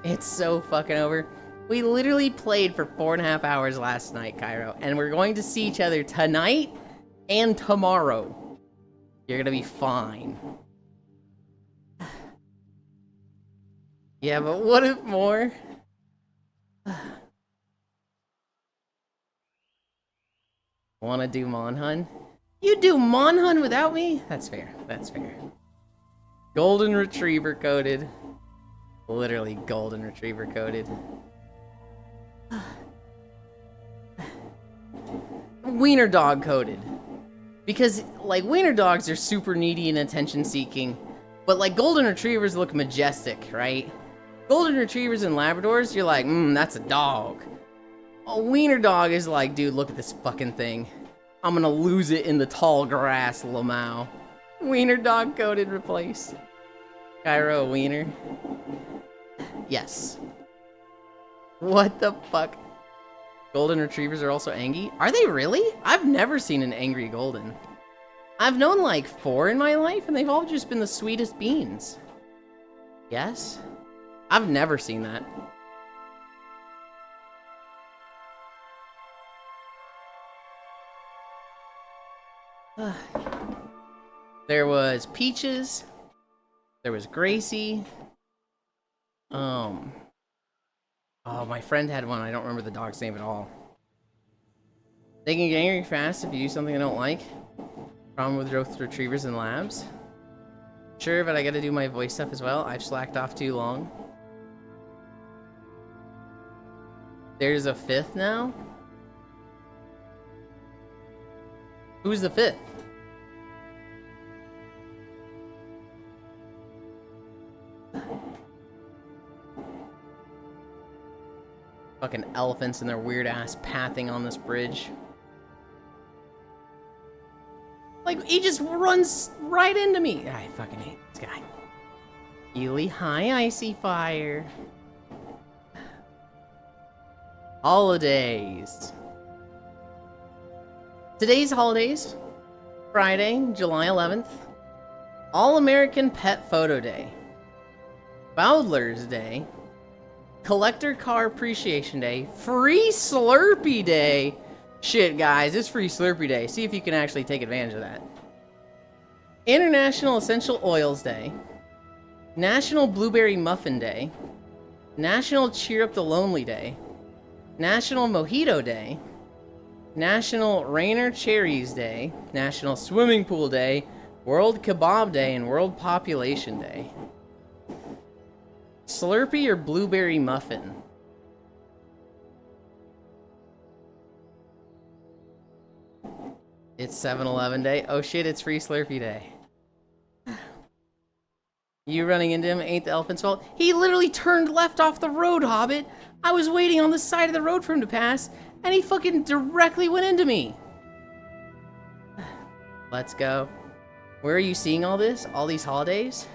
S1: It's so fucking over. We literally played for 4.5 hours last night, Cairo, and we're going to see each other tonight and tomorrow. You're gonna be fine. Yeah, but what if more? Wanna do Monhun? You do Monhun without me? That's fair. That's fair. Golden Retriever coded. Literally Golden Retriever coded. Wiener Dog coded. Because, like, Wiener Dogs are super needy and attention-seeking. But, like, Golden Retrievers look majestic, right? Golden Retrievers and Labradors, you're like, that's a dog. A Wiener Dog is like, dude, look at this fucking thing. I'm gonna lose it in the tall grass, Lamau. Wiener Dog coded replace. Cairo Wiener. Yes. What the fuck? Golden Retrievers are also angry? Are they really? I've never seen an angry Golden. I've known like 4 in my life, and they've all just been the sweetest beans. Yes? I've never seen that. There was Peaches. There was Gracie. Oh, my friend had one. I don't remember the dog's name at all. They can get angry fast if you do something I don't like. Problem with both retrievers and labs. Sure, but I gotta do my voice stuff as well. I've slacked off too long. There's a 5th now? Who's the 5th? Fucking elephants and their weird ass pathing on this bridge. Like, he just runs right into me. I fucking hate this guy. Ely, hi, Icy Fire. Holidays. Today's holidays. Friday, July 11th. All-American Pet Photo Day. Bowdler's Day. Collector Car Appreciation Day. Free Slurpee Day. Shit, guys, it's Free Slurpee Day. See if you can actually take advantage of that. International Essential Oils Day. National Blueberry Muffin Day. National Cheer Up the Lonely Day. National Mojito Day. National Rainer Cherries Day. National Swimming Pool Day. World Kebab Day, and World Population Day. Slurpee or blueberry muffin? It's 7-Eleven Day. Oh shit, it's Free Slurpee Day. You running into him ain't the elephant's fault. He literally turned left off the road, Hobbit. I was waiting on the side of the road for him to pass, and he fucking directly went into me. Let's go. Where are you seeing all this? All these holidays?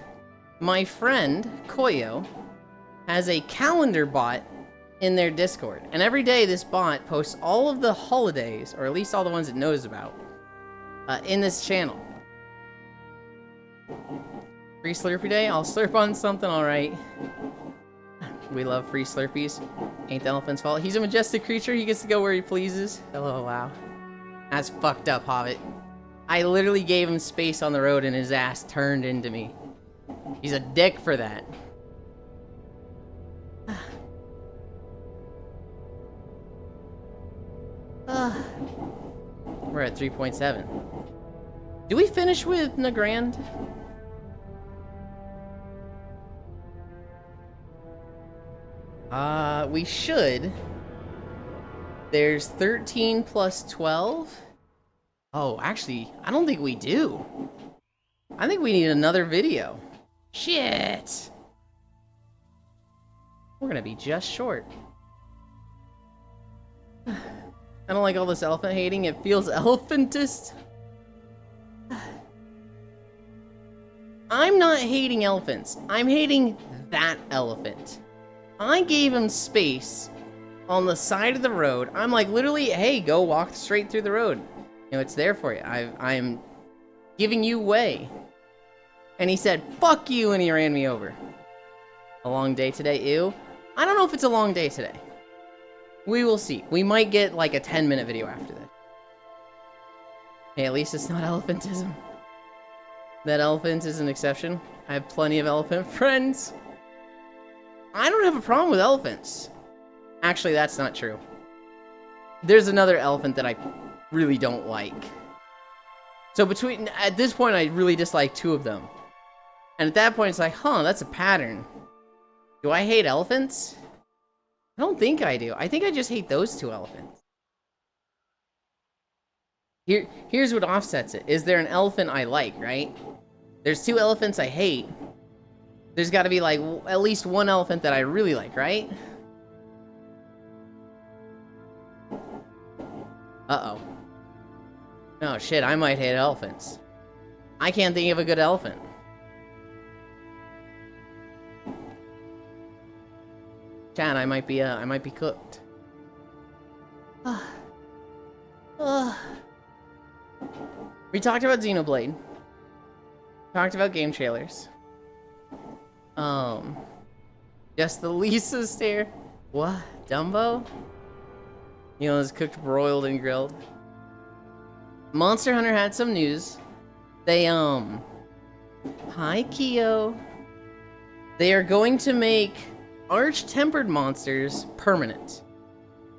S1: My friend, Koyo, has a calendar bot in their Discord. And every day this bot posts all of the holidays, or at least all the ones it knows about, in this channel. Free Slurpee Day? I'll slurp on something, alright. We love free Slurpees. Ain't the elephant's fault. He's a majestic creature. He gets to go where he pleases. Hello, wow. That's fucked up, Hobbit. I literally gave him space on the road and his ass turned into me. He's a dick for that. We're at 3.7. Do we finish with Nagrand? We should. There's 13 plus 12. Oh, actually, I don't think we do. I think we need another video. Shit. We're gonna be just short. I don't like all this elephant hating. It feels elephantist. I'm not hating elephants. I'm hating that elephant. I gave him space on the side of the road. I'm like, literally, hey, go walk straight through the road. You know, it's there for you. I'm giving you way. And he said, fuck you, and he ran me over. A long day today, ew. I don't know if it's a long day today. We will see. We might get like a 10-minute video after that. Hey, at least it's not elephantism. That elephant is an exception. I have plenty of elephant friends. I don't have a problem with elephants. Actually, that's not true. There's another elephant that I really don't like. So at this point, I really dislike two of them. And at that point, it's like, huh, that's a pattern. Do I hate elephants? I don't think I do. I think I just hate those two elephants. Here's what offsets it. Is there an elephant I like, right? There's two elephants I hate. There's got to be, like, at least one elephant that I really like, right? Uh-oh. Oh, shit, I might hate elephants. I can't think of a good elephant. Chad, I might be cooked. We talked about Xenoblade. Talked about game trailers. Just the Lisa stare. What? Dumbo? You know, it's cooked, broiled, and grilled. Monster Hunter had some news. They, Hi, Kyo. They are going to make arch-tempered monsters permanent.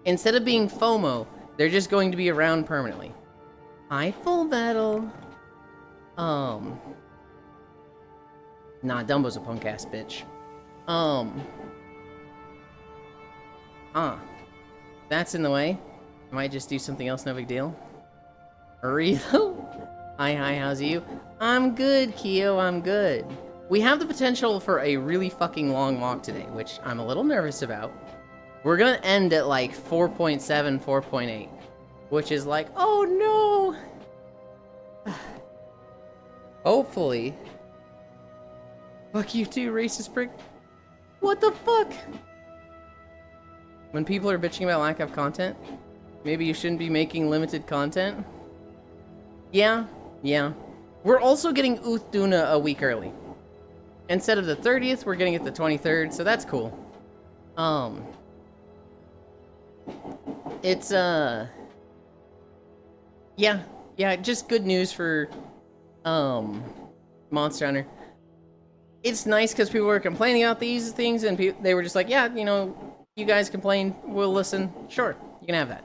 S1: Instead of being FOMO, they're just going to be around permanently. Hi, Full Metal. Nah, Dumbo's a punk-ass bitch. That's in the way. I might just do something else, no big deal. Aretho? Hi, how's you? I'm good, Kyo, I'm good. We have the potential for a really fucking long walk today, which I'm a little nervous about. We're gonna end at like 4.7, 4.8, which is like, oh no! Hopefully. Fuck you too, racist prick. What the fuck? When people are bitching about lack of content, maybe you shouldn't be making limited content? Yeah. We're also getting Uthduna a week early. Instead of the 30th, we're getting it the 23rd, so that's cool. It's, yeah, just good news for, Monster Hunter. It's nice because people were complaining about these things, and they were just like, yeah, you know, you guys complain, we'll listen. Sure, you can have that.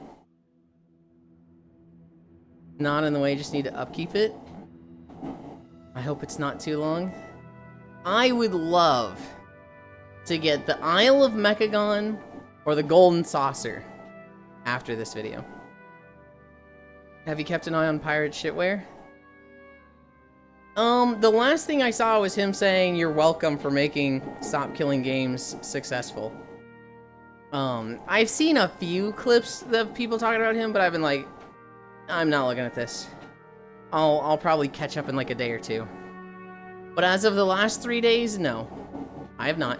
S1: Not in the way, just need to upkeep it. I hope it's not too long. I would love to get the Isle of Mechagon or the Golden Saucer after this video. Have you kept an eye on Pirate Shitware? The last thing I saw was him saying, you're welcome for making Stop Killing Games successful. I've seen a few clips of people talking about him, but I've been like, I'm not looking at this. I'll probably catch up in like a day or two. But as of the last 3 days, no. I have not.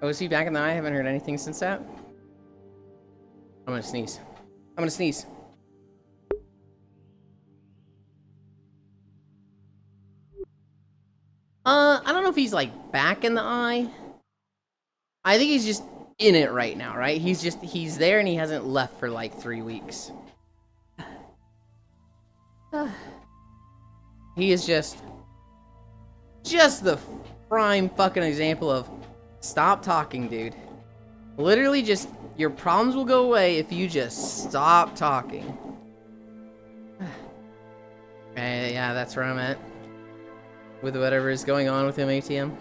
S1: OC back in the eye, I haven't heard anything since that. I'm gonna sneeze. I don't know if he's like back in the eye. I think he's just in it right now, right? He's there and he hasn't left for like 3 weeks. He is just the prime fucking example of stop talking, dude. Literally just, your problems will go away if you just stop talking. Yeah, that's where I'm at. With whatever is going on with him, ATM.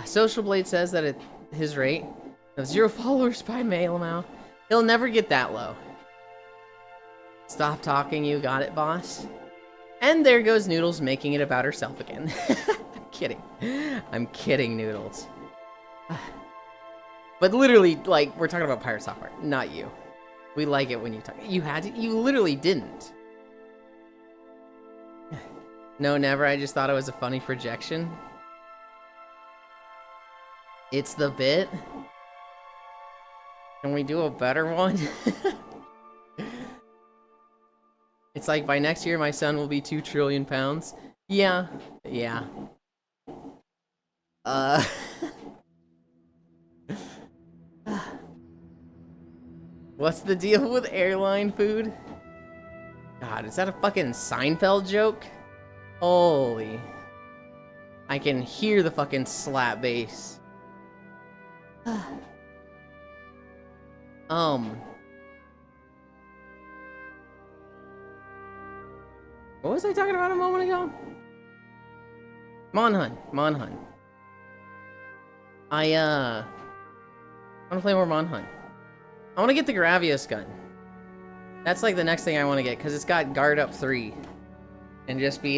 S1: Social Blade says that at his rate of 0 followers by Mailmouth, he'll never get that low. Stop talking, you got it, boss. And there goes Noodles making it about herself again. I'm kidding. I'm kidding, Noodles. But literally, like, we're talking about Pirate Software, not you. We like it when you talk. You had to, you literally didn't. No, never. I just thought it was a funny projection. It's the bit. Can we do a better one? It's like, by next year, my son will be 2 trillion pounds. Yeah. Yeah. What's the deal with airline food? God, is that a fucking Seinfeld joke? Holy. I can hear the fucking slap bass. What was I talking about a moment ago? Monhun. I wanna play more Monhun. I wanna get the Gravios gun. That's like the next thing I wanna get, because it's got guard up 3. And just be,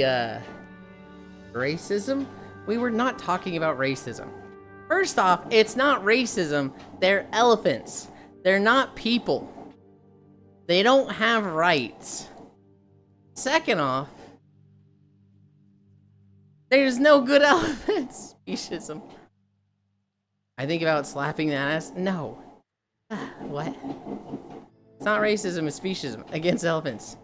S1: racism? We were not talking about racism. First off, it's not racism. They're elephants. They're not people. They don't have rights. Second off, there's no good elephants. Speciesism. I think about slapping that ass. No. What? It's not racism, it's speciesism against elephants.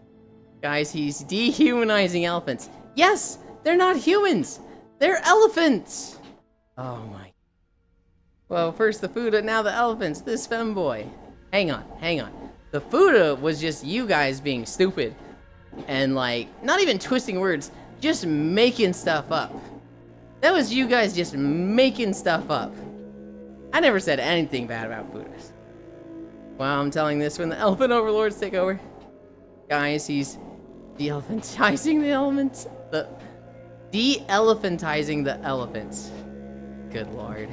S1: Guys, he's dehumanizing elephants. Yes, they're not humans. They're elephants. Oh my. Well, first the Fuda, now the elephants. This femboy. Hang on. The Fuda was just you guys being stupid. And like, not even twisting words, just making stuff up. That was you guys just making stuff up. I never said anything bad about Buddhists. Wow, I'm telling this when the elephant overlords take over. Guys, he's de-elephantizing the elements. De-elephantizing the elephants. Good lord.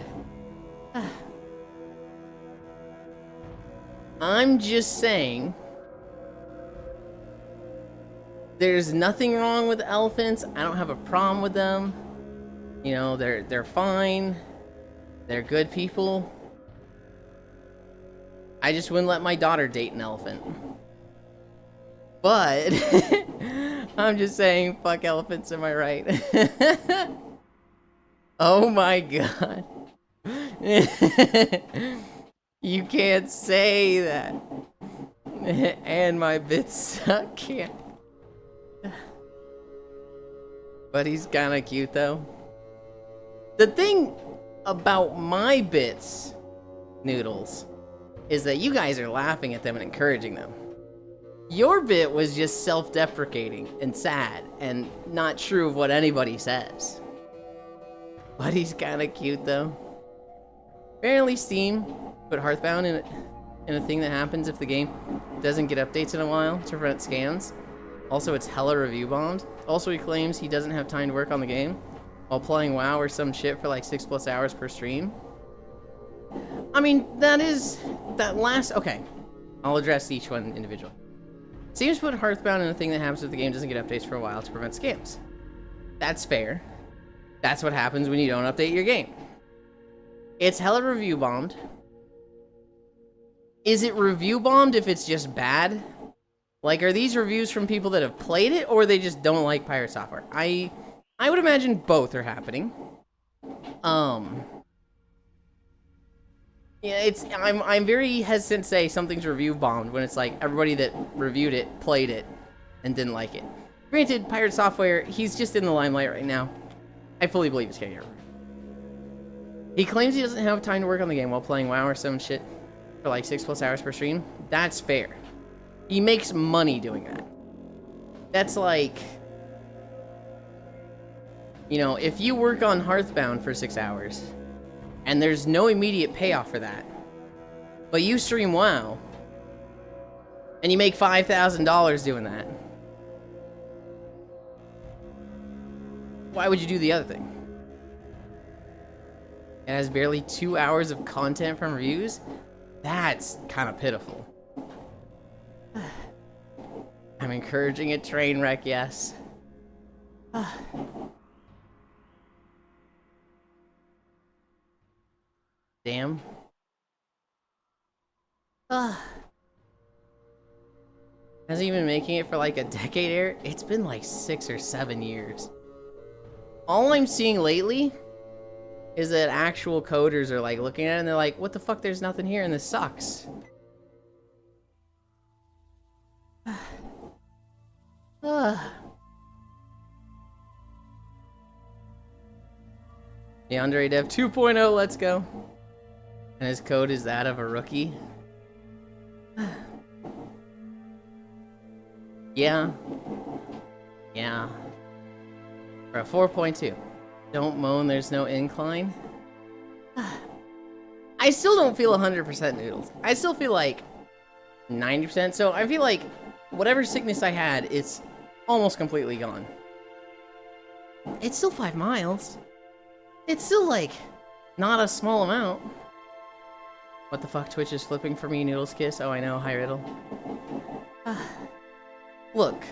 S1: I'm just saying, there's nothing wrong with elephants. I don't have a problem with them. You know, they're fine. They're good people. I just wouldn't let my daughter date an elephant. But I'm just saying, fuck elephants, am I right? Oh my god. You can't say that. And my bits suck. Can't. But he's kinda cute though. The thing about my bits, Noodles, is that you guys are laughing at them and encouraging them. Your bit was just self-deprecating and sad and not true of what anybody says. But he's kinda cute though. Apparently Steam put Hearthbound in a thing that happens if the game doesn't get updates in a while to prevent scams. Also, it's hella review bombed. Also, he claims he doesn't have time to work on the game while playing WoW or some shit for like 6+ hours per stream. I mean, okay. I'll address each one individually. Seems to put Hearthbound in a thing that happens if the game doesn't get updates for a while to prevent scams. That's fair. That's what happens when you don't update your game. It's hella review bombed. Is it review bombed if it's just bad? Like, are these reviews from people that have played it, or they just don't like Pirate Software? I would imagine both are happening. Yeah, I'm very hesitant to say something's review bombed when it's like everybody that reviewed it played it and didn't like it. Granted, Pirate Software, he's just in the limelight right now. I fully believe it's getting over. He claims he doesn't have time to work on the game while playing WoW or some shit for like 6+ hours per stream. That's fair. He makes money doing that. That's like, you know, if you work on Hearthbound for 6 hours and there's no immediate payoff for that, but you stream WoW and you make $5,000 doing that, why would you do the other thing? It has barely 2 hours of content from reviews? That's kind of pitiful. I'm encouraging a train wreck, yes. Damn. Has he been making it for like a decade here? It's been like 6 or 7 years. All I'm seeing lately is that actual coders are like looking at it and they're like, what the fuck, there's nothing here and this sucks. Yandere Dev 2.0, let's go. And his code is that of a rookie. Yeah. Yeah. We're at 4.2. Don't moan, there's no incline. I still don't feel 100% noodles. I still feel like 90%. So I feel like whatever sickness I had, it's almost completely gone. It's still 5 miles. It's still like not a small amount. What the fuck? Twitch is flipping for me, Noodles Kiss. Oh, I know. Hi, Riddle. Look.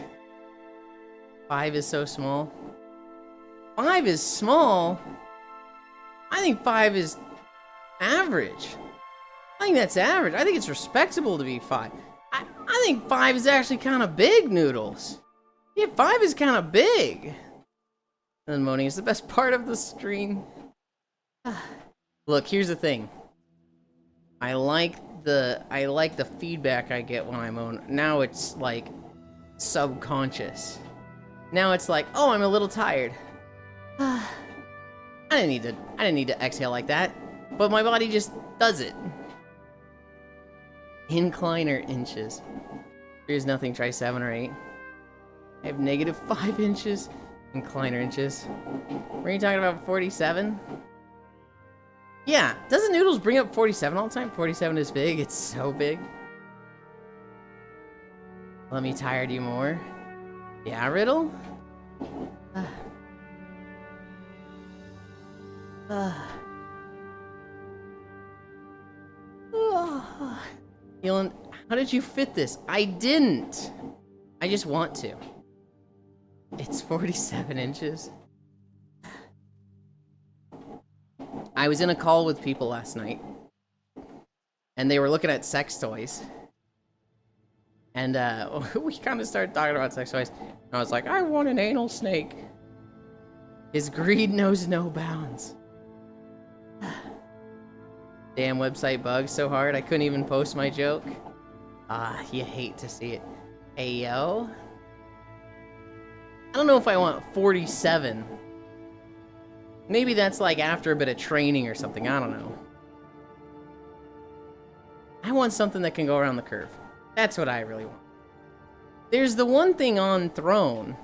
S1: 5 is so small. 5 is small? I think 5 is average. I think that's average. I think it's respectable to be 5. I think 5 is actually kind of big, Noodles. Yeah, 5 is kind of big. And then moaning is the best part of the stream. Look, here's the thing. I like the feedback I get when I moan. Now it's like subconscious. Now it's like, oh, I'm a little tired. I didn't need to exhale like that, but my body just does it. Incliner inches. Here's nothing, try 7 or 8. I have -5 inches. Incliner inches. Were you talking about 47? Yeah, doesn't Noodles bring up 47 all the time? 47 is big, it's so big. Let me tire you more. Yeah, Riddle? Elon, how did you fit this? I didn't. I just want to. It's 47 inches. I was in a call with people last night, and they were looking at sex toys. And we kind of started talking about sex toys. And I was like, I want an anal snake. His greed knows no bounds. Damn website bugged so hard I couldn't even post my joke. Ah, you hate to see it. Hey, yo. I don't know if I want 47. Maybe that's like after a bit of training or something. I don't know. I want something that can go around the curve. That's what I really want. There's the one thing on Throne.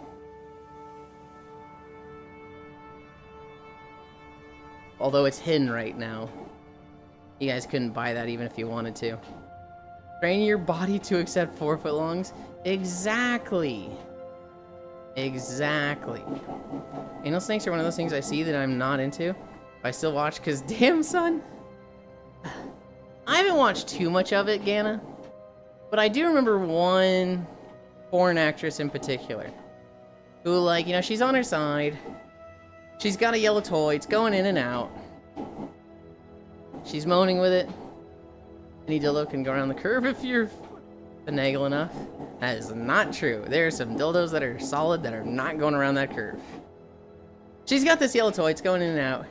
S1: Although it's hidden right now. You guys couldn't buy that even if you wanted to. Train your body to accept 4-foot-longs? Exactly. Exactly. Anal snakes are one of those things I see that I'm not into. But I still watch because damn, son. I haven't watched too much of it, Ganna. But I do remember one porn actress in particular. Who, like, you know, she's on her side. She's got a yellow toy. It's going in and out. She's moaning with it. Any dildo can go around the curve if you're finagle enough. That is not true. There are some dildos that are solid that are not going around that curve. She's got this yellow toy. It's going in and out.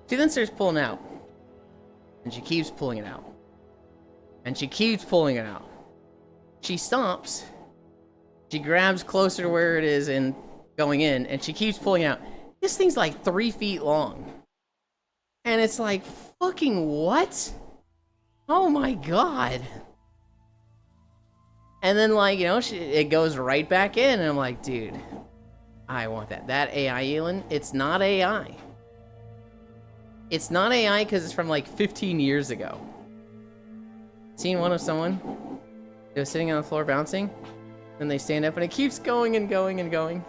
S1: She then starts pulling out. And she keeps pulling it out. And she keeps pulling it out. She stops. She grabs closer to where it is and going in. And she keeps pulling out. This thing's like 3 feet long. And it's like, fucking what? Oh my god. And then, like, you know, it goes right back in, and I'm like, dude, I want that. That AI, Elon, it's not AI. It's not AI because it's from, like, 15 years ago. Seen one of someone? They was sitting on the floor bouncing, then they stand up, and it keeps going and going and going.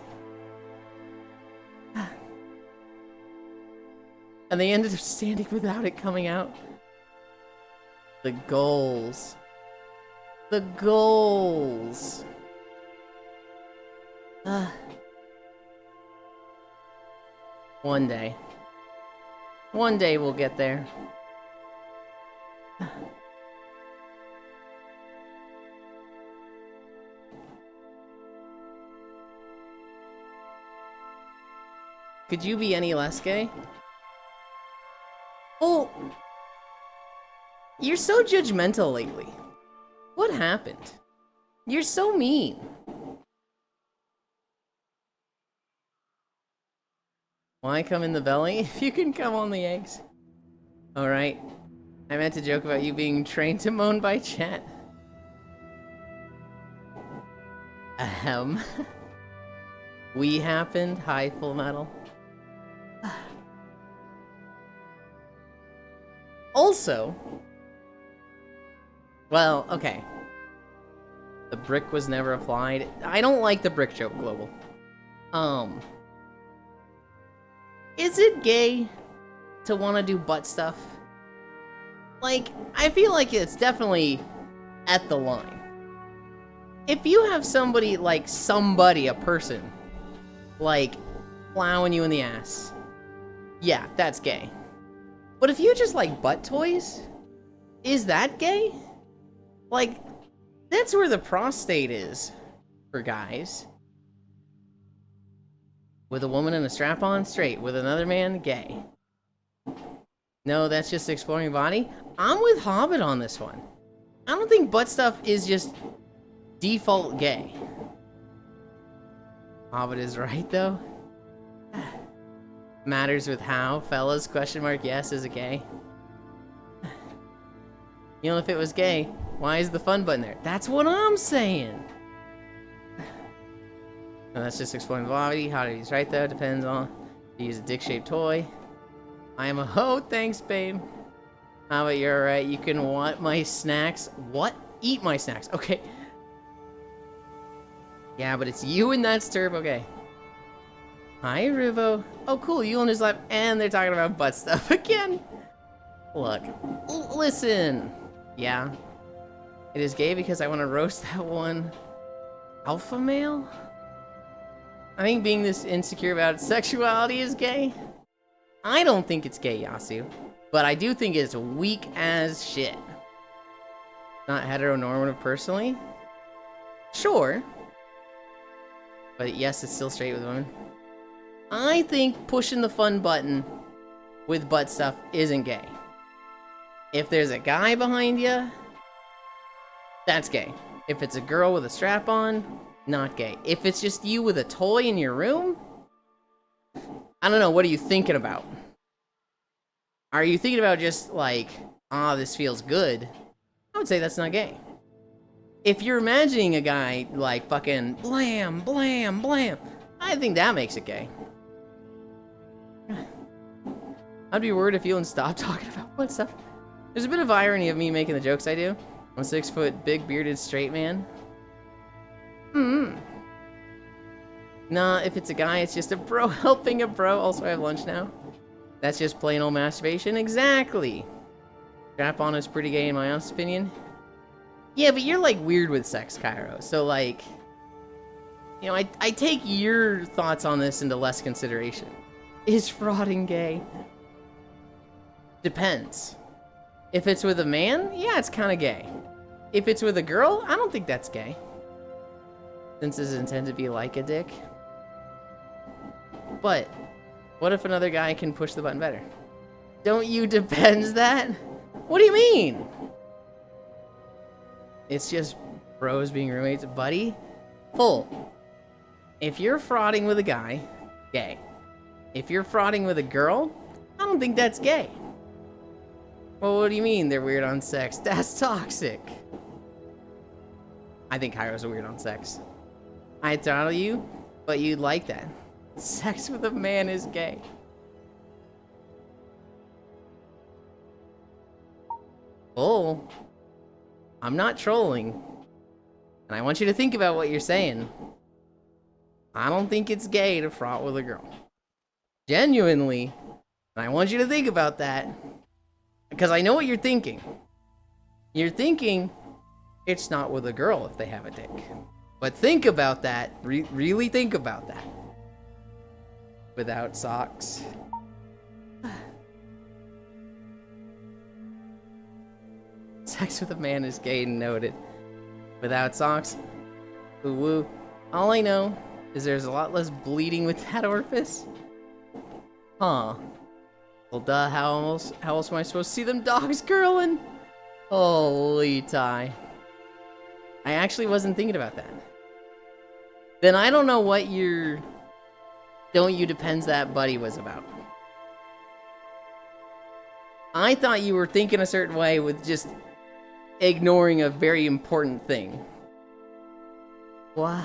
S1: And they ended up standing without it coming out. The goals. The goals. One day. One day we'll get there. Could you be any less gay? Oh, you're so judgmental lately. What happened? You're so mean. Why come in the belly if you can come on the eggs? Alright. I meant to joke about you being trained to moan by chat. Ahem. We happened. Hi, Full Metal. Also, well, okay. The brick was never applied. I don't like the brick joke, Global. Is it gay to want to do butt stuff? Like, I feel like it's definitely at the line. If you have somebody, a person, like, plowing you in the ass, yeah, that's gay. But if you just like butt toys, is that gay? Like, that's where the prostate is for guys. With a woman in a strap-on, straight. With another man, gay. No, that's just exploring body. I'm with Hobbit on this one. I don't think butt stuff is just default gay. Hobbit is right, though. Matters with how, fellas? Question mark, yes, is it gay? You know, if it was gay, why is the fun button there? That's what I'm saying! No, that's just exploring the body. How to use right, though, depends on if you use a dick-shaped toy. I am a hoe, thanks, babe. How about you're alright? You can want my snacks. What? Eat my snacks. Okay. Yeah, but it's you and that stirb, okay. Hi, Ruvo. Oh, cool, you on his lap, and they're talking about butt stuff again. Look, listen. Yeah, it is gay because I want to roast that one alpha male. I think being this insecure about sexuality is gay. I don't think it's gay, Yasu, but I do think it's weak as shit. Not heteronormative personally. Sure. But yes, it's still straight with women. I think pushing the fun button with butt stuff isn't gay. If there's a guy behind you, that's gay. If it's a girl with a strap on, not gay. If it's just you with a toy in your room, I don't know, what are you thinking about? Are you thinking about just like, this feels good? I would say that's not gay. If you're imagining a guy like fucking blam, blam, blam, I think that makes it gay. I'd be worried if you stopped talking about what stuff. There's a bit of irony of me making the jokes I do. I'm a 6 foot, big bearded straight man. Nah, if it's a guy, it's just a bro helping a bro. Also, I have lunch now. That's just plain old masturbation. Exactly. Strap on is pretty gay in my honest opinion. Yeah, but you're like weird with sex, Cairo. So like, you know, I take your thoughts on this into less consideration. Is frauding gay? Depends. If it's with a man, yeah, it's kind of gay. If it's with a girl, I don't think that's gay. Since it's intended to be like a dick. But, what if another guy can push the button better? Don't you depends that? What do you mean? It's just bros being roommates. Buddy? Full. If you're frauding with a guy, gay. If you're frauding with a girl, I don't think that's gay. Well, what do you mean they're weird on sex? That's toxic. I think Kairo's weird on sex. I'd throttle you, but you'd like that. Sex with a man is gay. Oh, I'm not trolling. And I want you to think about what you're saying. I don't think it's gay to fraught with a girl. Genuinely. And I want you to think about that. Because I know what you're thinking. You're thinking it's not with a girl if they have a dick. But think about that. Really think about that. Without socks. Sex with a man is gay, noted. Without socks. Ooh woo. All I know is there's a lot less bleeding with that orifice. Huh. Well, duh, how else am I supposed to see them dogs curling? Holy tie. I actually wasn't thinking about that. Then I don't know what your "Don't You Depends That Buddy" was about. I thought you were thinking a certain way with just ignoring a very important thing. What?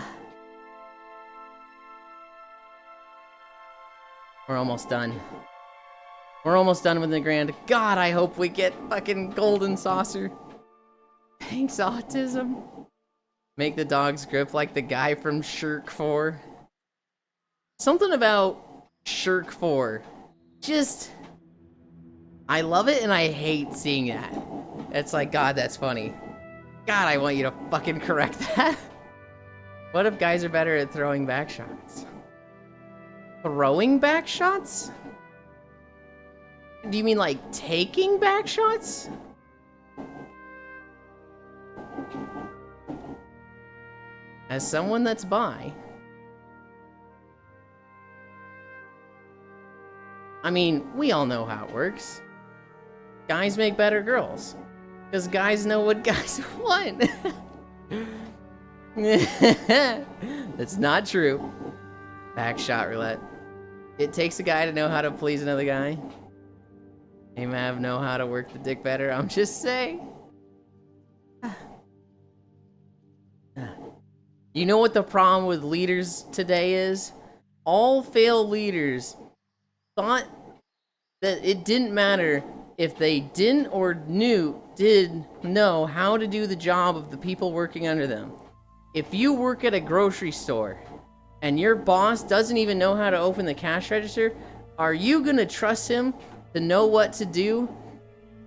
S1: We're almost done. We're almost done with the grand. God, I hope we get fucking golden saucer. Thanks, autism. Make the dogs grip like the guy from Shirk 4. Something about Shirk 4. Just... I love it and I hate seeing that. It's like, God, that's funny. God, I want you to fucking correct that. What if guys are better at throwing back shots? Throwing back shots? Do you mean like taking back shots? As someone that's bi, I mean, we all know how it works. Guys make better girls. Because guys know what guys want. That's not true. Back shot roulette. It takes a guy to know how to please another guy. Hey, Mav, know how to work the dick better. I'm just saying. You know what the problem with leaders today is? All failed leaders thought that it didn't matter if they didn't or did know how to do the job of the people working under them. If you work at a grocery store and your boss doesn't even know how to open the cash register, are you gonna trust him to know what to do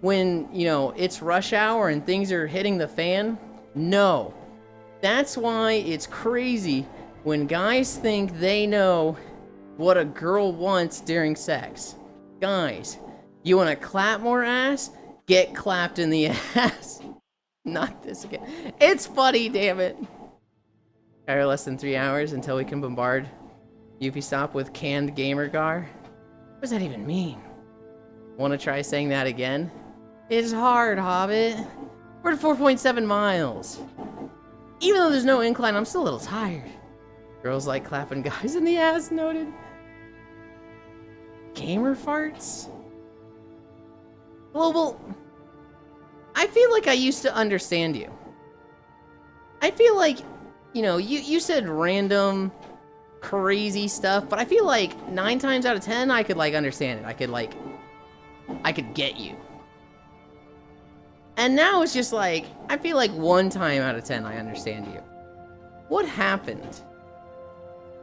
S1: when, you know, it's rush hour and things are hitting the fan? No. That's why it's crazy when guys think they know what a girl wants during sex. Guys, you want to clap more ass? Get clapped in the ass. Not this again. It's funny, damn it. Or less than 3 hours until we can bombard Ubisoft with canned gamer gar. What does that even mean? Want to try saying that again? It's hard, Hobbit. We're at 4.7 miles. Even though there's no incline, I'm still a little tired. Girls like clapping guys in the ass, noted. Gamer farts? Global. I feel like I used to understand you. I feel like, you know, you said random, crazy stuff, but I feel like 9 times out of 10, I could, like, understand it. I could get you. And now it's just like, I feel like 1 time out of 10 I understand you. What happened?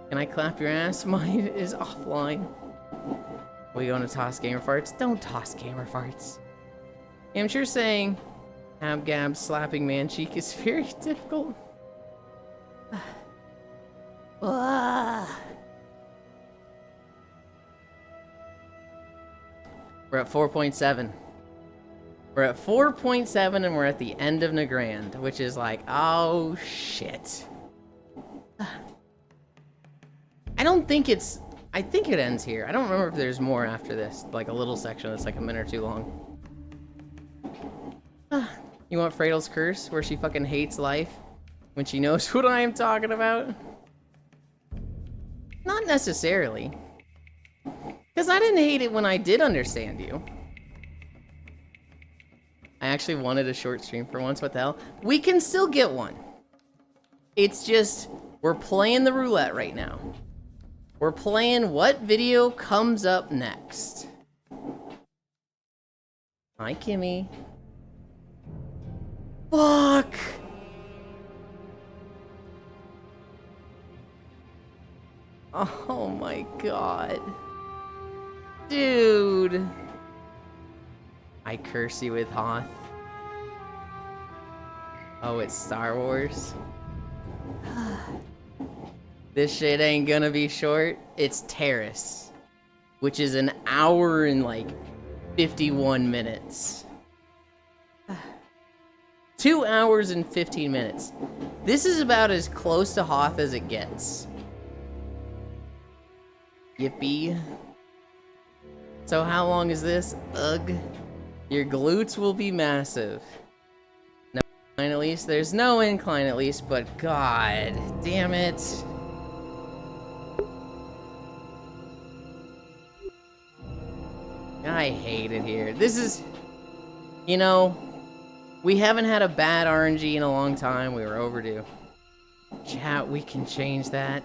S1: Can I clap your ass? Mine is offline. We going to toss gamer farts? Don't toss gamer farts. I'm sure saying Abgab slapping man cheek is very difficult. We're at 4.7. We're at 4.7 and we're at the end of Nagrand, which is like, oh shit. I don't think it's... I think it ends here. I don't remember if there's more after this. Like a little section that's like a minute or 2 long. You want Fredel's curse, where she fucking hates life when she knows what I am talking about? Not necessarily. Because I didn't hate it when I did understand you. actually wanted a short stream for once. What the hell? We can still get one. It's just, we're playing the roulette right now. We're playing what video comes up next. Hi, Kimmy. Fuck! Oh my god. Dude. I curse you with Hoth. Oh, it's Star Wars? This shit ain't gonna be short. It's Terrace, which is an hour and like 51 minutes. 2 hours and 15 minutes. This is about as close to Hoth as it gets. Yippee. So how long is this? Ugh. Your glutes will be massive. No incline at least. There's no incline at least, but god damn it. I hate it here. This is, you know, we haven't had a bad RNG in a long time. We were overdue. Chat, we can change that.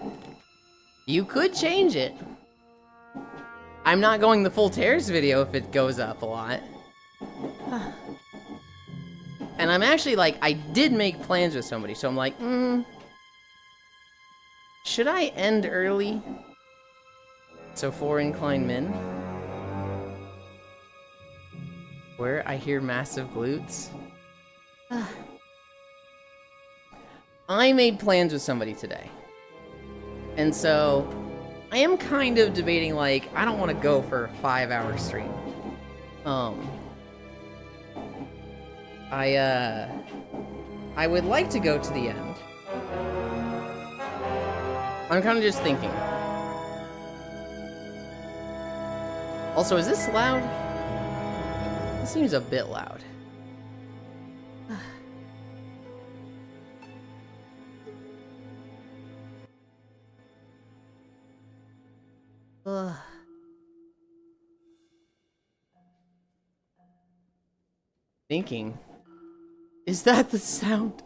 S1: You could change it. I'm not going the full Terrace video if it goes up a lot. And I'm actually like, I did make plans with somebody, so I'm like, should I end early? So 4 incline min. Where I hear massive glutes. I made plans with somebody today. And so I am kind of debating, like, I don't want to go for a 5-hour stream. I would like to go to the end. I'm kind of just thinking. Also, is this loud? This seems a bit loud. Thinking. Is that the sound?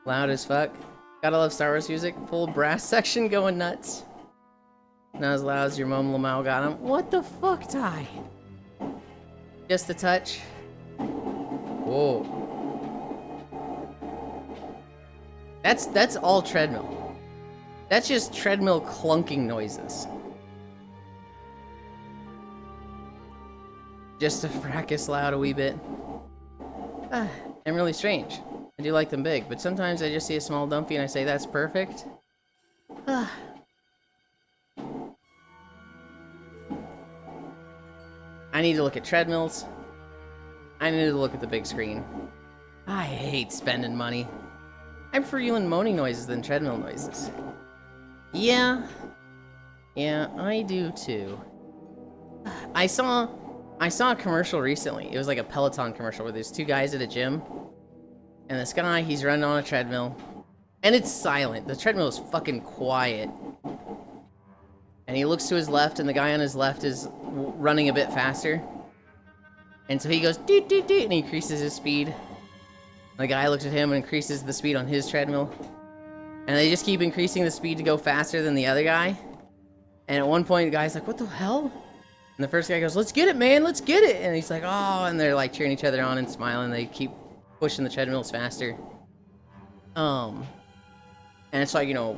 S1: Loud as fuck. Gotta love Star Wars music. Full brass section going nuts. Not as loud as your mom Lamau got him. What the fuck, Ty? Just a touch. Whoa. That's all treadmill. That's just treadmill clunking noises. Just a fracas loud a wee bit. I'm really strange. I do like them big, but sometimes I just see a small dumpy and I say, that's perfect. I need to look at treadmills. I need to look at the big screen. I hate spending money. I prefer you and moaning noises than treadmill noises. Yeah. Yeah, I do too. I saw a commercial recently. It was like a Peloton commercial where there's 2 guys at a gym. And this guy, he's running on a treadmill. And it's silent. The treadmill is fucking quiet. And he looks to his left, and the guy on his left is running a bit faster. And so he goes, doot, doot, doot, and he increases his speed. And the guy looks at him and increases the speed on his treadmill. And they just keep increasing the speed to go faster than the other guy. And at one point, the guy's like, what the hell? And the first guy goes, let's get it, man, let's get it. And he's like, oh, and they're like cheering each other on and smiling. They keep pushing the treadmills faster. And it's like, you know,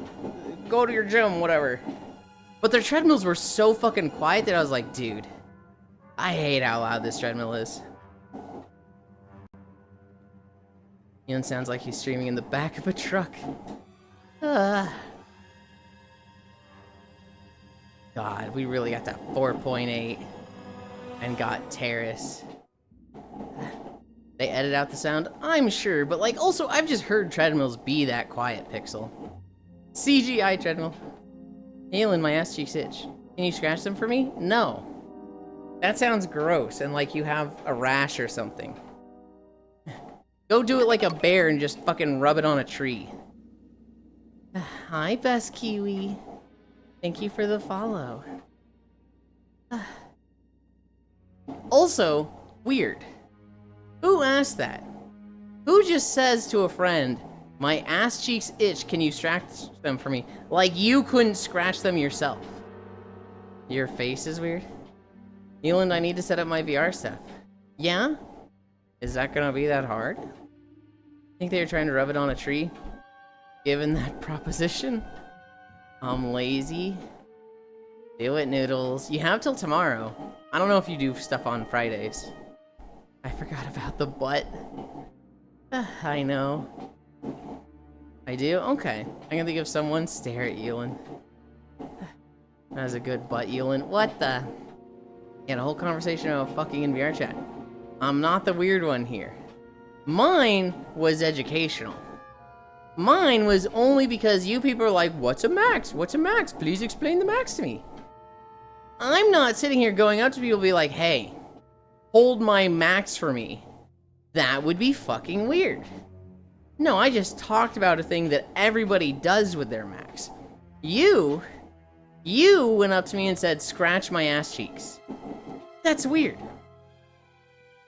S1: go to your gym, whatever. But their treadmills were so fucking quiet that I was like, dude, I hate how loud this treadmill is. Ian sounds like he's streaming in the back of a truck. God, we really got that 4.8 and got Terrace. They edit out the sound? I'm sure, but like, also, I've just heard treadmills be that quiet, Pixel. CGI treadmill. Aelin, my ass cheeks itch. Can you scratch them for me? No. That sounds gross, and like you have a rash or something. Go do it like a bear and just fucking rub it on a tree. Hi, Best Kiwi. Thank you for the follow. Also, weird. Who asked that? Who just says to a friend, my ass cheeks itch, can you scratch them for me? Like you couldn't scratch them yourself. Your face is weird. Eland, I need to set up my VR stuff. Yeah? Is that gonna be that hard? Think they were trying to rub it on a tree? Given that proposition? I'm lazy. Do it, Noodles. You have till tomorrow. I don't know if you do stuff on Fridays. I forgot about the butt. I know. I do? Okay. I'm gonna think of someone. Stare at Elan. That was a good butt, Elan. What the? Yeah, a whole conversation about fucking in VR chat. I'm not the weird one here. Mine was educational. Mine was only because you people are like, what's a max? What's a max? Please explain the max to me. I'm not sitting here going up to people and be like, hey, hold my max for me. That would be fucking weird. No, I just talked about a thing that everybody does with their max. You went up to me and said, scratch my ass cheeks. That's weird.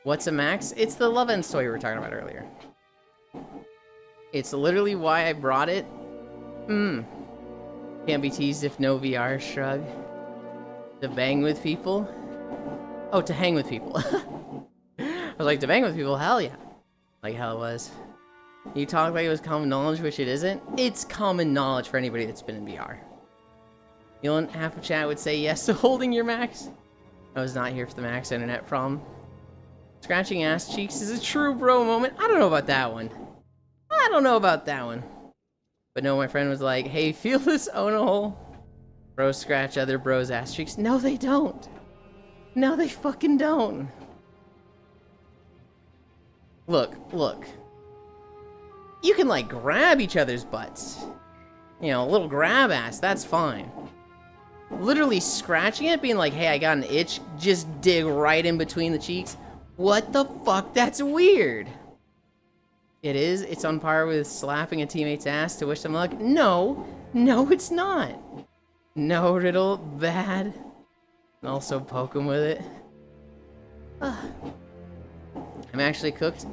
S1: What's a max? It's the Love Ends toy we were talking about earlier. It's literally why I brought it. Can't be teased if no VR, shrug. To bang with people? Oh, to hang with people. I was like, to bang with people? Hell yeah. Like hell it was. You talk like it was common knowledge, which it isn't. It's common knowledge for anybody that's been in VR. You know, half of chat would say yes to holding your max. I was not here for the max internet problem. Scratching ass cheeks is a true bro moment. I don't know about that one. I don't know about that one. But no, my friend was like, hey, feel this own a hole. Bros scratch other bros' ass cheeks. No, they don't. No, they fucking don't. Look. You can, like, grab each other's butts. You know, a little grab ass, that's fine. Literally scratching it, being like, hey, I got an itch, just dig right in between the cheeks. What the fuck? That's weird. It is. It's on par with slapping a teammate's ass to wish them luck. No, it's not. No, Riddle, bad. And also poke him with it. I'm actually cooked.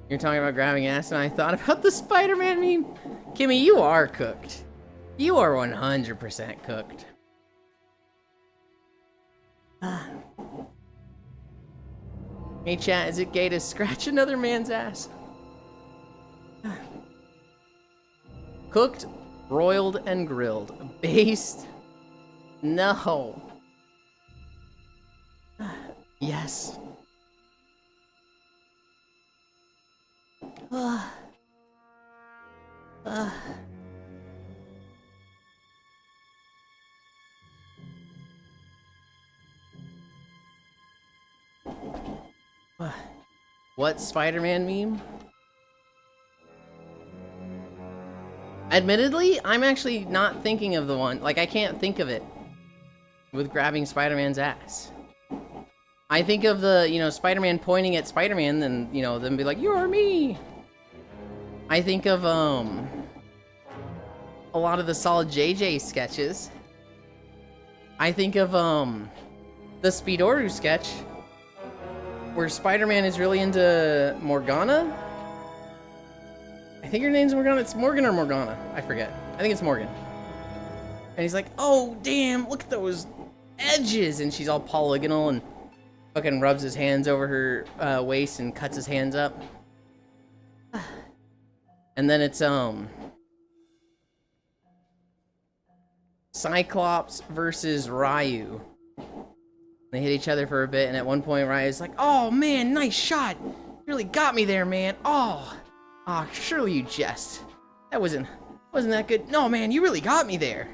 S1: You're talking about grabbing ass, and I thought about the Spider-Man meme. Kimmy, you are cooked. You are 100% cooked. Hey chat, is it gay to scratch another man's ass? Cooked, broiled, and grilled. Based? No. Yes. What Spider-Man meme? Admittedly, I'm actually not thinking of the one. Like, I can't think of it with grabbing Spider-Man's ass. I think of the, you know, Spider-Man pointing at Spider-Man and, you know, them be like, you're me. I think of, a lot of the Solid JJ sketches. I think of, the Speedoru sketch where Spider-Man is really into Morgana. I think her name's Morgana. It's Morgan or Morgana. I forget. I think it's Morgan. And he's like, oh, damn, look at those edges. And she's all polygonal and fucking rubs his hands over her waist and cuts his hands up. And then it's, Cyclops versus Ryu. They hit each other for a bit, and at one point Ryu's like, oh, man, nice shot. You really got me there, man. Oh, surely you jest. That wasn't that good. No, man, you really got me there.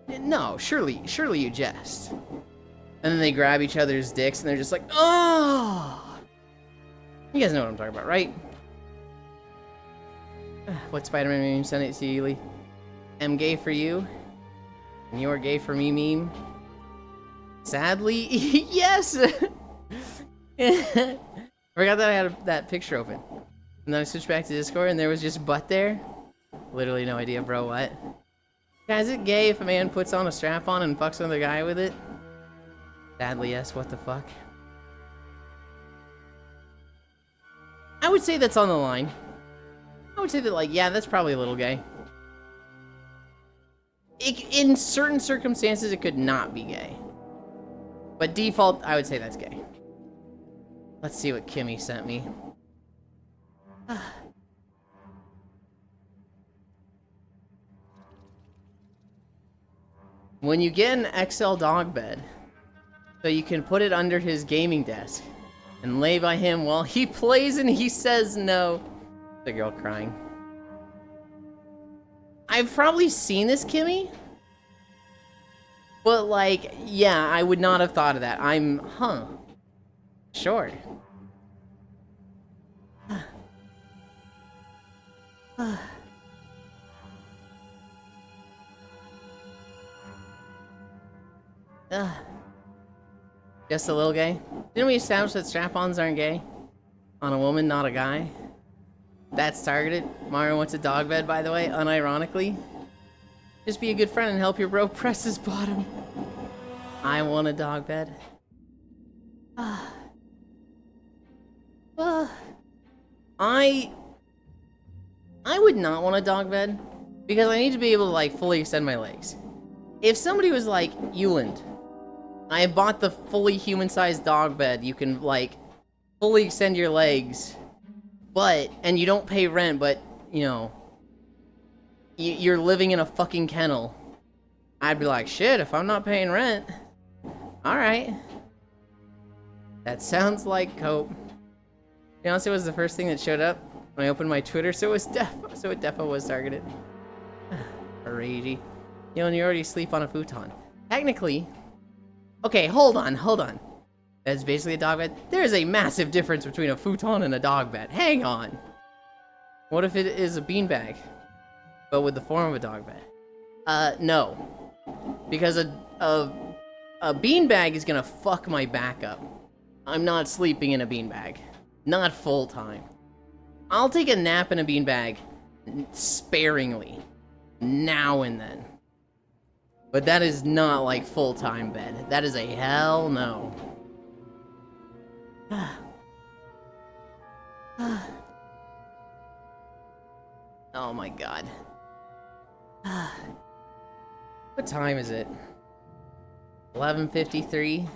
S1: No, surely you jest. And then they grab each other's dicks, and they're just like, oh. You guys know what I'm talking about, right? What Spider-Man meme sent it to you, Lee? I'm gay for you, and you're gay for me meme. Sadly, yes! I forgot that I had that picture open. And then I switched back to Discord and there was just butt there. Literally no idea, bro, what? Is it gay if a man puts on a strap-on and fucks another guy with it? Sadly, yes, what the fuck? would say that's on the line. I would say that, like, yeah, that's probably a little gay. In certain circumstances, it could not be gay. But default, I would say that's gay. Let's see what Kimmy sent me. When you get an XL dog bed, so you can put it under his gaming desk and lay by him while he plays and he says no. The girl crying. I've probably seen this, Kimmy. But, like, yeah, I would not have thought of that. Sure. Just a little gay? Didn't we establish that strap-ons aren't gay? On a woman, not a guy? That's targeted. Mario wants a dog bed, by the way, unironically. Just be a good friend and help your bro press his bottom. I want a dog bed. I would not want a dog bed because I need to be able to, like, fully extend my legs. If somebody was like, Euland, I bought the fully human-sized dog bed, you can, like, fully extend your legs, and you don't pay rent, but, you know, you're living in a fucking kennel. I'd be like, shit, if I'm not paying rent, alright. That sounds like cope. Beyonce was the first thing that showed up when I opened my Twitter, so it defo was targeted. Ragey. You know, and you already sleep on a futon. Technically... Okay, hold on. That's basically a dog bed. There is a massive difference between a futon and a dog bed. Hang on. What if it is a beanbag, but with the form of a dog bed? No. Because a beanbag is gonna fuck my back up. I'm not sleeping in a beanbag. Not full time. I'll take a nap in a beanbag sparingly. Now and then. But that is not like full-time bed. That is a hell no. Oh my god. What time is it? 11:53.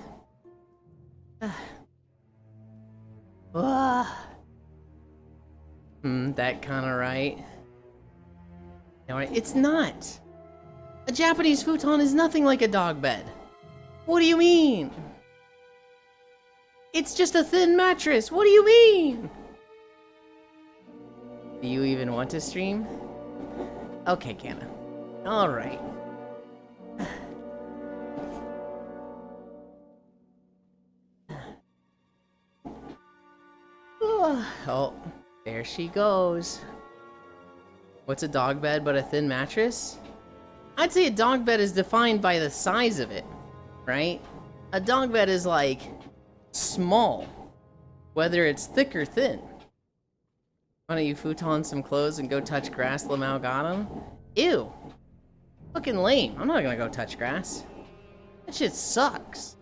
S1: That kinda right. No, it's not. A Japanese futon is nothing like a dog bed. What do you mean? It's just a thin mattress. What do you mean? Do you even want to stream? Okay, Canna. Alright. Oh, there she goes. What's a dog bed but a thin mattress? I'd say a dog bed is defined by the size of it, right? A dog bed is like small, whether it's thick or thin. Why don't you futon some clothes and go touch grass? Lamau got him. Ew. Fucking lame. I'm not gonna go touch grass. That shit sucks.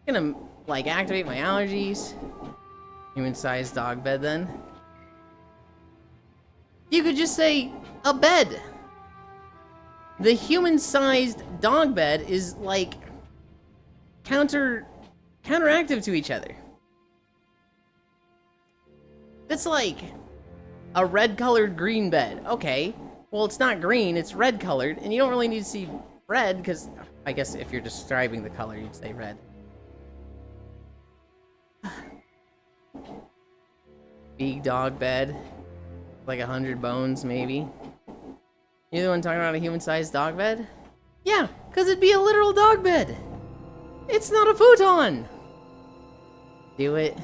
S1: I'm gonna, like, activate my allergies. Human-sized dog bed, then. You could just say a bed. The human-sized dog bed is, like, counteractive to each other. It's like a red-colored green bed. Okay, well, it's not green, it's red-colored, and you don't really need to see red, because I guess if you're describing the color, you'd say red. Big dog bed. Like 100 bones, maybe. You the one talking about a human-sized dog bed? Yeah, because it'd be a literal dog bed. It's not a futon. Do it.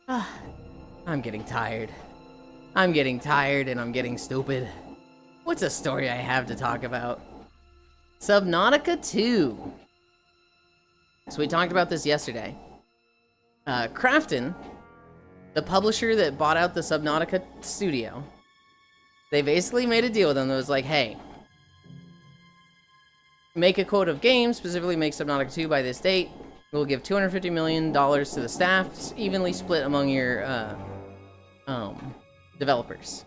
S1: I'm getting tired. I'm getting tired and I'm getting stupid. What's a story I have to talk about? Subnautica 2. So we talked about this yesterday. Krafton, the publisher that bought out the Subnautica studio, they basically made a deal with them that was like, hey, make a quote of games, specifically make Subnautica 2 by this date, We'll give $250 million to the staff, evenly split among your developers.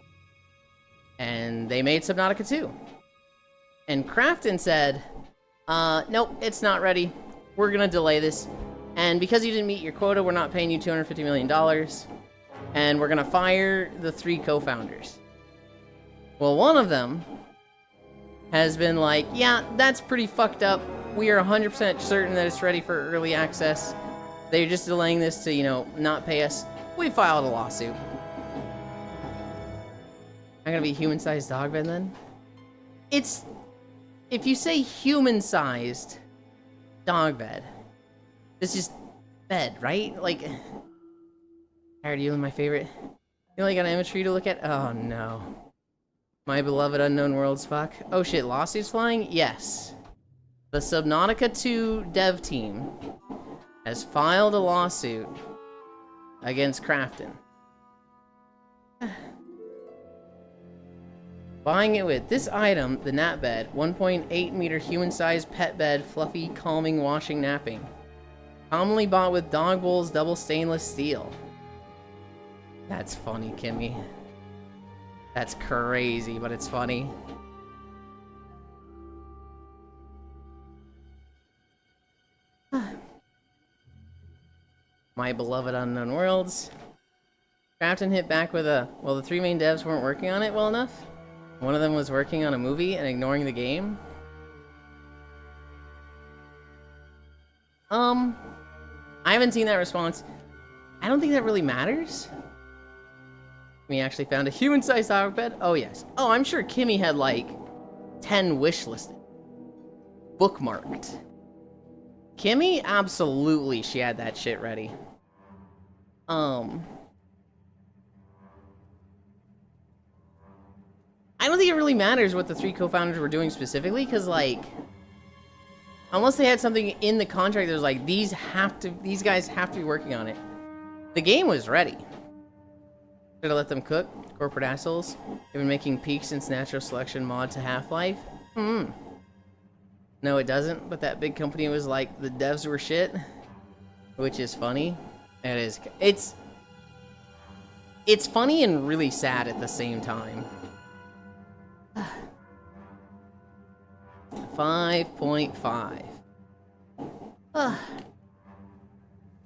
S1: And they made Subnautica 2. And Krafton said, nope, it's not ready. We're gonna delay this. And because you didn't meet your quota, we're not paying you $250 million. And we're gonna fire the 3 co-founders. Well, one of them has been like, yeah, that's pretty fucked up. We are 100% certain that it's ready for early access. They're just delaying this to, you know, not pay us. We filed a lawsuit. I'm gonna be human-sized dog bed then? It's... If you say human-sized dog bed, it's just bed, right? Like... Are you my favorite? You only got an imagery to look at? Oh no. My beloved Unknown Worlds, fuck. Oh shit, lawsuits flying? Yes. The Subnautica 2 dev team has filed a lawsuit against Krafton. Buying it with this item, the nap bed, 1.8 meter human-sized pet bed, fluffy, calming, washing, napping. Commonly bought with dog bowls, double stainless steel. That's funny, Kimmy. That's crazy, but it's funny. My beloved Unknown Worlds. Krafton hit back with a, well, the 3 main devs weren't working on it well enough. One of them was working on a movie and ignoring the game. I haven't seen that response. I don't think that really matters. We actually found a human-sized dog bed. Oh, yes. Oh, I'm sure Kimmy had, like, 10 wish listed. Bookmarked. Kimmy? Absolutely, she had that shit ready. I don't think it really matters what the 3 co-founders were doing specifically, because, like, unless they had something in the contract that was like, these guys have to be working on it. The game was ready. Should have let them cook. Corporate assholes. They've been making Peak since Natural Selection mod to Half-Life. No, it doesn't, but that big company was like, the devs were shit. Which is funny. It is. It's funny and really sad at the same time. 5.5. I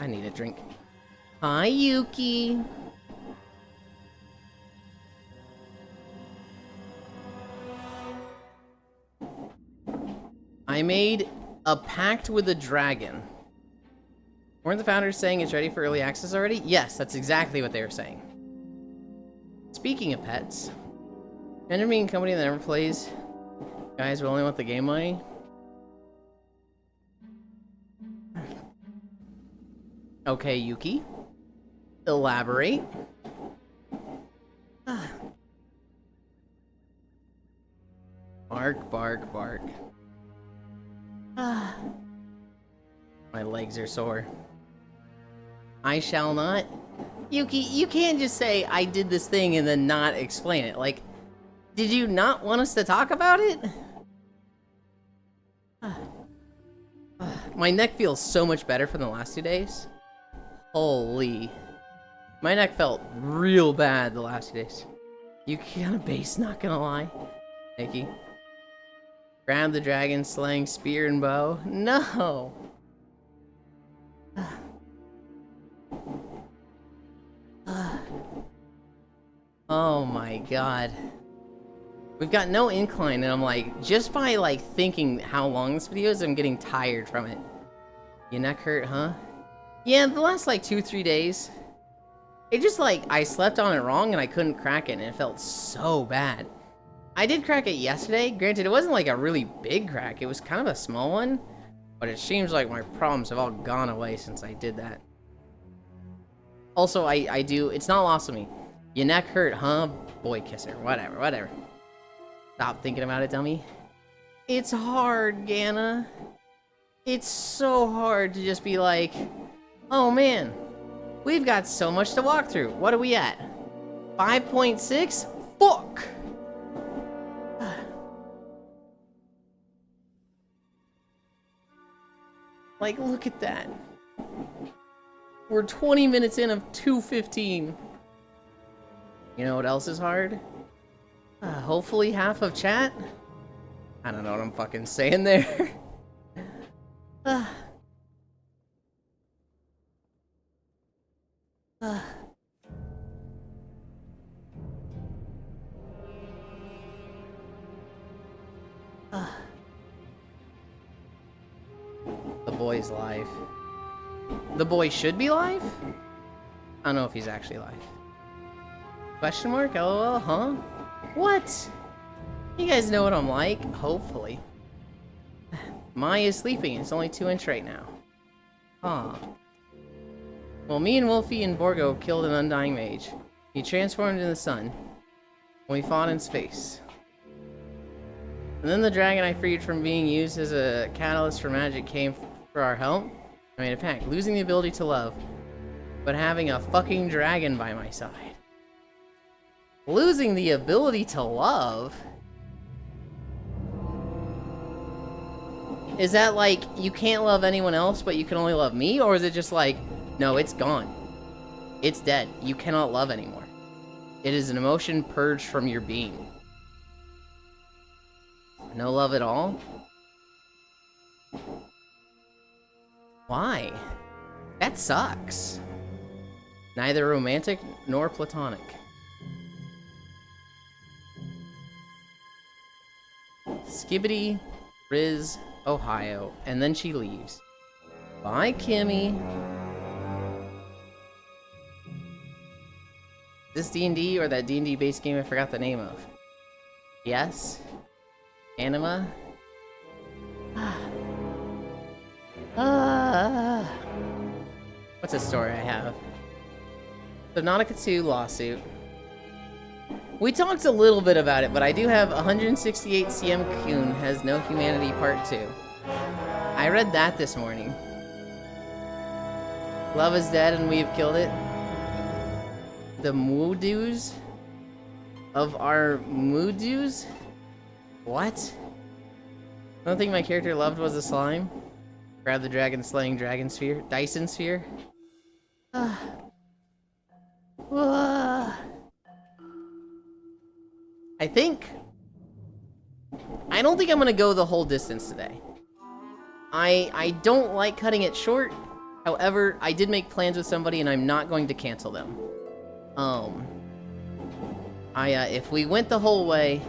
S1: need a drink. Hi, Yuki. I made a pact with a dragon. Weren't the founders saying it's ready for early access already? Yes, that's exactly what they were saying. Speaking of pets, Ender being a company that never plays guys will only want the game money. Okay, Yuki. Elaborate. Bark, bark, bark. My legs are sore. I shall not. Yuki, you can't just say, I did this thing and then not explain it. Like, did you not want us to talk about it? My neck feels so much better from the last 2 days. Holy. My neck felt real bad the last 2 days. Yuki on a base, not gonna lie. Nikki. Grab the dragon, slaying spear and bow. No! Oh my god. We've got no incline, and I'm like, just by like thinking how long this video is, I'm getting tired from it. Your neck hurt, huh? Yeah, the last like 2-3 days. It just like, I slept on it wrong and I couldn't crack it, and it felt so bad. I did crack it yesterday. Granted, it wasn't like a really big crack. It was kind of a small one. But it seems like my problems have all gone away since I did that. Also, I do... It's not lost on me. Your neck hurt, huh? Boy kisser. Whatever, whatever. Stop thinking about it, dummy. It's hard, Ganna. It's so hard to just be like... Oh, man. We've got so much to walk through. What are we at? 5.6? Fuck! Like, look at that. We're 20 minutes in of 2:15. You know what else is hard? Hopefully half of chat? I don't know what I'm fucking saying there. The boy's live. The boy should be live? I don't know if he's actually live. Question mark? LOL, huh? What? You guys know what I'm like? Hopefully. Mai is sleeping. It's only 2-inch right now. Huh. Well, me and Wolfie and Borgo killed an undying mage. He transformed into the sun. We fought in space. And then the dragon I freed from being used as a catalyst for magic came for our help. I made a pact, losing the ability to love, but having a fucking dragon by my side. Losing the ability to love? Is that like, you can't love anyone else, but you can only love me? Or is it just like, no, it's gone. It's dead. You cannot love anymore. It is an emotion purged from your being. No love at all? Why? That sucks. Neither romantic nor platonic. Skibbity, Riz, Ohio, and then she leaves. Bye, Kimmy. This D&D or that D&D base game I forgot the name of? Yes? Anima? What's a story I have? Subnautica 2 lawsuit. We talked a little bit about it, but I do have 168 CM Coon has no humanity part 2. I read that this morning. Love is dead and we have killed it. The Moodoos of our Moodoos? What? I don't think my character loved was a slime. Grab the dragon slaying dragon sphere. Dyson sphere. I don't think I'm gonna go the whole distance today. I don't like cutting it short. However, I did make plans with somebody and I'm not going to cancel them. If we went the whole way,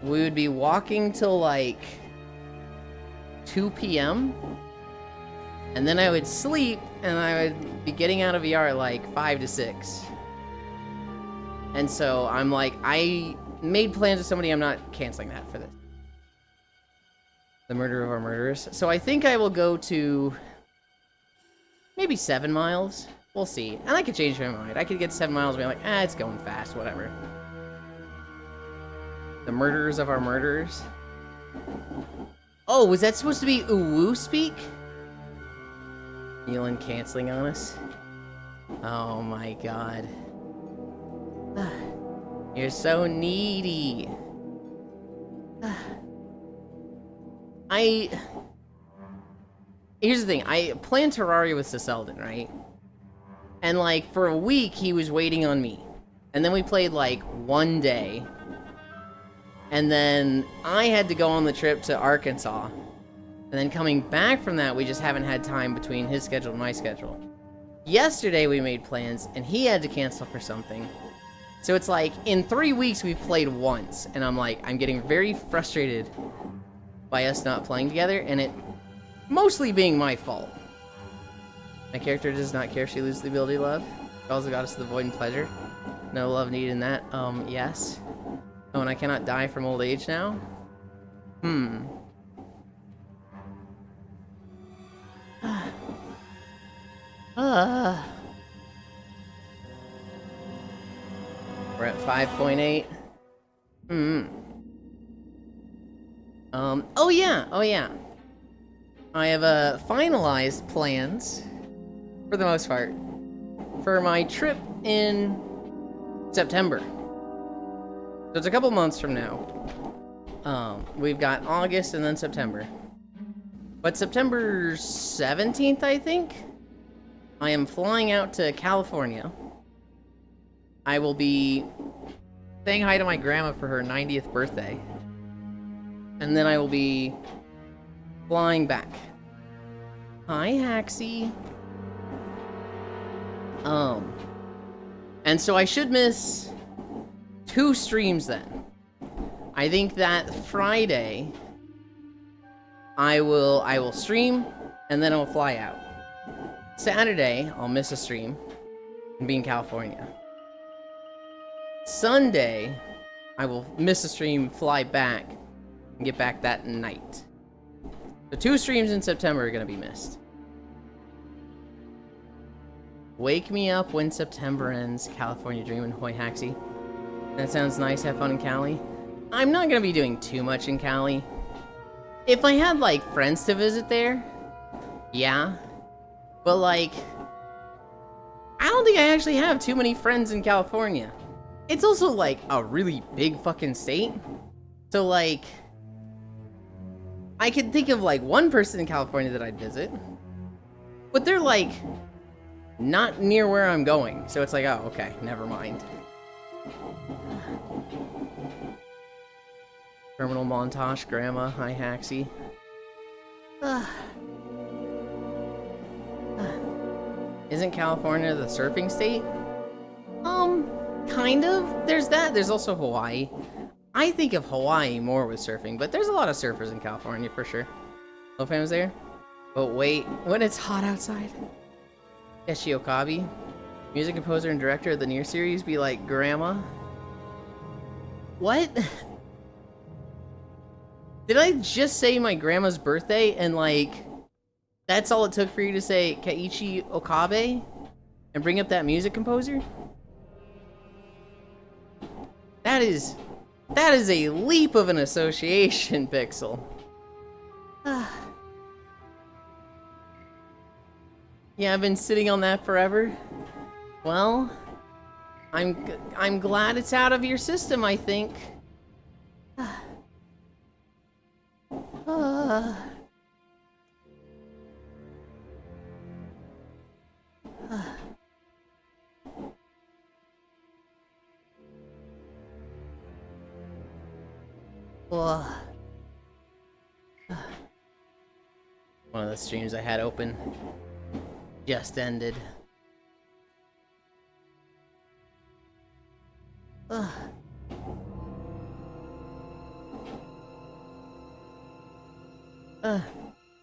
S1: we would be walking till like 2 p.m. and then I would sleep and I would be getting out of VR at like 5 to 6. And so I'm like, I made plans with somebody, I'm not canceling that for this. The murder of our murderers. So I think I will go to maybe 7 miles. We'll see. And I could change my mind. I could get 7 miles and be like, it's going fast, whatever. The murderers of our murderers. Oh, was that supposed to be Uwu speak? Elon canceling on us. Oh my god. You're so needy. Here's the thing. I planned Terraria with Siseldon, right? And like for a week he was waiting on me. And then we played like one day. And then I had to go on the trip to Arkansas. And then coming back from that, we just haven't had time between his schedule and my schedule. Yesterday we made plans and he had to cancel for something. So it's like in 3 weeks we've played once. And I'm like, I'm getting very frustrated by us not playing together. And it mostly being my fault. My character does not care if she loses the ability to love. Calls the goddess of the void and pleasure. No love needed in that. Yes. Oh, and I cannot die from old age now? We're at 5.8. Oh yeah. I have finalized plans, for the most part, for my trip in September. So it's a couple months from now. We've got August and then September. But September 17th, I think, I am flying out to California. I will be saying hi to my grandma for her 90th birthday. And then I will be flying back. Hi, Haxie. And so I should miss 2 streams then. I think that Friday I will stream and then I'll fly out. Saturday I'll miss a stream and be in California. Sunday I will miss a stream, fly back, and get back that night. The 2 streams in September are gonna be missed. Wake me up when September ends. California Dreamin', Hoy Haxie. That sounds nice. Have fun in Cali. I'm not gonna be doing too much in Cali. If I had, like, friends to visit there, yeah. But, like, I don't think I actually have too many friends in California. It's also, like, a really big fucking state. So, like, I could think of, like, one person in California that I'd visit. But they're, like, not near where I'm going. So it's like, oh, okay, never mind. Terminal Montage, Grandma, hi Haxie. Isn't California the surfing state? Kind of. There's that. There's also Hawaii. I think of Hawaii more with surfing, but there's a lot of surfers in California for sure. No fans there? But wait, when it's hot outside. Eshi Okabe, music composer and director of the Nier series, be like, Grandma? What? Did I just say my grandma's birthday and, like, that's all it took for you to say Keiichi Okabe and bring up that music composer? That is a leap of an association, Pixel. Yeah, I've been sitting on that forever. Well, I'm glad it's out of your system, I think. One of the streams I had open just ended.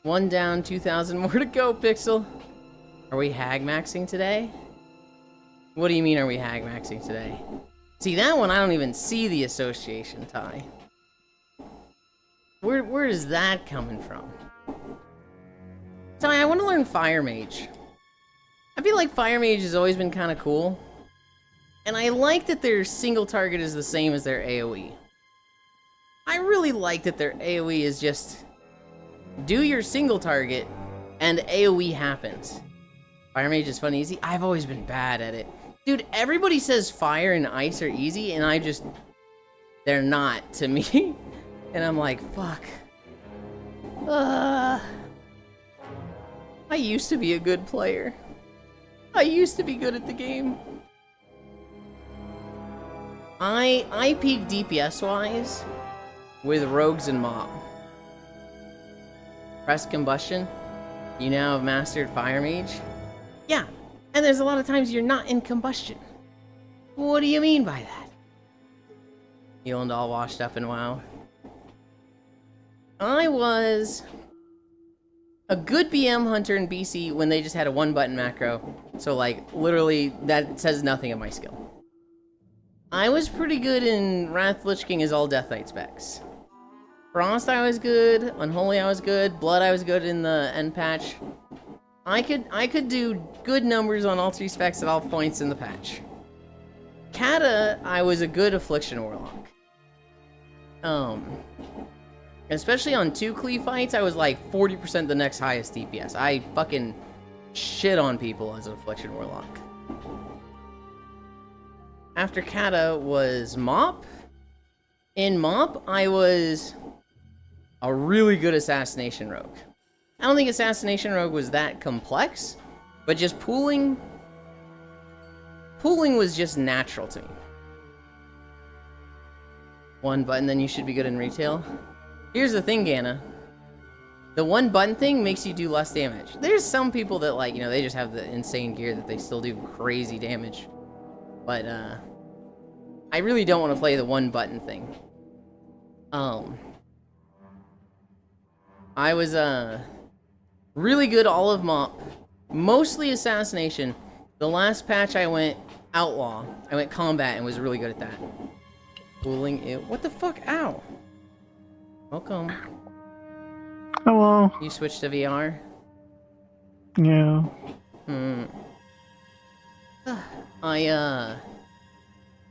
S1: One down, 2,000 more to go, Pixel. Are we hag maxing today? What do you mean, are we hag maxing today? See, that one I don't even see the association tie. Where is that coming from? Ty, I want to learn Fire Mage. I feel like Fire Mage has always been kind of cool. And I like that their single target is the same as their AoE. I really like that their AoE is just do your single target and AoE happens. Fire Mage is fun and easy. I've always been bad at it. Dude, everybody says fire and ice are easy and they're not to me. And I'm like, fuck. I used to be a good player. I used to be good at the game. I peak DPS-wise with Rogues and Mob. Press Combustion. You now have mastered Fire Mage? Yeah, and there's a lot of times you're not in Combustion. What do you mean by that? You and all washed up in WoW. I was a good BM hunter in BC when they just had a 1-button macro. So, like, literally, that says nothing of my skill. I was pretty good in Wrath Lich King as all Death Knight specs. Frost I was good, Unholy I was good, Blood I was good in the end patch. I could do good numbers on all 3 specs at all points in the patch. Kata, I was a good Affliction Warlock. Especially on 2 Clee fights, I was like 40% the next highest DPS. I fucking shit on people as an Affliction Warlock. After Kata was Mop. In Mop, I was a really good Assassination Rogue. I don't think Assassination Rogue was that complex, But just pooling was just natural to me. One button, then you should be good in retail. Here's the thing, Ganna. The one button thing makes you do less damage. There's some people that, like, you know, they just have the insane gear that they still do crazy damage. But, I really don't want to play the one button thing. I was, really good all of Mop. Mostly Assassination. The last patch I went Outlaw. I went Combat and was really good at that. Pooling it. What the fuck? Ow. Welcome.
S2: Hello.
S1: You switched to VR?
S2: Yeah.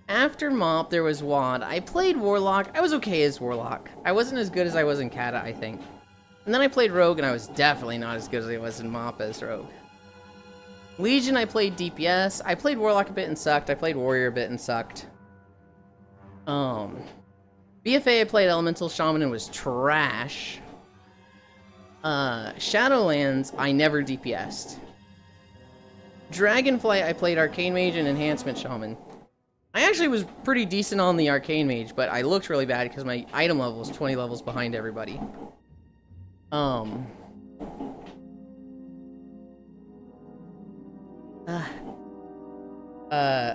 S1: After Mop, there was WoD. I played Warlock. I was okay as Warlock. I wasn't as good as I was in Kata, I think. And then I played Rogue, and I was definitely not as good as I was in Mop as Rogue. Legion, I played DPS. I played Warlock a bit and sucked. I played Warrior a bit and sucked. BFA, I played Elemental Shaman and was trash. Shadowlands, I never DPS'd. Dragonflight, I played Arcane Mage and Enhancement Shaman. I actually was pretty decent on the Arcane Mage, but I looked really bad because my item level was 20 levels behind everybody.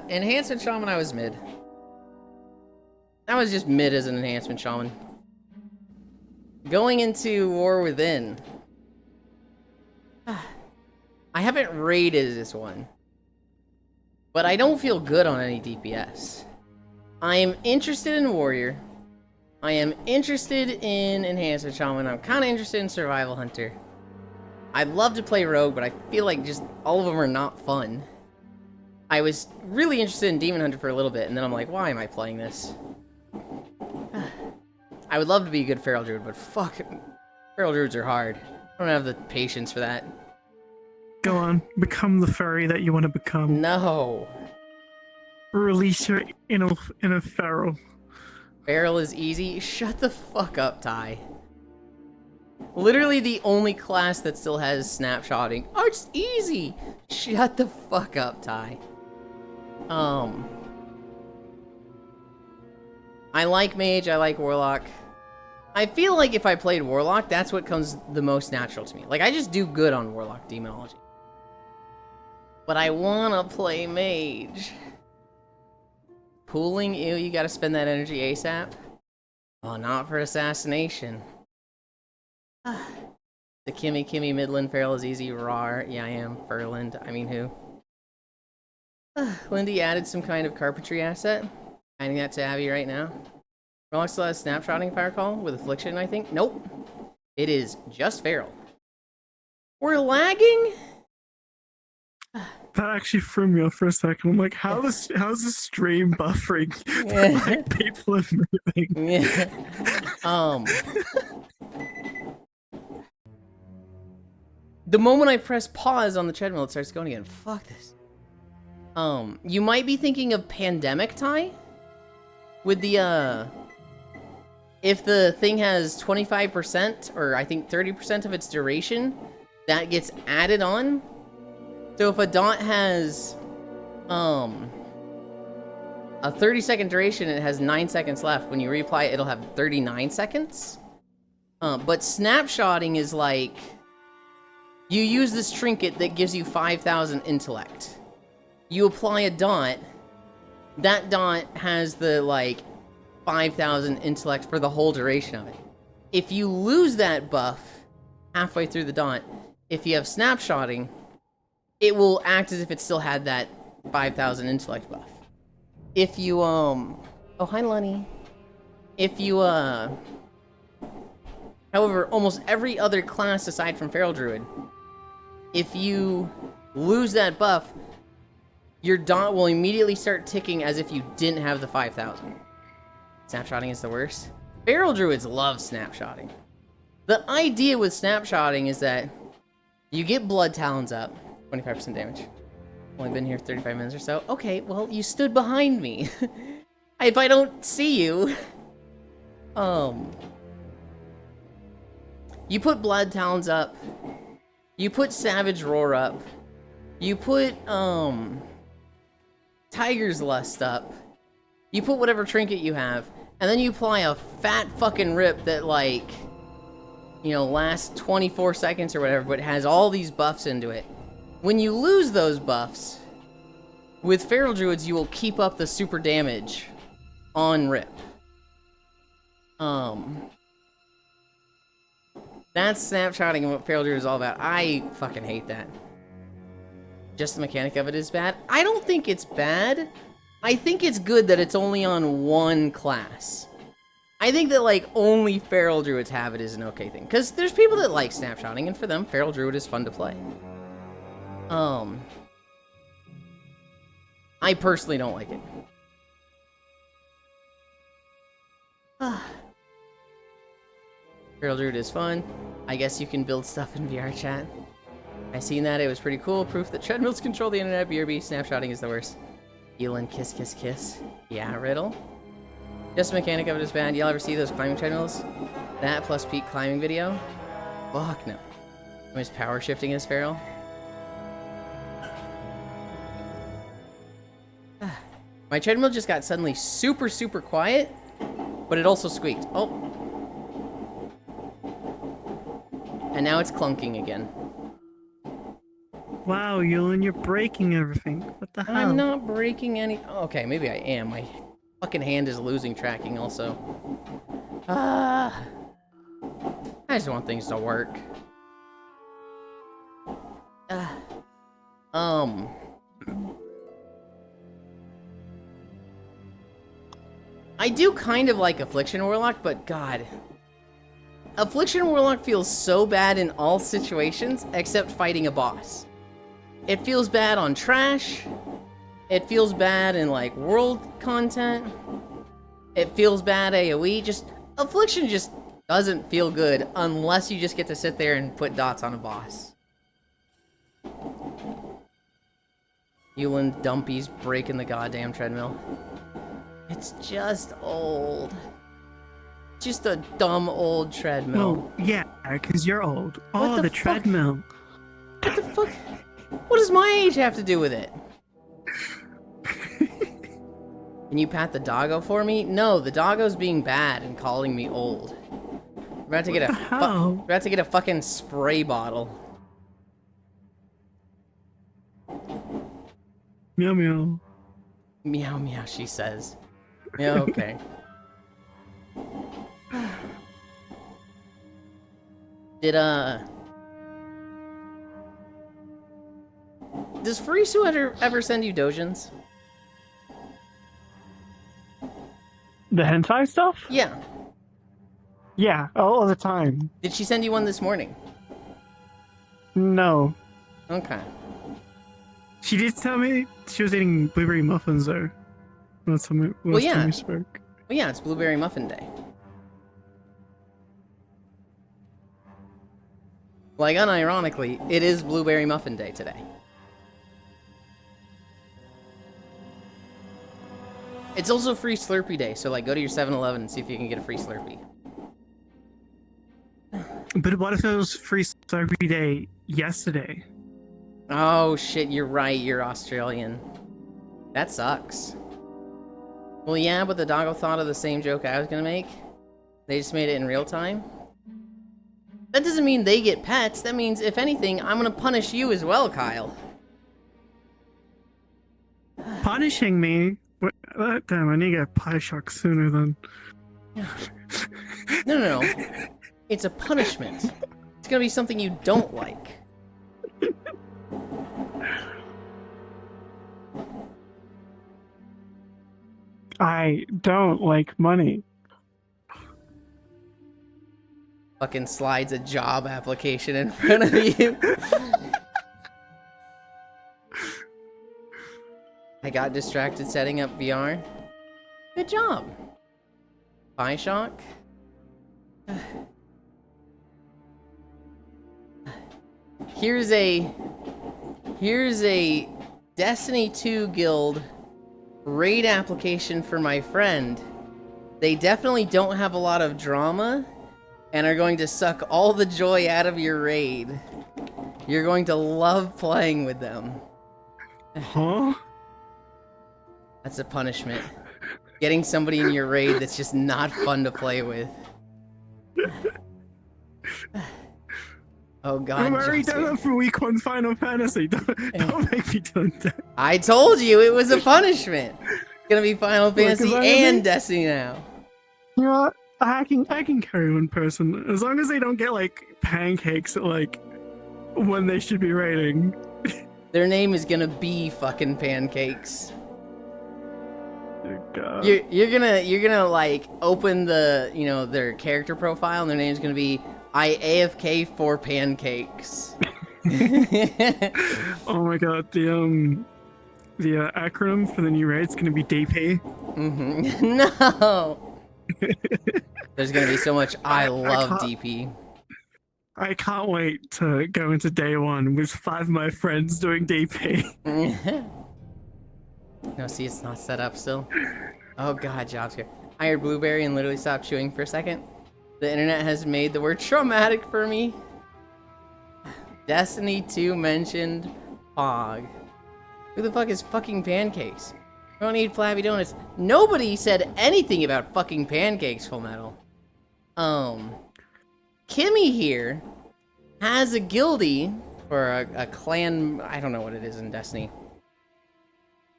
S1: Enhancement Shaman, I was mid. I was just mid as an Enhancement Shaman. Going into War Within. I haven't raided this one. But I don't feel good on any DPS. I am interested in Warrior. I am interested in Enhancement Shaman. I'm kind of interested in Survival Hunter. I'd love to play Rogue, but I feel like just all of them are not fun. I was really interested in Demon Hunter for a little bit, and then I'm like, why am I playing this? I would love to be a good Feral Druid, but fuck, Feral Druids are hard. I don't have the patience for that.
S2: Go on, become the fairy that you want to become.
S1: No.
S2: Release your inner feral.
S1: Feral is easy? Shut the fuck up, Ty. Literally the only class that still has snapshotting. Oh, it's easy! Shut the fuck up, Ty. I like Mage, I like Warlock. I feel like if I played Warlock, that's what comes the most natural to me. Like, I just do good on Warlock Demonology. But I wanna play Mage. Pooling? Ew, you gotta spend that energy ASAP? Oh, not for Assassination. The Kimmy Midland Feral is easy. Rar. Yeah, I am. Furland. I mean, who? Lindy added some kind of carpentry asset. Adding that to Abby right now. Warlock still has snapshotting fire call with Affliction, I think. Nope. It is just Feral. We're lagging?
S2: That actually threw me off for a second. I'm like, how's the stream buffering?
S1: Yeah.
S2: Like, people are moving.
S1: Yeah. The moment I press pause on the treadmill, it starts going again. Fuck this. You might be thinking of Pandemic Tie? With the, if the thing has 25%, or I think 30% of its duration, that gets added on. So if a dot has, a 30-second duration and it has 9 seconds left, when you reapply it, it'll have 39 seconds. But snapshotting is like, you use this trinket that gives you 5,000 intellect. You apply a dot, that dot has the, like, 5,000 intellect for the whole duration of it. If you lose that buff halfway through the dot, if you have snapshotting, it will act as if it still had that 5,000 intellect buff. If you, oh, hi, Lenny. If you, however, almost every other class aside from Feral Druid, if you lose that buff, your dot will immediately start ticking as if you didn't have the 5,000. Snapshotting is the worst. Feral Druids love snapshotting. The idea with snapshotting is that you get Blood Talons up, 25% damage. Only been here 35 minutes or so. Okay, well, you stood behind me. If I don't see you... You put Blood Talons up. You put Savage Roar up. You put, Tiger's Lust up. You put whatever trinket you have, and then you apply a fat fucking rip that, like, you know, lasts 24 seconds or whatever, but has all these buffs into it. When you lose those buffs, with Feral Druids, you will keep up the super damage on rip. That's snapshotting and what Feral Druid is all about. I fucking hate that. Just the mechanic of it is bad. I don't think it's bad. I think it's good that it's only on one class. I think that, like, only Feral Druids have it is an okay thing. Because there's people that like snapshotting, and for them, Feral Druid is fun to play. I personally don't like it. Feral Druid is fun. I guess you can build stuff in VR chat. I seen that, it was pretty cool. Proof that treadmills control the internet. BRB, snapshotting is the worst. Elon, kiss, kiss, kiss. Yeah, Riddle. Just the mechanic of it is bad. Y'all ever see those climbing treadmills? That plus peak climbing video? Fuck no. Was power shifting as Feral? My treadmill just got suddenly super, super quiet, but it also squeaked. Oh. And now it's clunking again.
S2: Wow, Yulen, you're breaking everything. What the hell?
S1: I'm not breaking any... Oh, okay, maybe I am. My fucking hand is losing tracking also. I just want things to work. I do kind of like Affliction Warlock, but god. Affliction Warlock feels so bad in all situations except fighting a boss. It feels bad on trash. It feels bad in, like, world content. It feels bad AoE. Just, Affliction just doesn't feel good unless you just get to sit there and put dots on a boss. Yulen Dumpy's breaking the goddamn treadmill. It's just old. Just a dumb old treadmill.
S2: Well, yeah, because you're old.
S1: What
S2: Oh,
S1: the
S2: the
S1: fuck?
S2: treadmill.
S1: What the fuck? What does my age have to do with it? Can you pat the doggo for me? No, the doggo's being bad and calling me old. We're about to get
S2: What the hell?
S1: we're about to get a fucking spray bottle.
S2: Meow meow.
S1: Meow meow, she says. Yeah, okay. Does Furisu ever send you dojins?
S2: The hentai stuff?
S1: Yeah.
S2: Yeah, all the time.
S1: Did she send you one this morning?
S2: No.
S1: Okay.
S2: She did tell me she was eating blueberry muffins though. Last time
S1: yeah.
S2: we spoke.
S1: Well, yeah, it's Blueberry Muffin Day. Like, unironically, it is Blueberry Muffin Day today. It's also free Slurpee Day, so, like, go to your 7-Eleven and see if you can get a free Slurpee.
S2: But what if it was free Slurpee Day yesterday?
S1: Oh, shit, you're right, you're Australian. That sucks. Well, yeah, but the doggo thought of the same joke I was gonna make. They just made it in real time. That doesn't mean they get pets. That means, if anything, I'm gonna punish you as well, Kyle.
S2: Punishing me? What? Damn, I need to get a pie shock sooner than.
S1: No. It's a punishment. It's gonna be something you don't like.
S2: I don't like money.
S1: Fucking slides a job application in front of you. I got distracted setting up VR. Good job. Bioshock. Here's a Destiny 2 guild raid application for my friend. They definitely don't have a lot of drama and are going to suck all the joy out of your raid. You're going to love playing with them.
S2: Huh?
S1: That's a punishment. Getting somebody in your raid that's just not fun to play with. Oh god,
S2: I'm already
S1: Josuke.
S2: done that for week 1 Final Fantasy. Don't make me do that.
S1: I told you it was a punishment. It's gonna be Final Fantasy
S2: I
S1: and
S2: think-
S1: Destiny now.
S2: You know what? I can carry one person as long as they don't get like pancakes at like when they should be raiding.
S1: Their name is gonna be fucking Pancakes.
S2: Oh, God.
S1: You're gonna like open the their character profile and their name's gonna be I AFK for Pancakes.
S2: Oh my god, the acronym for the new raid's gonna be DP.
S1: No. There's gonna be so much I love
S2: can't-
S1: DP.
S2: I can't wait to go into day 1 with 5 of my friends doing DP.
S1: No, see, it's not set up still. Oh god, Jobster. I heard Blueberry and literally stopped chewing for a second. The internet has made the word traumatic for me. Destiny 2 mentioned Pog. Who the fuck is fucking Pancakes? We don't need Flabby Donuts. Nobody said anything about fucking Pancakes, Full Metal. Kimmy here has a guildie, or a clan, I don't know what it is in Destiny.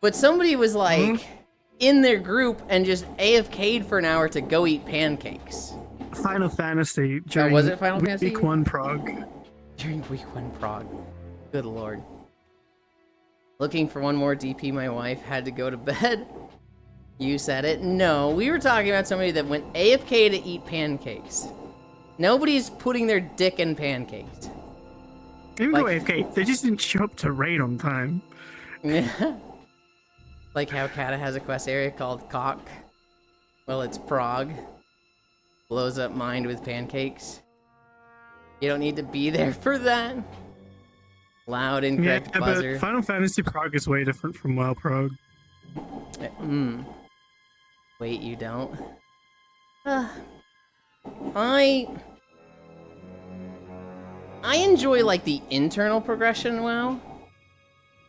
S1: But somebody was like, in their group and just AFK'd for an hour to go eat pancakes.
S2: Final Fantasy during
S1: was it Final Fantasy?
S2: week 1 prog.
S1: During week 1 prog. Good lord. Looking for one more DP, my wife had to go to bed. You said it. No, we were talking about somebody that went AFK to eat pancakes. Nobody's putting their dick in pancakes.
S2: They didn't
S1: Like-
S2: go AFK, they just didn't show up to raid on time.
S1: Like how Kata has a quest area called Cock. Well, it's Prague. Blows up mind with pancakes. You don't need to be there for that. Loud incorrect buzzer.
S2: but Final Fantasy prog is way different from WoW prog.
S1: Wait, you don't? I enjoy like the internal progression WoW.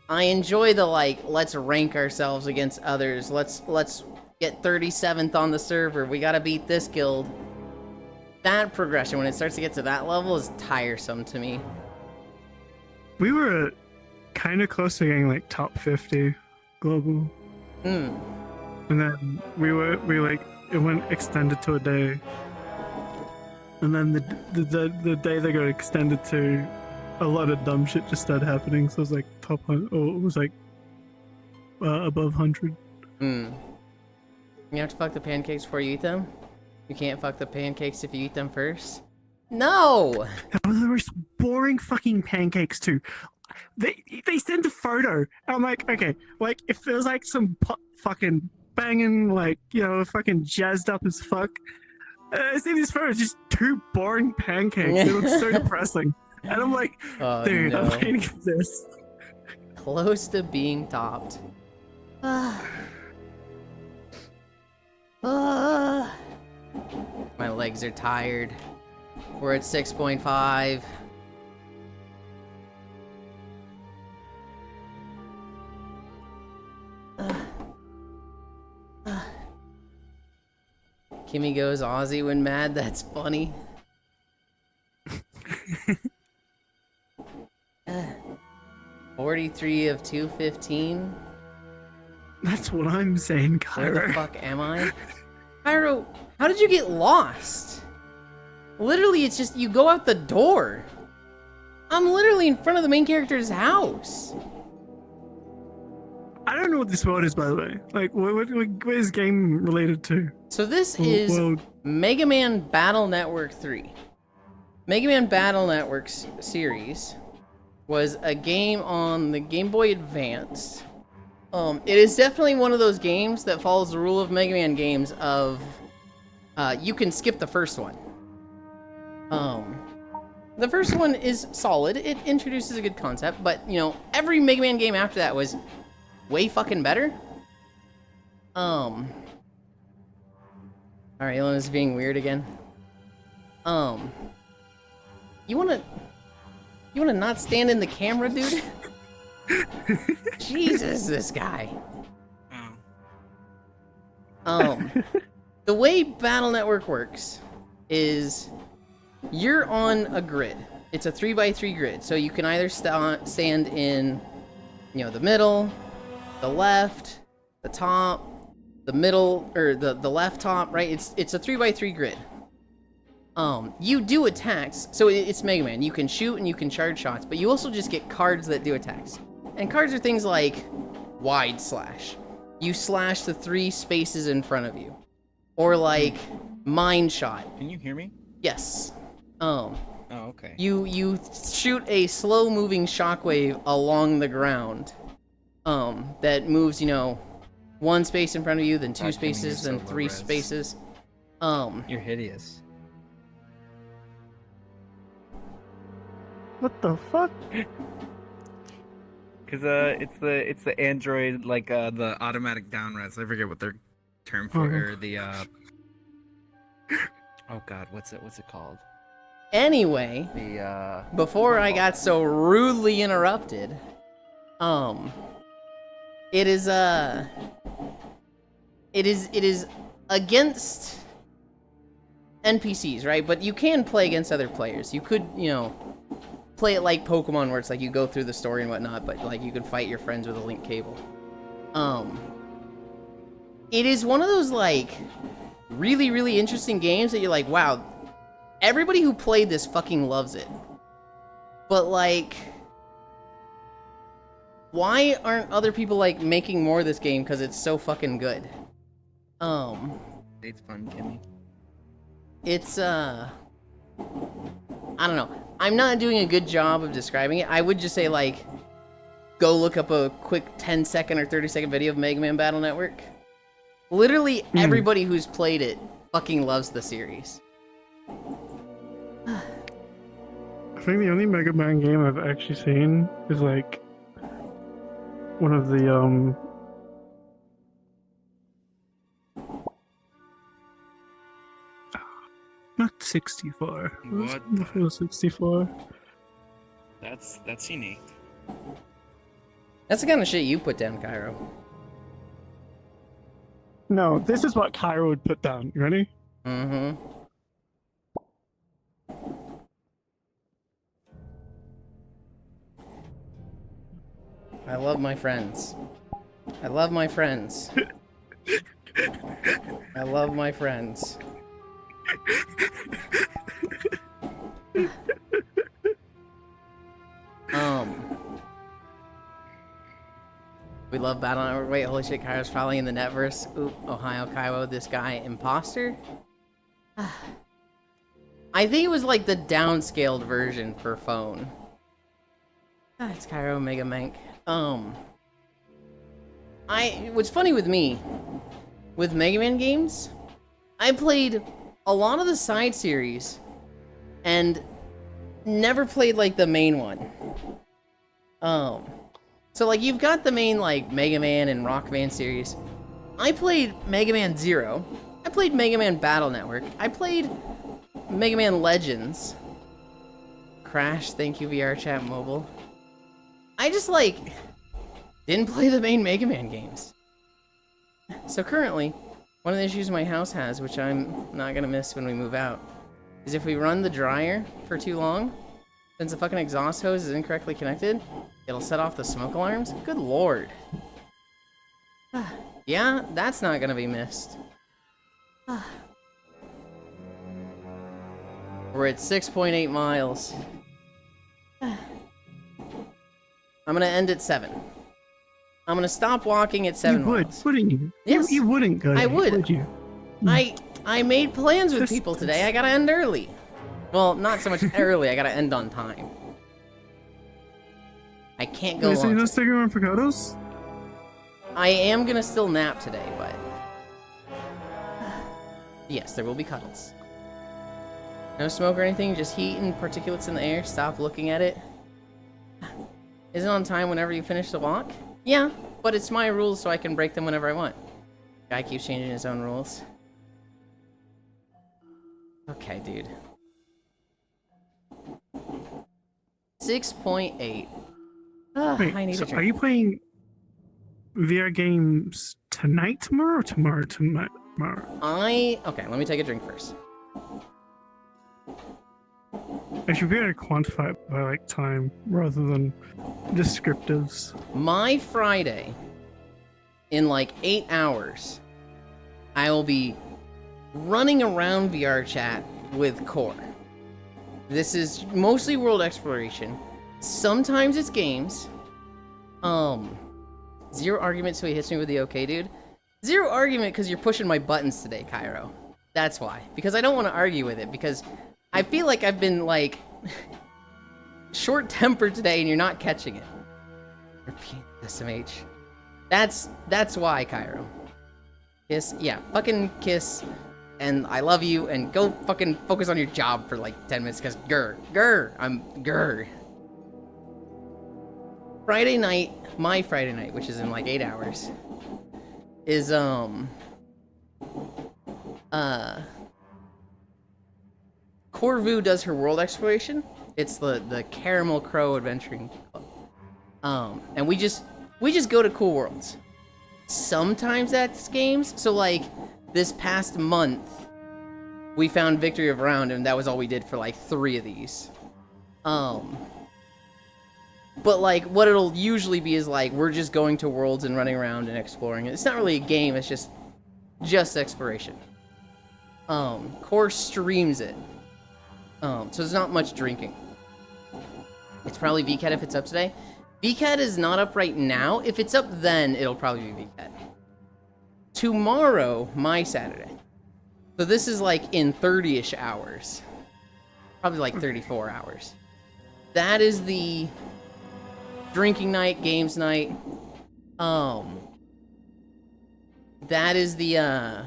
S1: I enjoy the like let's rank ourselves against others. Let's get 37th on the server. We gotta beat this guild. That progression, when it starts to get to that level, is tiresome to me.
S2: We were kind of close to getting like top 50 global. And then it went extended to a day. And then the day they got extended to, a lot of dumb shit just started happening. So it was like top 100, or it was like above 100.
S1: You have to fuck the pancakes before you eat them? You can't fuck the pancakes if you eat them first? No!
S2: That was the most boring fucking pancakes too. They sent a photo. And I'm like, okay, like if there was like some fucking banging, like, you know, fucking jazzed up as fuck. I see these photos, just 2 boring pancakes. They look so depressing. And I'm like,
S1: Oh,
S2: dude,
S1: no.
S2: I'm waiting for this.
S1: Close to being topped. My legs are tired. We're at 6.5. Kimmy goes Aussie when mad. That's funny. 43 of 215.
S2: That's what I'm saying,
S1: Where the
S2: Cairo.
S1: fuck am I? Cairo, how did you get lost? Literally, it's just you go out the door. I'm literally in front of the main character's house.
S2: I don't know what this world is, by the way. Like, what is this game related to?
S1: So this is
S2: World.
S1: Mega Man Battle Network 3. Mega Man Battle Network's series was a game on the Game Boy Advance. It is definitely one of those games that follows the rule of Mega Man games of you can skip the first one. The first one is solid. It introduces a good concept, but you know, every Mega Man game after that was way fucking better. Alright, Ilona's being weird again. You wanna... You wanna not stand in the camera, dude? Jesus, this guy. The way Battle Network works is you're on a grid. It's a 3x3 grid, so you can either stand in, you know, the middle, the left, the top, the middle, or the left top, right? It's a 3x3 grid. You do attacks, so it's Mega Man. You can shoot and you can charge shots, but you also just get cards that do attacks. And cards are things like wide slash. You slash the 3 spaces in front of you. Or like mind shot.
S3: Can you hear me?
S1: Yes.
S3: Oh, okay.
S1: You shoot a slow moving shockwave along the ground. That moves, you know, 1 space in front of you, then 2 spaces, then 3 spaces.
S3: You're hideous.
S2: What the fuck?
S3: Cause it's the Android, like the automatic down res. I forget what their term for or the oh god, what's it called?
S1: Anyway,
S3: The
S1: before I got so rudely interrupted, it is against NPCs, right? But you can play against other players. You could, you know, play it like Pokemon where it's like you go through the story and whatnot, but like you can fight your friends with a link cable. It is one of those like really, really interesting games that you're like, wow, everybody who played this fucking loves it. But like, why aren't other people like making more of this game? Because it's so fucking good.
S3: It's fun, Kimmy.
S1: It's I don't know. I'm not doing a good job of describing it. I would just say like, go look up a quick 10-second or 30-second video of Mega Man Battle Network. Literally everybody who's played it fucking loves the series.
S2: I think the only Mega Man game I've actually seen is like one of the not 64.
S3: What?
S2: The full 64.
S3: That's unique.
S1: That's the kind of shit you put down, Cairo.
S2: No, this is what Cairo would put down. You ready?
S1: Mm-hmm. I love my friends. I love my friends. I love my friends. We love Battle Network. Wait, holy shit, Kairo's probably in the netverse. Oop, Ohio Kaiwo, this guy, imposter? I think it was like the downscaled version for phone. It's Cairo Mega Mank. What's funny with me, with Mega Man games, I played a lot of the side series and never played like the main one. So like you've got the main like Mega Man and Rockman series. I played Mega Man Zero. I played Mega Man Battle Network. I played Mega Man Legends. Crash, thank you VR Chat Mobile. I just like didn't play the main Mega Man games. So currently, one of the issues my house has, which I'm not gonna miss when we move out, is if we run the dryer for too long, since the fucking exhaust hose is incorrectly connected, it'll set off the smoke alarms. Good lord. Yeah, that's not gonna be missed. We're at 6.8 miles. I'm gonna end at 7. I'm gonna stop walking at 7
S2: You would,
S1: miles.
S2: wouldn't you?
S1: Yes.
S2: You wouldn't go.
S1: I would.
S2: you?
S1: I made plans with people today. I gotta end early. Well, not so much early. I gotta end on time. I can't go
S2: Wait, so you're
S1: long.
S2: not sticking around for cuddles?
S1: I am gonna still nap today, but yes, there will be cuddles. No smoke or anything, just heat and particulates in the air. Stop looking at it. Is it on time whenever you finish the walk? Yeah, but it's my rules, so I can break them whenever I want. Guy keeps changing his own rules. Okay, dude. 6.8.
S2: Wait,
S1: I need
S2: so
S1: a drink.
S2: are you playing VR games tonight, tomorrow, or tomorrow?
S1: Okay, let me take a drink first.
S2: I should be able to quantify it by like time rather than descriptives.
S1: My Friday, in like 8 hours, I will be running around VR chat with Core. This is mostly world exploration. Sometimes it's games. Zero argument, so he hits me with the okay, dude. Zero argument because you're pushing my buttons today, Cairo. That's why. Because I don't want to argue with it, because I feel like I've been, like, short-tempered today and you're not catching it. Repeat SMH. That's why, Cairo. Kiss, yeah, fucking kiss, and I love you, and go fucking focus on your job for like 10 minutes, because I'm grr. Friday night, my Friday night, which is in like 8 hours, is, Corvu does her world exploration. It's the Caramel Crow Adventuring Club. And we just go to cool worlds. Sometimes that's games. So like this past month, we found Victory of Round, and that was all we did for like 3 of these. But like what it'll usually be is like we're just going to worlds and running around and exploring. It's not really a game. It's just exploration. Core streams it. So there's not much drinking. It's probably VCAT if it's up today. VCAT is not up right now. If it's up then, it'll probably be VCAT. Tomorrow, my Saturday. So this is like in 30-ish hours. Probably like 34 hours. That is the drinking night, games night. That is the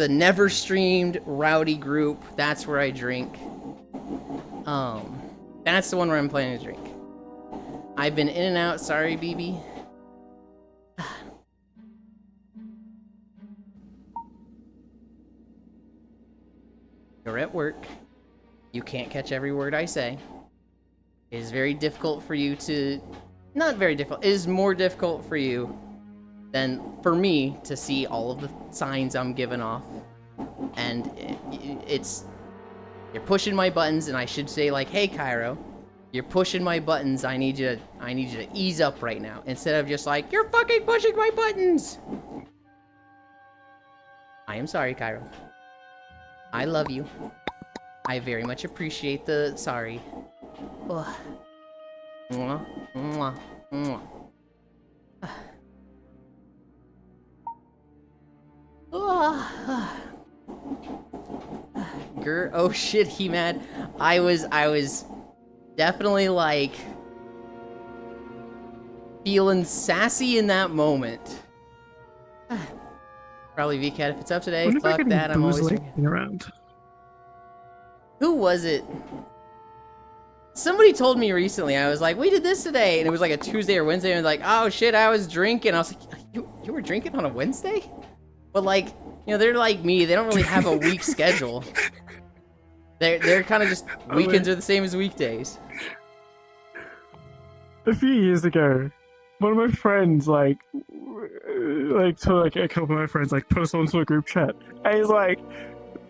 S1: never streamed rowdy group. That's where I drink. That's the one where I'm planning to drink. I've been in and out. Sorry, BB. You're at work. You can't catch every word I say. It is very difficult for you to... Not very difficult. It is more difficult for you than for me to see all of the signs I'm giving off. And it's... You're pushing my buttons, and I should say like, hey, Cairo, you're pushing my buttons. I need you to ease up right now. Instead of just like, you're fucking pushing my buttons. I am sorry, Cairo. I love you. I very much appreciate the sorry. Ugh. Mwah, mwah, mwah. Oh shit, he mad. I was definitely like feeling sassy in that moment. Probably VCAT if it's up today. Fuck that, I'm always
S2: around.
S1: Who was it? Somebody told me recently. I was like, we did this today, and it was like a Tuesday or Wednesday, and like, oh shit, I was drinking. I was like, you were drinking on a Wednesday? But like, you know, they're like me. They don't really have a week schedule. They're kind of just weekends are the same as weekdays.
S2: A few years ago, one of my friends so a couple of my friends like post onto a group chat, and he's like,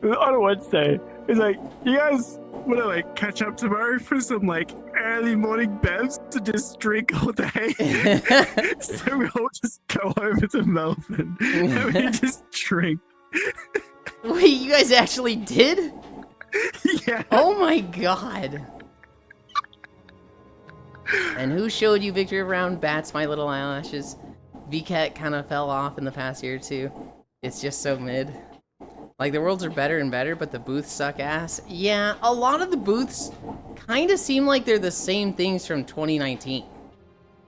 S2: on a Wednesday, he's like, you guys want to like catch up tomorrow for some like early morning bevs to just drink all day? So we all just go over to Melbourne and we just drink.
S1: Wait, you guys actually did?
S2: Yeah.
S1: Oh my god. And who showed you Victory of Round? Bats, My Little Eyelashes. VCAT kind of fell off in the past year or two. It's just so mid. Like, the worlds are better and better, but the booths suck ass. Yeah, a lot of the booths kind of seem like they're the same things from 2019.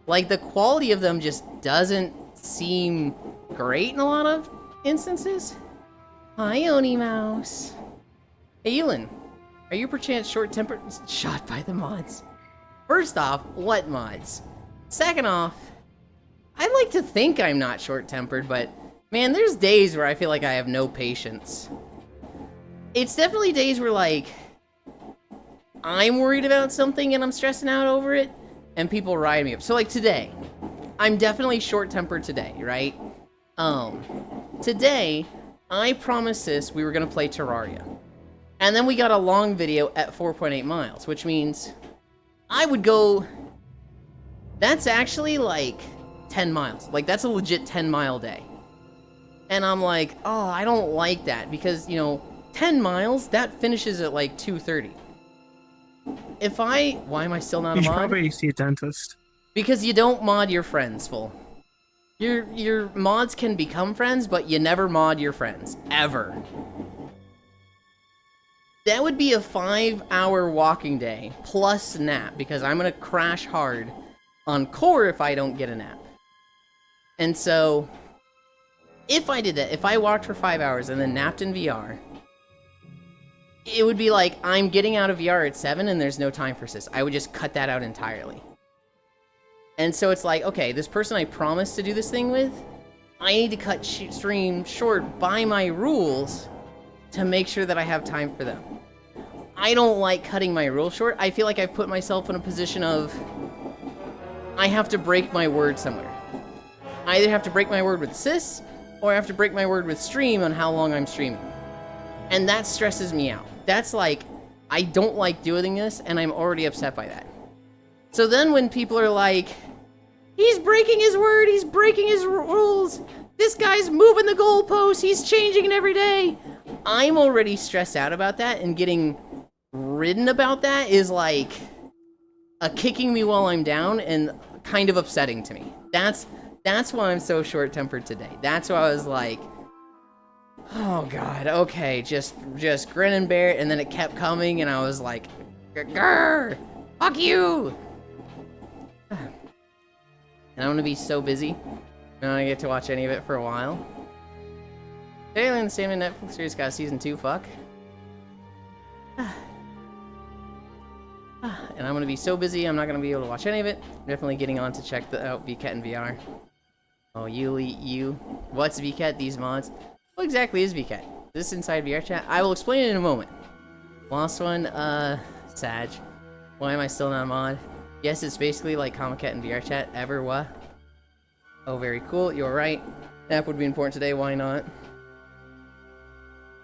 S1: Like, the quality of them just doesn't seem great in a lot of instances. Hi, Oni Mouse. Hey, Elin, are you perchance short-tempered? Shot by the mods. First off, what mods? Second off, I like to think I'm not short-tempered, but man, there's days where I feel like I have no patience. It's definitely days where, like, I'm worried about something and I'm stressing out over it, and people ride me up. So like today, I'm definitely short-tempered today, right? Today, I promised Sis we were gonna play Terraria. And then we got a long video at 4.8 miles, which means I would go... That's actually like 10 miles. Like, that's a legit 10-mile day. And I'm like, oh, I don't like that because, you know, 10 miles, that finishes at like 2:30. If I... Why am I still not a
S2: You should
S1: mod?
S2: probably see a dentist.
S1: Because you don't mod your friends, fool. Your mods can become friends, but you never mod your friends. Ever. That would be a 5-hour walking day, plus nap, because I'm gonna crash hard on core if I don't get a nap. And so, if I did that, if I walked for 5 hours and then napped in VR, it would be like, I'm getting out of VR at 7 and there's no time for Sis. I would just cut that out entirely. And so it's like, okay, this person I promised to do this thing with, I need to cut stream short by my rules to make sure that I have time for them. I don't like cutting my rule short. I feel like I've put myself in a position of, I have to break my word somewhere. I either have to break my word with Sis, or I have to break my word with stream on how long I'm streaming. And that stresses me out. That's like, I don't like doing this, and I'm already upset by that. So then when people are like, he's breaking his word, he's breaking his rules, this guy's moving the goalposts, he's changing it every day. I'm already stressed out about that, and getting ridden about that is like a kicking me while I'm down and kind of upsetting to me. That's why I'm so short-tempered today. That's why I was like, oh god, okay, just grin and bear it, and then it kept coming, and I was like, grr, fuck you! And I'm gonna be so busy, I don't get to watch any of it for a while. Alien the Salmon Netflix series got season 2, fuck. And I'm gonna be so busy, I'm not gonna be able to watch any of it. I'm definitely getting on to check out VCAT in VR. Oh, you. What's VCAT, these mods? What exactly is VCAT? Is this inside VR chat? I will explain it in a moment. Last one, Sag. Why am I still not a mod? Yes, it's basically like Comic-Cat in VR chat. Ever, what? Oh, very cool, you're right. That would be important today, why not?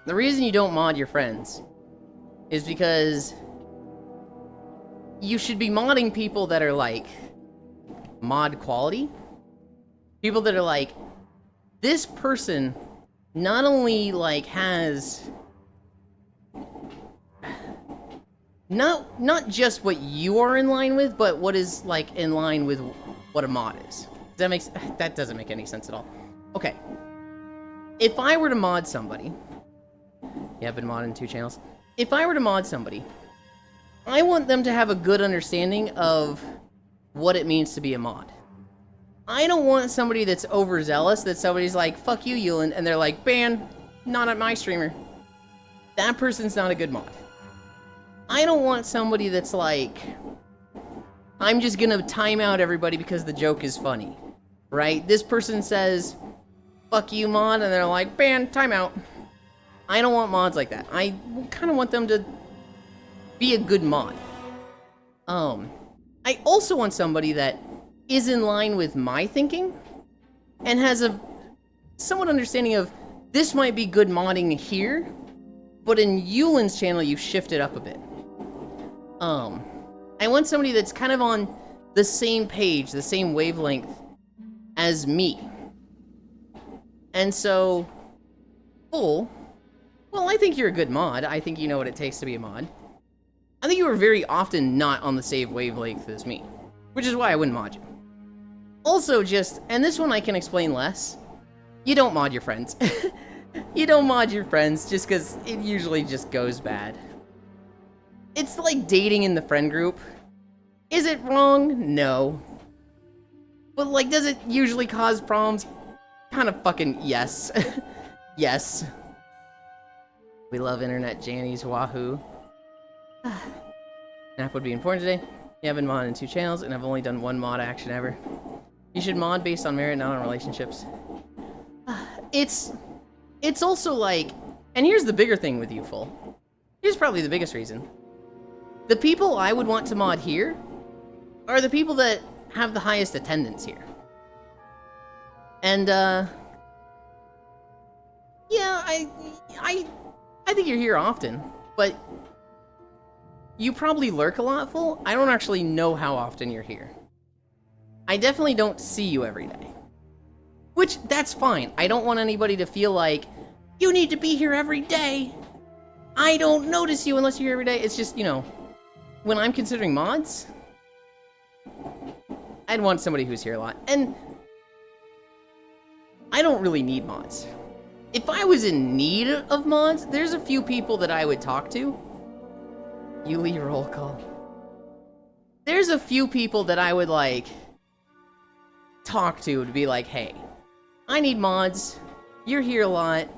S1: The reason you don't mod your friends is because you should be modding people that are like mod quality. People that are like, this person not only like has not just what you are in line with, but what is like in line with what a mod is. That doesn't make any sense at all. Okay. If I were to mod somebody, yeah, I've been modding 2 channels. If I were to mod somebody, I want them to have a good understanding of what it means to be a mod. I don't want somebody that's overzealous, that somebody's like, fuck you, Yulin, and they're like, ban, not at my streamer. That person's not a good mod. I don't want somebody that's like, I'm just gonna time out everybody because the joke is funny. Right? This person says, fuck you, mod, and they're like, ban, timeout. I don't want mods like that. I kind of want them to be a good mod. I also want somebody that is in line with my thinking and has a somewhat understanding of, this might be good modding here, but in Yulin's channel you shift it up a bit. I want somebody that's kind of on the same page, the same wavelength as me. And so, well, I think you're a good mod. I think you know what it takes to be a mod. I think you are very often not on the same wavelength as me, which is why I wouldn't mod you. Also, and this one I can explain less, you don't mod your friends. You don't mod your friends just because it usually just goes bad. It's like dating in the friend group. Is it wrong? No. But like, does it usually cause problems? Kind of fucking yes. Yes. We love internet Jannies, wahoo. Nap would be important today. Yeah, I've been modding 2 channels, and I've only done 1 mod action ever. You should mod based on merit, not on relationships. It's also like, and here's the bigger thing with you, Full. Here's probably the biggest reason. The people I would want to mod here are the people that have the highest attendance here. And, yeah, I think you're here often, but you probably lurk a lot, Full. I don't actually know how often you're here. I definitely don't see you every day. Which, that's fine. I don't want anybody to feel like, you need to be here every day. I don't notice you unless you're here every day. It's just, you know, when I'm considering mods, I'd want somebody who's here a lot. And I don't really need mods. If I was in need of mods, there's a few people that I would talk to. Yuli roll call. There's a few people that I would, like, talk to be like, hey, I need mods. You're here a lot.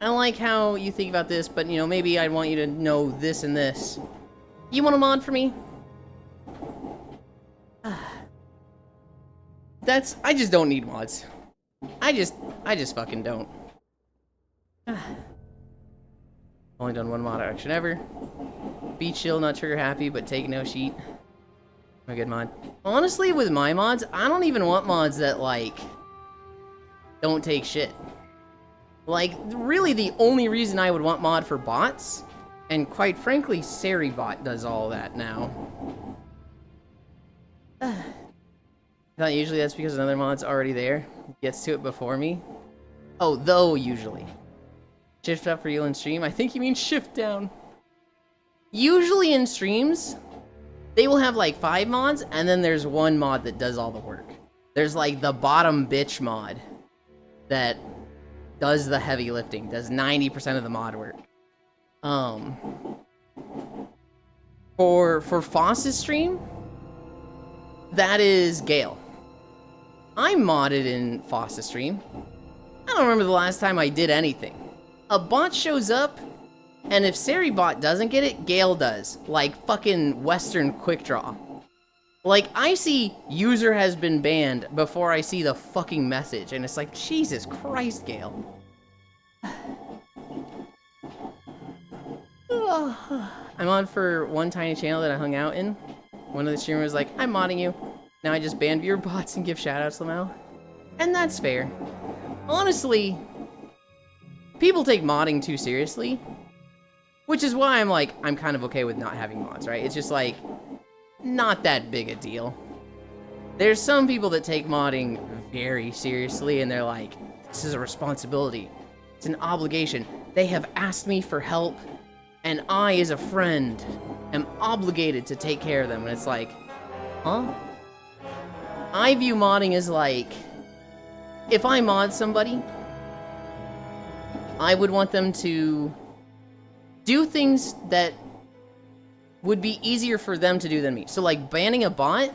S1: I like how you think about this, but, you know, maybe I'd want you to know this and this. You want a mod for me? I just don't need mods. I just fucking don't. Only done one mod action ever. Be chill, not trigger happy, but take no sheet. A good mod. Honestly, with my mods, I don't even want mods that, like, don't take shit. Like, really the only reason I would want mod for bots, and quite frankly, Seribot does all that now. I thought usually that's because another mod's already there. Gets to it before me. Oh, though, usually. Shift up for you in stream? I think you mean shift down. Usually in streams, they will have like 5 mods, and then there's one mod that does all the work. There's like the bottom bitch mod that does the heavy lifting, does 90% of the mod work. For Foss's stream, that is Gale. I'm modded in Foss's stream. I don't remember the last time I did anything. A bot shows up, and if Seribot doesn't get it, Gale does. Like fucking Western Quick Draw. Like, I see user has been banned before I see the fucking message, and it's like, Jesus Christ, Gale. I'm on for one tiny channel that I hung out in. One of the streamers was like, I'm modding you. Now I just ban viewer bots and give shoutouts somehow. And that's fair. Honestly, people take modding too seriously. Which is why I'm like, I'm kind of okay with not having mods, right? It's just like, not that big a deal. There's some people that take modding very seriously and they're like, this is a responsibility. It's an obligation. They have asked me for help and I, as a friend, am obligated to take care of them. And it's like, huh? I view modding as like, if I mod somebody, I would want them to do things that would be easier for them to do than me. So like banning a bot,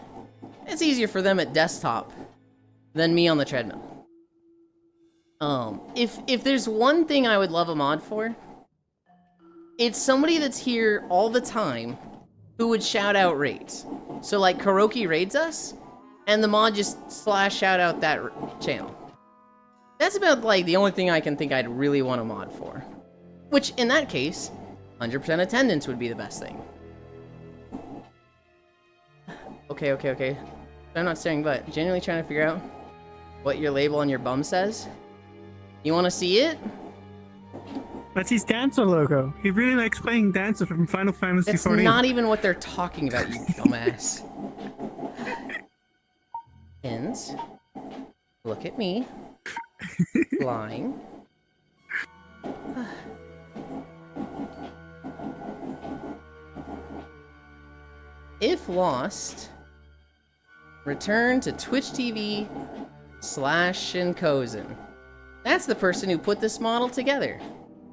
S1: it's easier for them at desktop than me on the treadmill. If there's one thing I would love a mod for, it's somebody that's here all the time who would shout out raids. So like Kuroki raids us, and the mod just shout out that channel. That's about like the only thing I can think I'd really want a mod for. Which in that case, 100% attendance would be the best thing. Okay. I'm not staring, but genuinely trying to figure out what your label on your bum says. You want to see it?
S2: That's his Dancer logo. He really likes playing Dancer from Final Fantasy XIV.
S1: That's not even what they're talking about, you dumbass. Pins. Look at me. Lying. If lost, return to Twitch TV /Shinkozen. That's the person who put this model together.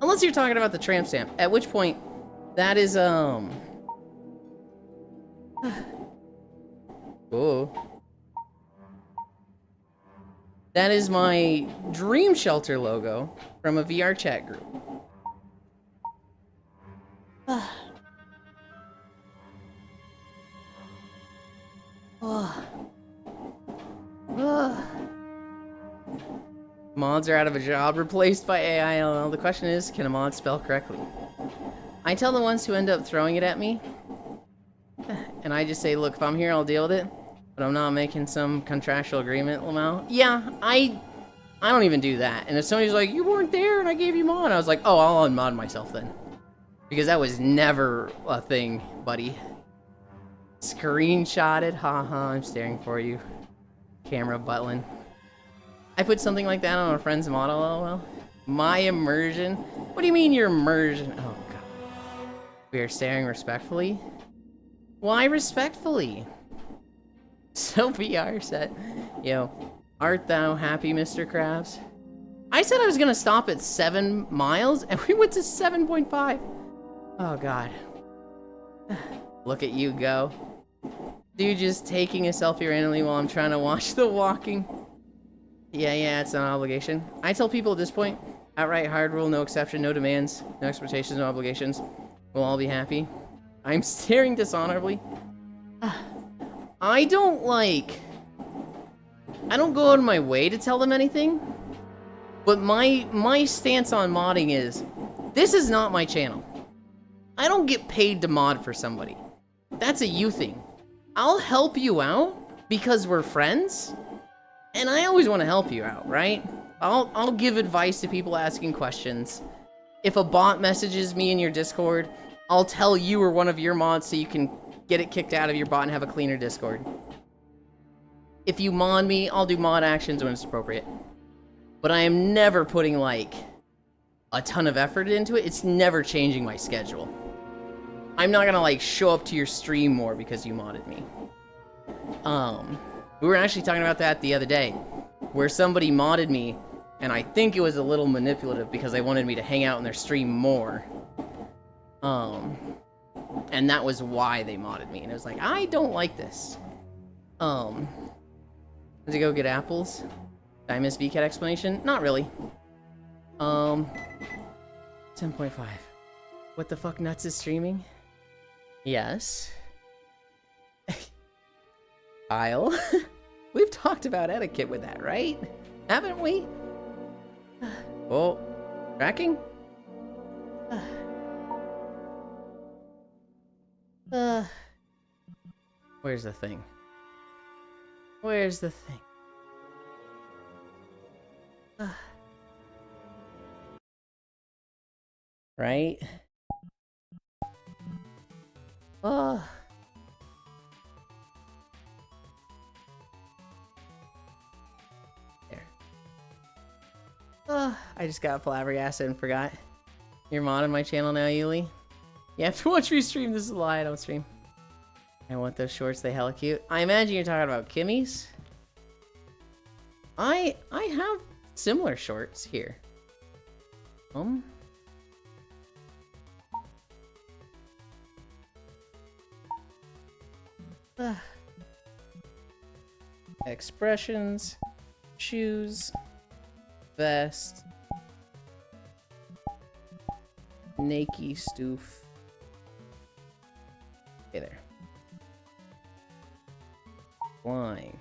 S1: Unless you're talking about the tramp stamp, at which point, that is, Oh. That is my Dream Shelter logo from a VR chat group. Mods are out of a job, replaced by AI. LOL. The question is, can a mod spell correctly? I tell the ones who end up throwing it at me, and I just say, look, if I'm here, I'll deal with it, but I'm not making some contractual agreement, Lamau. Yeah, I don't even do that. And if somebody's like, you weren't there and I gave you mod, I was like, oh, I'll unmod myself then. Because that was never a thing, buddy. Screenshotted, haha, I'm staring for you. Camera Butlin. I put something like that on a friend's model, lol. My immersion? What do you mean your immersion? Oh, God. We are staring respectfully? Why respectfully? So VR set. Yo, art thou happy, Mr. Krabs? I said I was gonna stop at 7 miles, and we went to 7.5. Oh, God. Look at you go. Dude just taking a selfie randomly while I'm trying to watch The Walking. Yeah, it's an obligation. I tell people at this point, outright hard rule, no exception, no demands, no expectations, no obligations. We'll all be happy. I'm staring dishonorably. I don't go out of my way to tell them anything, but my stance on modding is, this is not my channel. I don't get paid to mod for somebody. That's a you thing. I'll help you out because we're friends, and I always want to help you out, right? I'll give advice to people asking questions. If a bot messages me in your Discord, I'll tell you or one of your mods so you can get it kicked out of your bot and have a cleaner Discord. If you mod me, I'll do mod actions when it's appropriate. But I am never putting, like, a ton of effort into it. It's never changing my schedule. I'm not gonna, like, show up to your stream more because you modded me. We were actually talking about that the other day, where somebody modded me, and I think it was a little manipulative because they wanted me to hang out in their stream more. And that was why they modded me, and it was like, I don't like this. Did you go get apples? Did I miss VCAT explanation? Not really. 10.5. What the fuck nuts is streaming? Yes. Kyle? We've talked about etiquette with that, right? Haven't we? Oh, tracking? Where's the thing? Where's the thing? Right? There. I just got flabbergasted and forgot. You're modding my channel now, Yuli? You have to watch me stream. This is a lie. I don't stream. I want those shorts. They hella cute. I imagine you're talking about Kimmy's. I have similar shorts here. Expressions, shoes, vest, Nike stoof. Okay, there. Flying.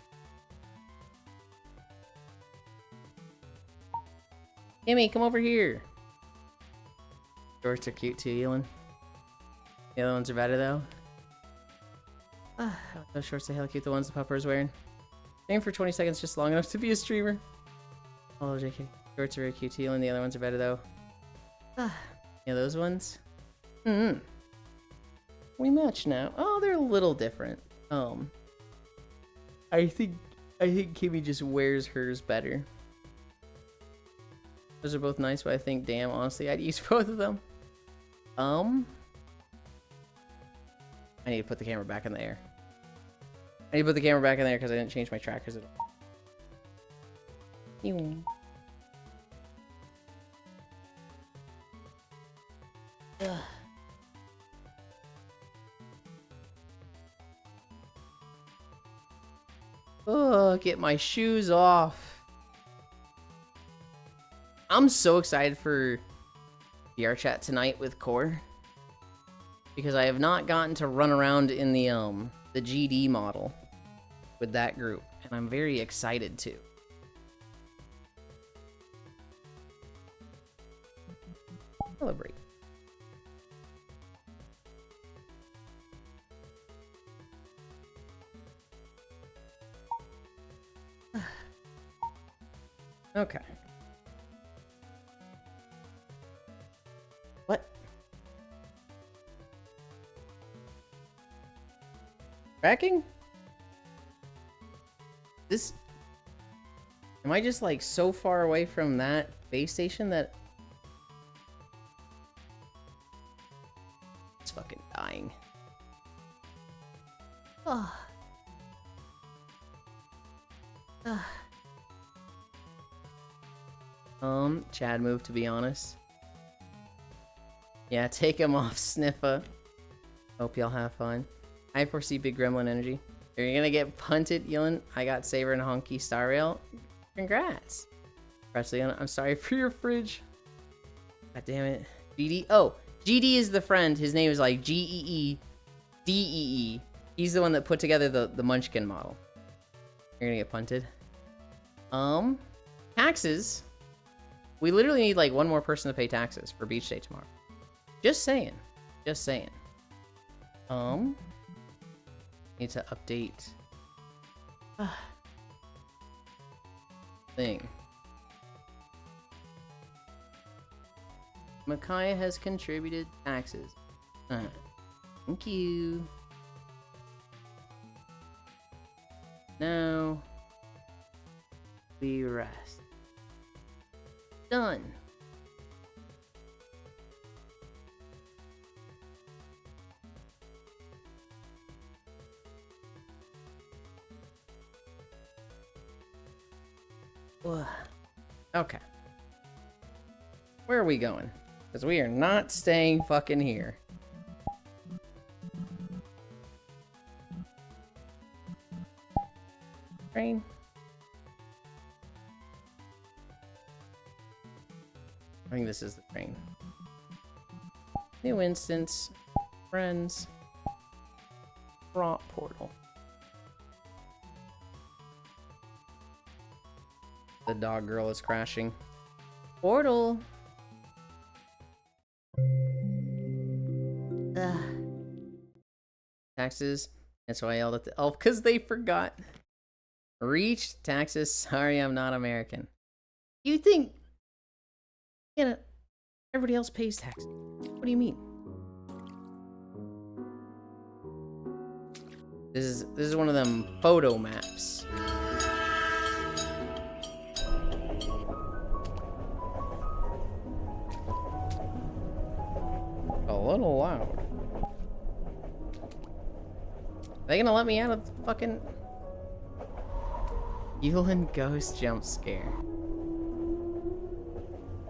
S1: Kimmy, come over here. Shorts are cute too, Elin. The other ones are better though. Those shorts are hella cute, the ones the pupper is wearing. Staying for 20 seconds just long enough to be a streamer. Hello, JK. Shorts are very cute too, and the other ones are better though. Yeah, those ones. We match now. Oh, they're a little different. I think Kimmy just wears hers better. Those are both nice, but I think, damn, honestly, I'd use both of them. I need to put the camera back in the air. I need to put the camera back in there because I didn't change my trackers at all. Ugh. Oh, get my shoes off. I'm so excited for VR chat tonight with Core because I have not gotten to run around in the GD model with that group, and I'm very excited to. Celebrate. Okay. What? Tracking? This... Am I just, like, so far away from that base station that... It's fucking dying. Oh. Chad moved, to be honest. Yeah, take him off, Sniffa. Hope y'all have fun. I foresee big gremlin energy. You're gonna get punted, Yulin. I got Saber and Honky Star Rail. Congrats. Presley, I'm sorry for your fridge. God damn it. GD. Oh, GD is the friend. His name is like GEEDEE. He's the one that put together the Munchkin model. You're gonna get punted. Taxes. We literally need like one more person to pay taxes for beach day tomorrow. Just saying. Just saying. Need to update thing. Micaiah has contributed taxes. Thank you. Now we rest. Done. Okay. Where are we going? Because we are not staying fucking here. Train. I think this is the train. New instance. Friends. Fraught portal. The dog girl is crashing. Portal. Ugh. Taxes. That's why I yelled at the elf, because they forgot. Reached taxes. Sorry, I'm not American. You think... You know, everybody else pays taxes. What do you mean? This is one of them photo maps. A little loud. Are they gonna let me out of the fucking... Yulin ghost jump scare.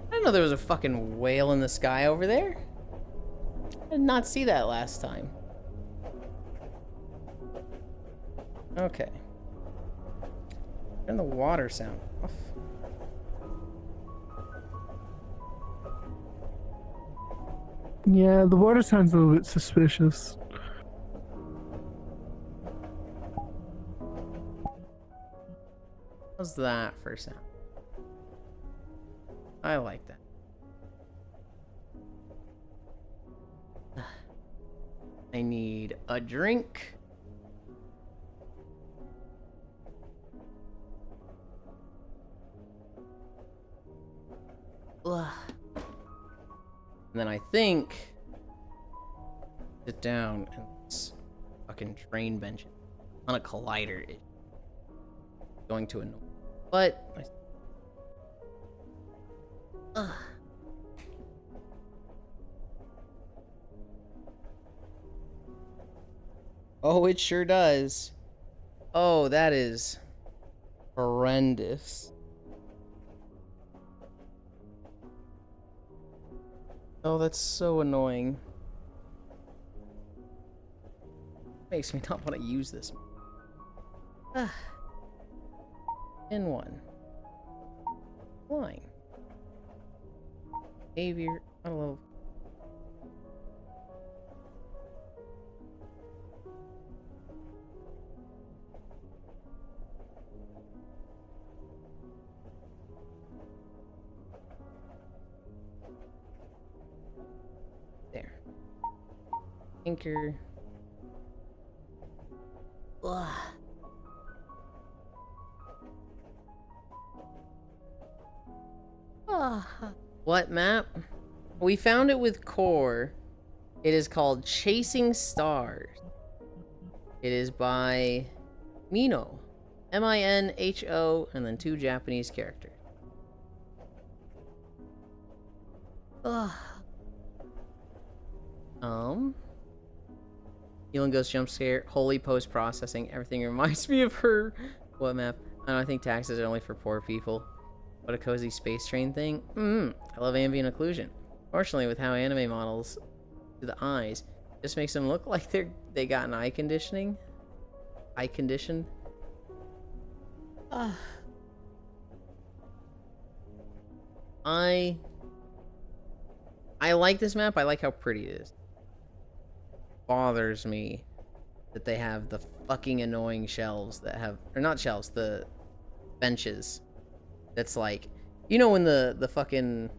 S1: I didn't know there was a fucking whale in the sky over there. I did not see that last time. Okay. Turn the water sound off.
S2: Yeah, the water sounds a little bit suspicious.
S1: How's that for sound? I like that. I need a drink. Ugh. And then I think sit down and this fucking train bench on a collider. It's going to annoy. But ugh. Oh, it sure does. Oh, that is horrendous. Oh, that's so annoying. Makes me not want to use this. In one. Flying. Behavior. I love. There. Anchor. Ugh. What map? We found it with Core. It is called Chasing Stars. It is by Mino. Minho, and then 2 Japanese characters. Healing Ghost jump scare, holy post-processing, everything reminds me of her. What map? I think taxes are only for poor people. What a cozy space train thing. I love ambient occlusion. Fortunately, with how anime models do the eyes, just makes them look like they got an eye conditioning. Eye conditioned. I like this map. I like how pretty it is. Bothers me that they have the fucking annoying shelves that have, or not shelves, the benches. That's like, you know when the fucking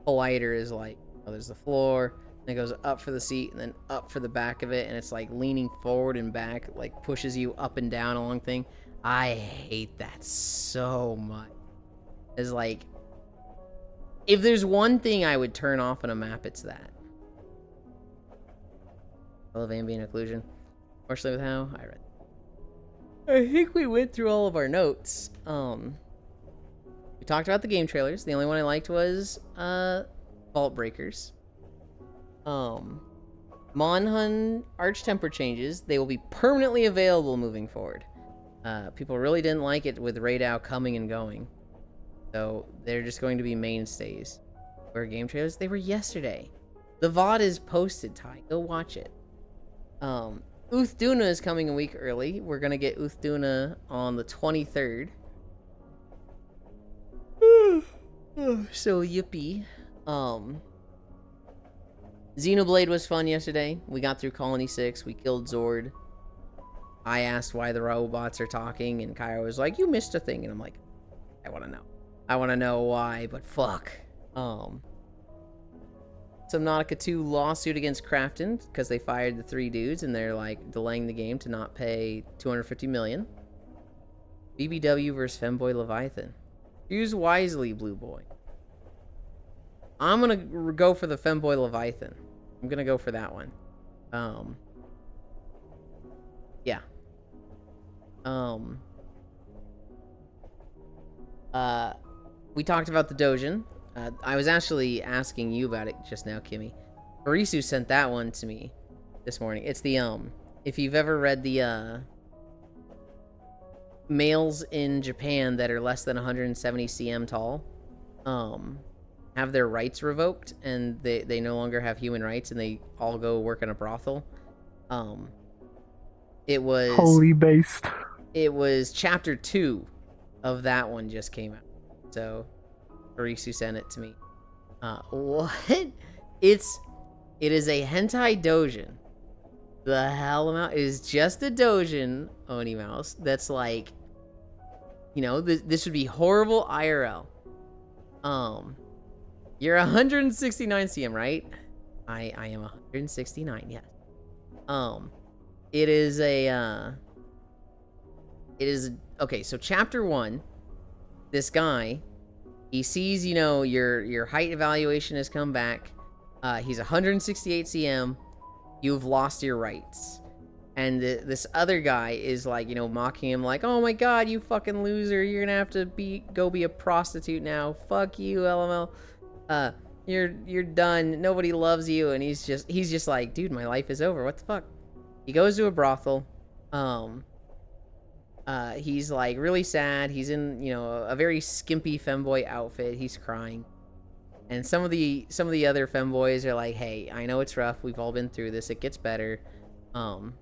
S1: collider is like, oh, there's the floor, and it goes up for the seat, and then up for the back of it, and it's like leaning forward and back, like pushes you up and down along thing. I hate that so much. It's like, if there's one thing I would turn off on a map, it's that. I love ambient occlusion. Fortunately, with how I read. I think we went through all of our notes. We talked about the game trailers. The only one I liked was Vault Breakers. Monhun Arch Temper changes. They will be permanently available moving forward. People really didn't like it with Raidao coming and going. So they're just going to be mainstays. Where game trailers? They were yesterday. The VOD is posted, Ty. Go watch it. Uthduna is coming a week early. We're gonna get Uthduna on the 23rd. So yippee. Xenoblade was fun yesterday. We got through Colony 6. We killed Zord. I asked why the robots are talking, and Kyra was like, "You missed a thing," and I'm like, "I want to know. I want to know why, but fuck." Subnautica 2 lawsuit against Krafton because they fired the 3 dudes and they're like delaying the game to not pay $250 million. BBW versus Femboy Leviathan. Choose wisely, Blue Boy. I'm gonna go for the Femboy Leviathan. I'm gonna go for that one. Yeah. We talked about the Dojin. I was actually asking you about it just now, Kimmy. Harisu sent that one to me this morning. It's the, if you've ever read the, males in Japan that are less than 170 cm tall, have their rights revoked, and they no longer have human rights, and they all go work in a brothel. It was...
S2: Holy based.
S1: It was chapter 2 of that one just came out. So... Harisu sent it to me. What? It is a hentai dojin. The hell amount? It is just a dojin, Oni Mouse, that's like, you know, this would be horrible IRL. You're 169 cm, right? I am 169, yes. It is okay, so chapter 1, this guy, he sees, you know, your height evaluation has come back. He's 168 cm. You've lost your rights. And this other guy is like, you know, mocking him like, "Oh my god, you fucking loser. You're gonna have to go be a prostitute now. Fuck you, LML. You're done. Nobody loves you." And he's just like, "Dude, my life is over. What the fuck?" He goes to a brothel. He's like really sad. He's in, you know, a very skimpy femboy outfit. He's crying. And some of the other femboys are like, "Hey, I know it's rough. We've all been through this. It gets better." You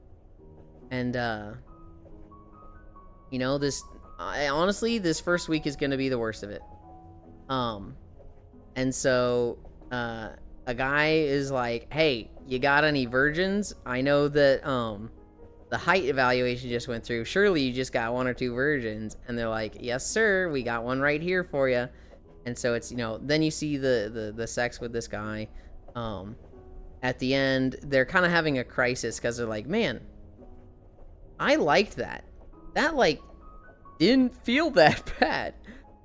S1: know, honestly, this first week is going to be the worst of it. And so, a guy is like, "Hey, you got any virgins? I know that, the height evaluation just went through. Surely you just got 1 or 2 virgins." And they're like, "Yes, sir. We got one right here for you." And so it's, you know, then you see the sex with this guy. At the end, they're kind of having a crisis because they're like, "Man, I liked that. That, like, didn't feel that bad."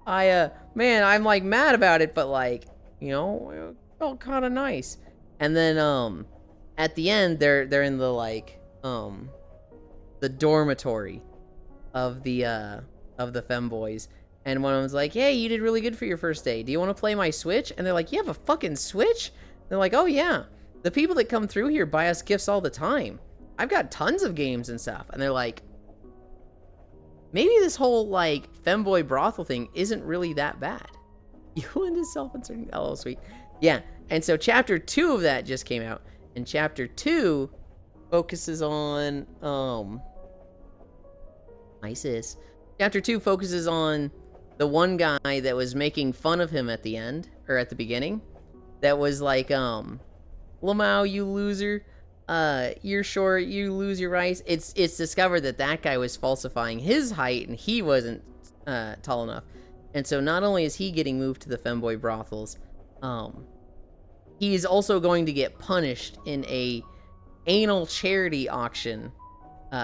S1: Man, I'm like mad about it, but like, you know, it felt kind of nice. And then, at the end, they're in the like, the dormitory of the femboys. And one of them's like, hey, you did really good for your first day. Do you want to play my Switch? And they're like, you have a fucking Switch? They're like, oh yeah. The people that come through here buy us gifts all the time. I've got tons of games and stuff. And they're like, maybe this whole, like, femboy brothel thing isn't really that bad. Ewan is self-inserting. Oh, sweet. Yeah, and so Chapter 2 of that just came out. And Chapter 2 focuses on, ISIS. Chapter 2 focuses on the one guy that was making fun of him at the end, or at the beginning. That was like, Lamau, you loser. You're short, you lose your rights. It's discovered that that guy was falsifying his height and he wasn't tall enough. And so not only is he getting moved to the femboy brothels, he's also going to get punished in a anal charity auction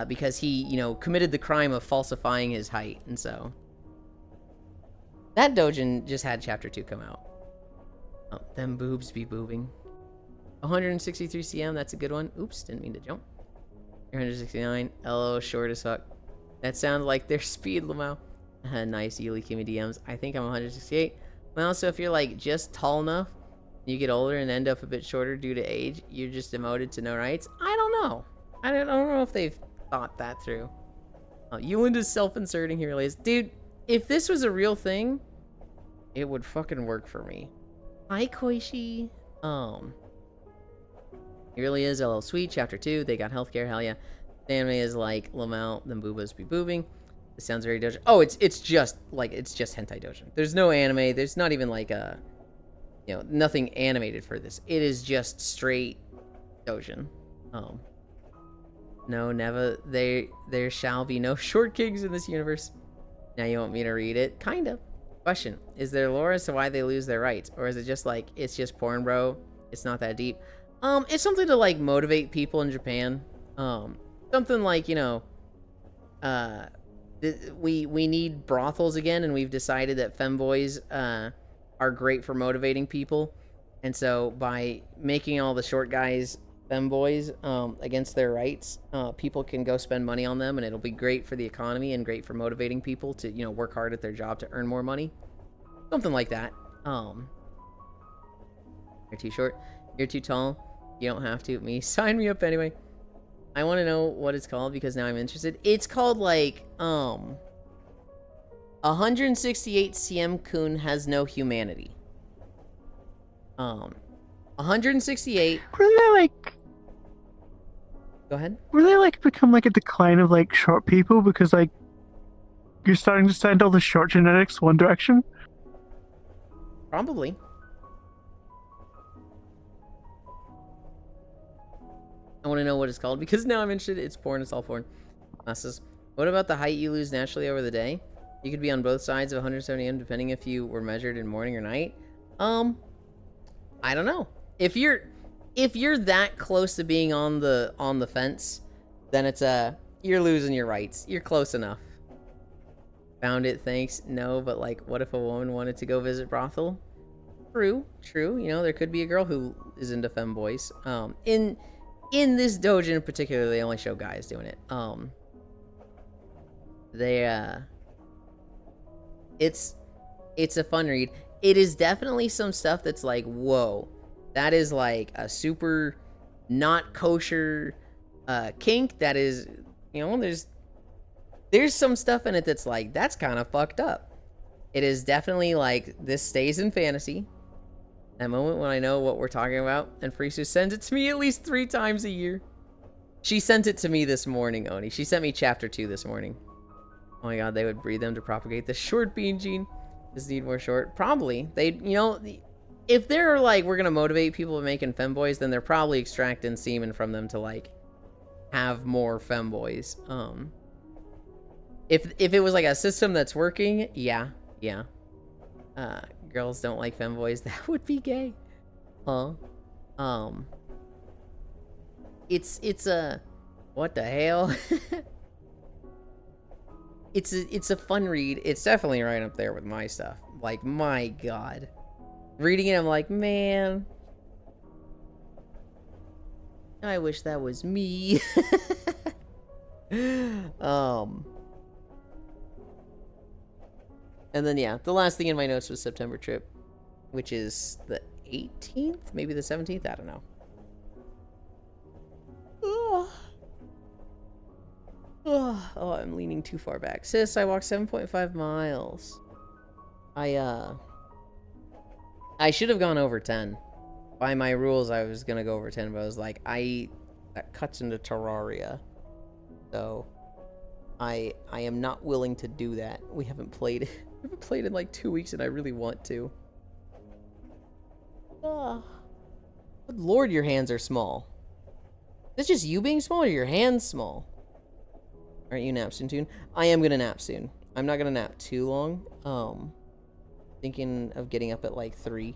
S1: because he, you know, committed the crime of falsifying his height. And so that Dojin just had Chapter 2 come out. Oh, them boobs be boobing. 163 cm, that's a good one. Oops, didn't mean to jump. 369, LO, short as fuck. That sounds like their speed, Lamau. Nice, Yuli Kimi DMs. I think I'm 168. Well, so if you're like just tall enough, you get older and end up a bit shorter due to age, you're just demoted to no rights. I don't know. I don't know if they've thought that through. Ewan is self-inserting here, ladies. Dude, if this was a real thing, it would fucking work for me. Hi, Koishi. It really is LL Sweet, Chapter 2. They got healthcare, hell yeah. The anime is like Lamau, them boobas be boobing. It sounds very Dojin. Oh, it's just hentai Dojin. There's no anime. There's not even like a, you know, nothing animated for this. It is just straight Dojin. No, never. There shall be no short kings in this universe. Now you want me to read it? Kind of. Question: is there lore as to why they lose their rights, or is it just like it's just porn, bro? It's not that deep. It's something to like motivate people in Japan. Something like, you know, we need brothels again, and we've decided that femboys are great for motivating people, and so by making all the short guys femboys against their rights, people can go spend money on them, and it'll be great for the economy and great for motivating people to, you know, work hard at their job to earn more money. Something like that. You're too short. You're too tall. You don't have to. Me, sign me up anyway. I want to know what it's called because now I'm interested. It's called like 168 cm Kun has no humanity. 168.
S2: Were they like?
S1: Go ahead.
S2: Were they like become like a decline of like short people because like you're starting to send all the short genetics one direction?
S1: Probably. I want to know what it's called because now I'm interested. It's porn. It's all porn. Masses. What about the height you lose naturally over the day? You could be on both sides of 170 m depending if you were measured in morning or night. I don't know. If you're that close to being on the fence, then it's you're losing your rights. You're close enough. Found it, thanks. No, but like, what if a woman wanted to go visit brothel? True. You know, there could be a girl who is into femboys. In this dojo in particular, they only show guys doing it. It's a fun read. It is definitely some stuff that's like, whoa, that is like a super not kosher kink. That is, you know, there's some stuff in it that's like, that's kind of fucked up. It is definitely like, this stays in fantasy. That moment when I know what we're talking about, and Frisu sends it to me at least 3 times a year. She sent it to me this morning, Oni. She sent me Chapter 2 this morning. Oh my god, they would breed them to propagate the short bean gene. Does need more short? Probably. They, you know, if they're like, we're gonna motivate people making femboys, then they're probably extracting semen from them to like have more femboys. If it was like a system that's working, yeah. Girls don't like femboys. That would be gay. Huh? It's a... What the hell? it's a fun read. It's definitely right up there with my stuff. Like, my God. Reading it, I'm like, man, I wish that was me. And then, yeah, the last thing in my notes was September trip, which is the 18th, maybe the 17th, I don't know. Oh, I'm leaning too far back. Sis, I walked 7.5 miles. I should have gone over 10. By my rules, I was gonna go over 10, but I was like, that cuts into Terraria. So, I am not willing to do that. We haven't played in like 2 weeks, and I really want to. Good lord, your hands are small. Is this just you being small, or your hands small? Aren't you nap soon? I am gonna nap soon. I'm not gonna nap too long. Thinking of getting up at like 3,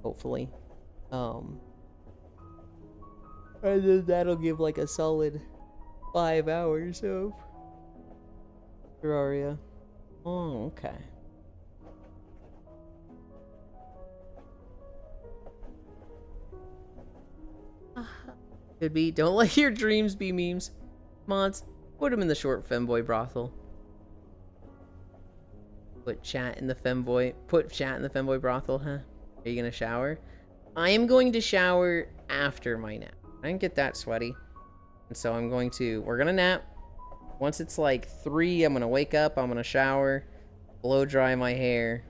S1: hopefully. And then that'll give like a solid 5 hours of Terraria. Oh, okay. Could be. Don't let your dreams be memes. Mods, put them in the short femboy brothel. Put chat in the femboy brothel, huh? Are you gonna shower? I am going to shower after my nap. I didn't get that sweaty. And so we're gonna nap. Once it's like 3, I'm gonna wake up, I'm gonna shower, blow dry my hair.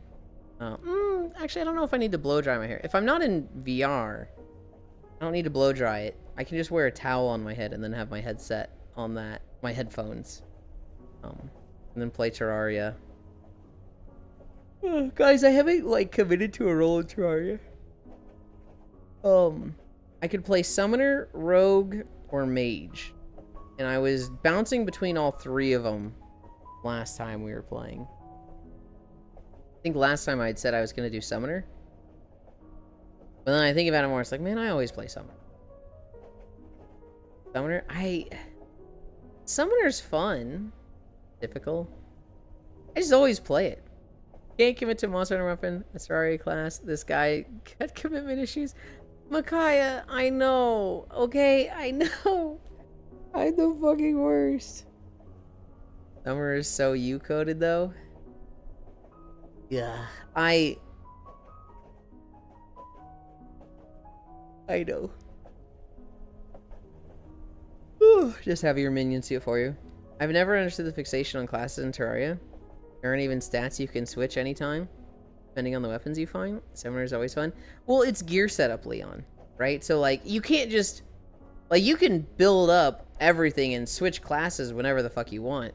S1: Actually, I don't know if I need to blow dry my hair. If I'm not in VR, I don't need to blow dry it. I can just wear a towel on my head and then have my headset on that, my headphones. And then play Terraria. Guys, I haven't like committed to a role in Terraria. I could play Summoner, Rogue, or Mage. And I was bouncing between all 3 of them last time we were playing. I think last time I'd said I was going to do Summoner. But then I think about it more, it's like, man, I always play Summoner. Summoner's fun. Difficult. I just always play it. Can't commit to Monster Hunter Weapon, a Terraria class. This guy got commitment issues. Micaiah, I know. Okay, I know. I'm the fucking worst. Summer is so you-coded, though. Yeah, I know. Whew, just have your minions do it for you. I've never understood the fixation on classes in Terraria. There aren't even stats you can switch anytime, depending on the weapons you find. Summoner is always fun. Well, it's gear setup, Leon, right? So, like, you can't just... Like, you can build up everything and switch classes whenever the fuck you want.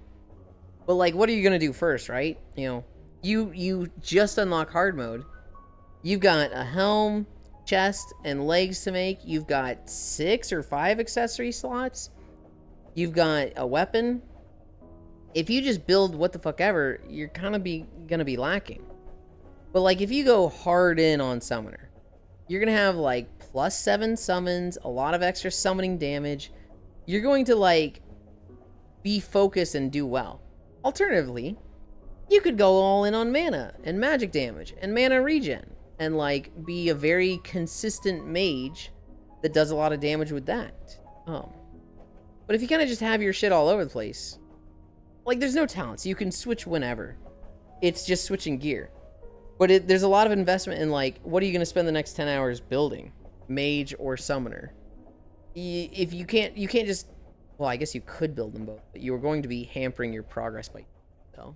S1: But, like, what are you gonna do first, right? You know, you just unlock hard mode. You've got a helm, chest, and legs to make. You've got 6 or 5 accessory slots. You've got a weapon. If you just build what the fuck ever, you're kind of gonna be lacking. But, like, if you go hard in on Summoner, you're gonna have, like, +7 summons, a lot of extra summoning damage. You're going to, like, be focused and do well. Alternatively, you could go all in on mana and magic damage and mana regen and, like, be a very consistent mage that does a lot of damage with that. But if you kind of just have your shit all over the place, like, there's no talents. You can switch whenever. It's just switching gear. But there's a lot of investment in, like, what are you going to spend the next 10 hours building? Mage or Summoner? If you can't just... Well, I guess you could build them both, but you are going to be hampering your progress by... So.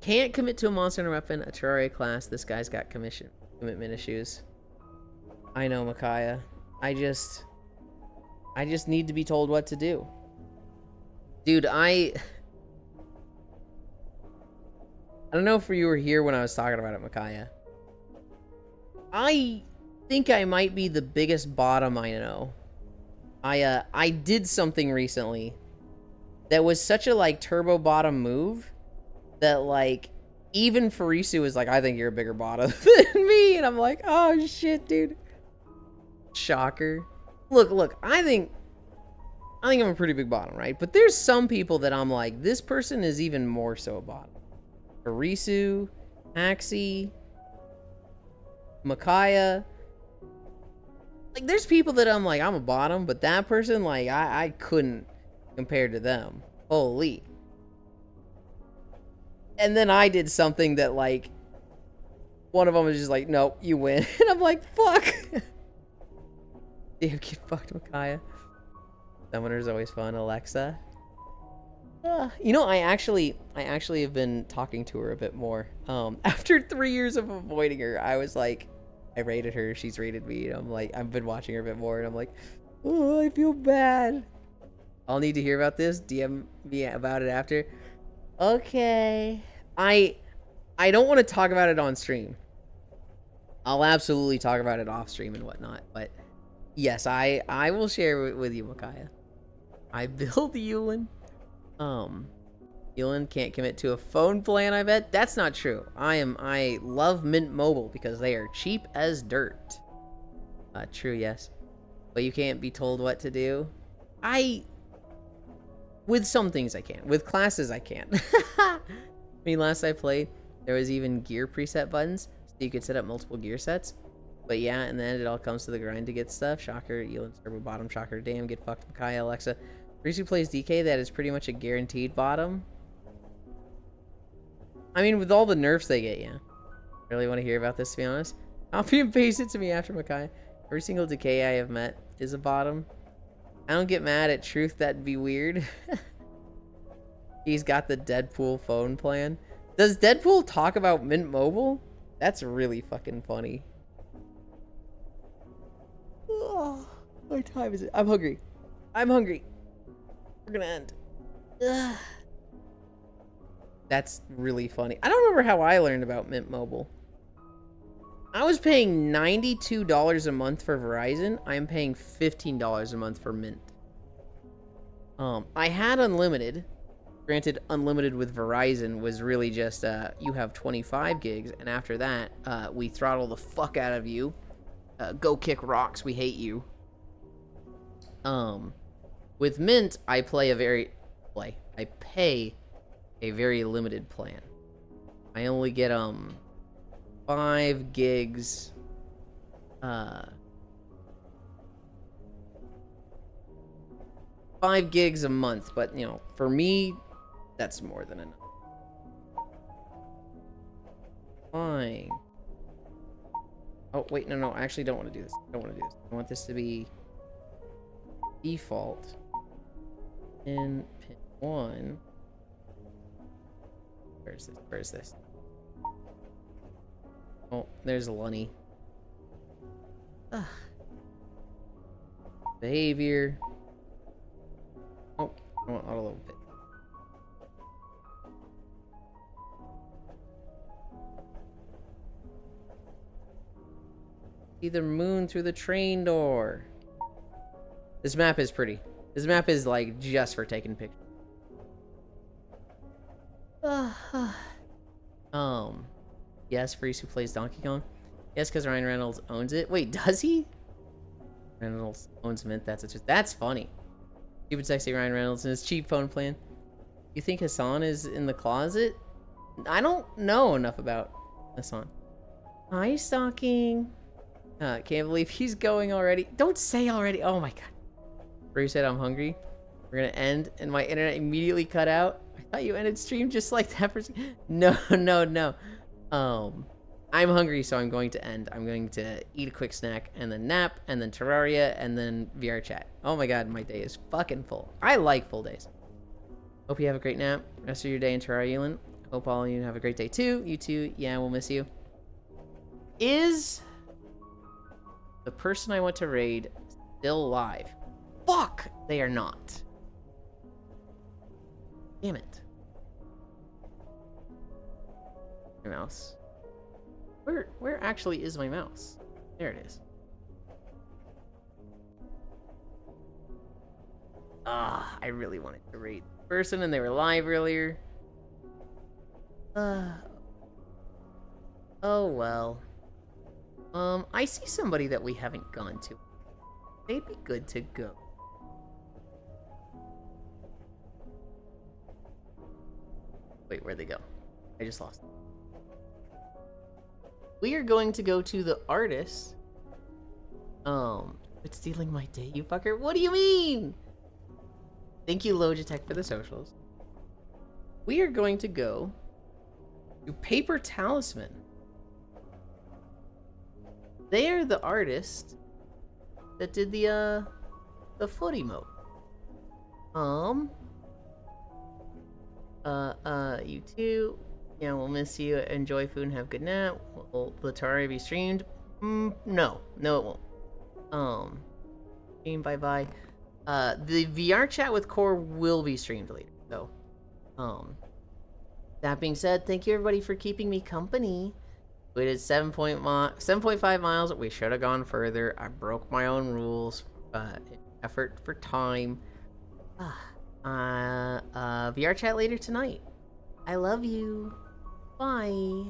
S1: Can't commit to a Monster Hunter Weapon, a Terraria class. This guy's got commitment issues. I know, Micaiah. I just need to be told what to do. Dude, I don't know if you were here when I was talking about it, Micaiah. I think I might be the biggest bottom I know. I did something recently that was such a, like, turbo bottom move that, like, even Farisu was like, I think you're a bigger bottom than me. And I'm like, oh shit, dude. Shocker. Look, I think I'm a pretty big bottom, right? But there's some people that I'm like, this person is even more so a bottom. Arisu, Axie, Micaiah. Like, there's people that I'm like, I'm a bottom, but that person, like, I couldn't compare to them. Holy. And then I did something that, like, one of them was just like, nope, you win. And I'm like, fuck. Damn, get fucked, Micaiah. Summoner's always fun. Alexa. You know, I actually have been talking to her a bit more. After 3 years of avoiding her, I was like, I rated her, she's rated me, and I'm like, I've been watching her a bit more, and I'm like, oh, I feel bad. I'll need to hear about this. DM me about it after. Okay. I don't want to talk about it on stream. I'll absolutely talk about it off stream and whatnot, but yes, I will share with you, Micaiah. I build Yulin. Yulin can't commit to a phone plan, I bet. That's not true. I love Mint Mobile because they are cheap as dirt. True, yes. But you can't be told what to do. With some things I can. With classes I can't. I mean, last I played, there was even gear preset buttons, so you could set up multiple gear sets. But yeah, and then it all comes to the grind to get stuff. Shocker, Yulin, Turbo, bottom, shocker, damn, get fucked, Micaiah, Alexa. Risu plays DK, that is pretty much a guaranteed bottom. I mean, with all the nerfs they get, yeah. Really want to hear about this, to be honest. Copy and paste it to me after Micaiah. Every single decay I have met is a bottom. I don't get mad at truth, that'd be weird. He's got the Deadpool phone plan. Does Deadpool talk about Mint Mobile? That's really fucking funny. Oh, what time is it? I'm hungry. I'm hungry. We're gonna end. Ugh. That's really funny. I don't remember how I learned about Mint Mobile. I was paying $92 a month for Verizon. I am paying $15 a month for Mint. I had unlimited. Granted, unlimited with Verizon was really just, you have 25 gigs, and after that, we throttle the fuck out of you. Go kick rocks, we hate you. With Mint, I pay a very limited plan. I only get 5 gigs 5 gigs a month, but you know, for me, that's more than enough. Fine. Oh wait, no, I actually don't want to do this. I don't want to do this. I want this to be default in pin 1. Where is this? Oh, there's Lunny. Ugh. Behavior. Oh, I want auto level pit. See the moon through the train door. This map is pretty. This map is like just for taking pictures. Yes, Freeze who plays Donkey Kong. Yes, because Ryan Reynolds owns it. Wait, does he? Reynolds owns Mint. That's funny. Stupid sexy Ryan Reynolds and his cheap phone plan. You think Hassan is in the closet? I don't know enough about Hassan. Hi, stalking. Can't believe he's going already. Don't say already. Oh my god. Bruce said I'm hungry. We're gonna end, and my internet immediately cut out. I thought you ended stream just like that person. No. I'm hungry, so I'm going to end. I'm going to eat a quick snack, and then nap, and then Terraria, and then VR chat. Oh my god, my day is fucking full. I like full days. Hope you have a great nap. Rest of your day in Terraria, Elan. Hope all of you have a great day too. You too. Yeah, we'll miss you. Is the person I want to raid still alive? Fuck! They are not. Damn it. My mouse. Where actually is my mouse? There it is. I really wanted to raid the person and they were live earlier. Oh well. I see somebody that we haven't gone to. they'd be good to go. Wait, where'd they go? I just lost them. We are going to go to the artist. It's stealing my day, you fucker. What do you mean? Thank you, Logitech, for the socials. We are going to go to Paper Talisman. They are the artist that did the foot emote. You too. Yeah, we'll miss you. Enjoy food and have a good nap. Will Latari be streamed? No, it won't. Stream, bye. The VR chat with Core will be streamed later. So, that being said, thank you everybody for keeping me company. We did 7.5 miles. We should have gone further. I broke my own rules. Effort for time. VR chat later tonight. I love you. Bye.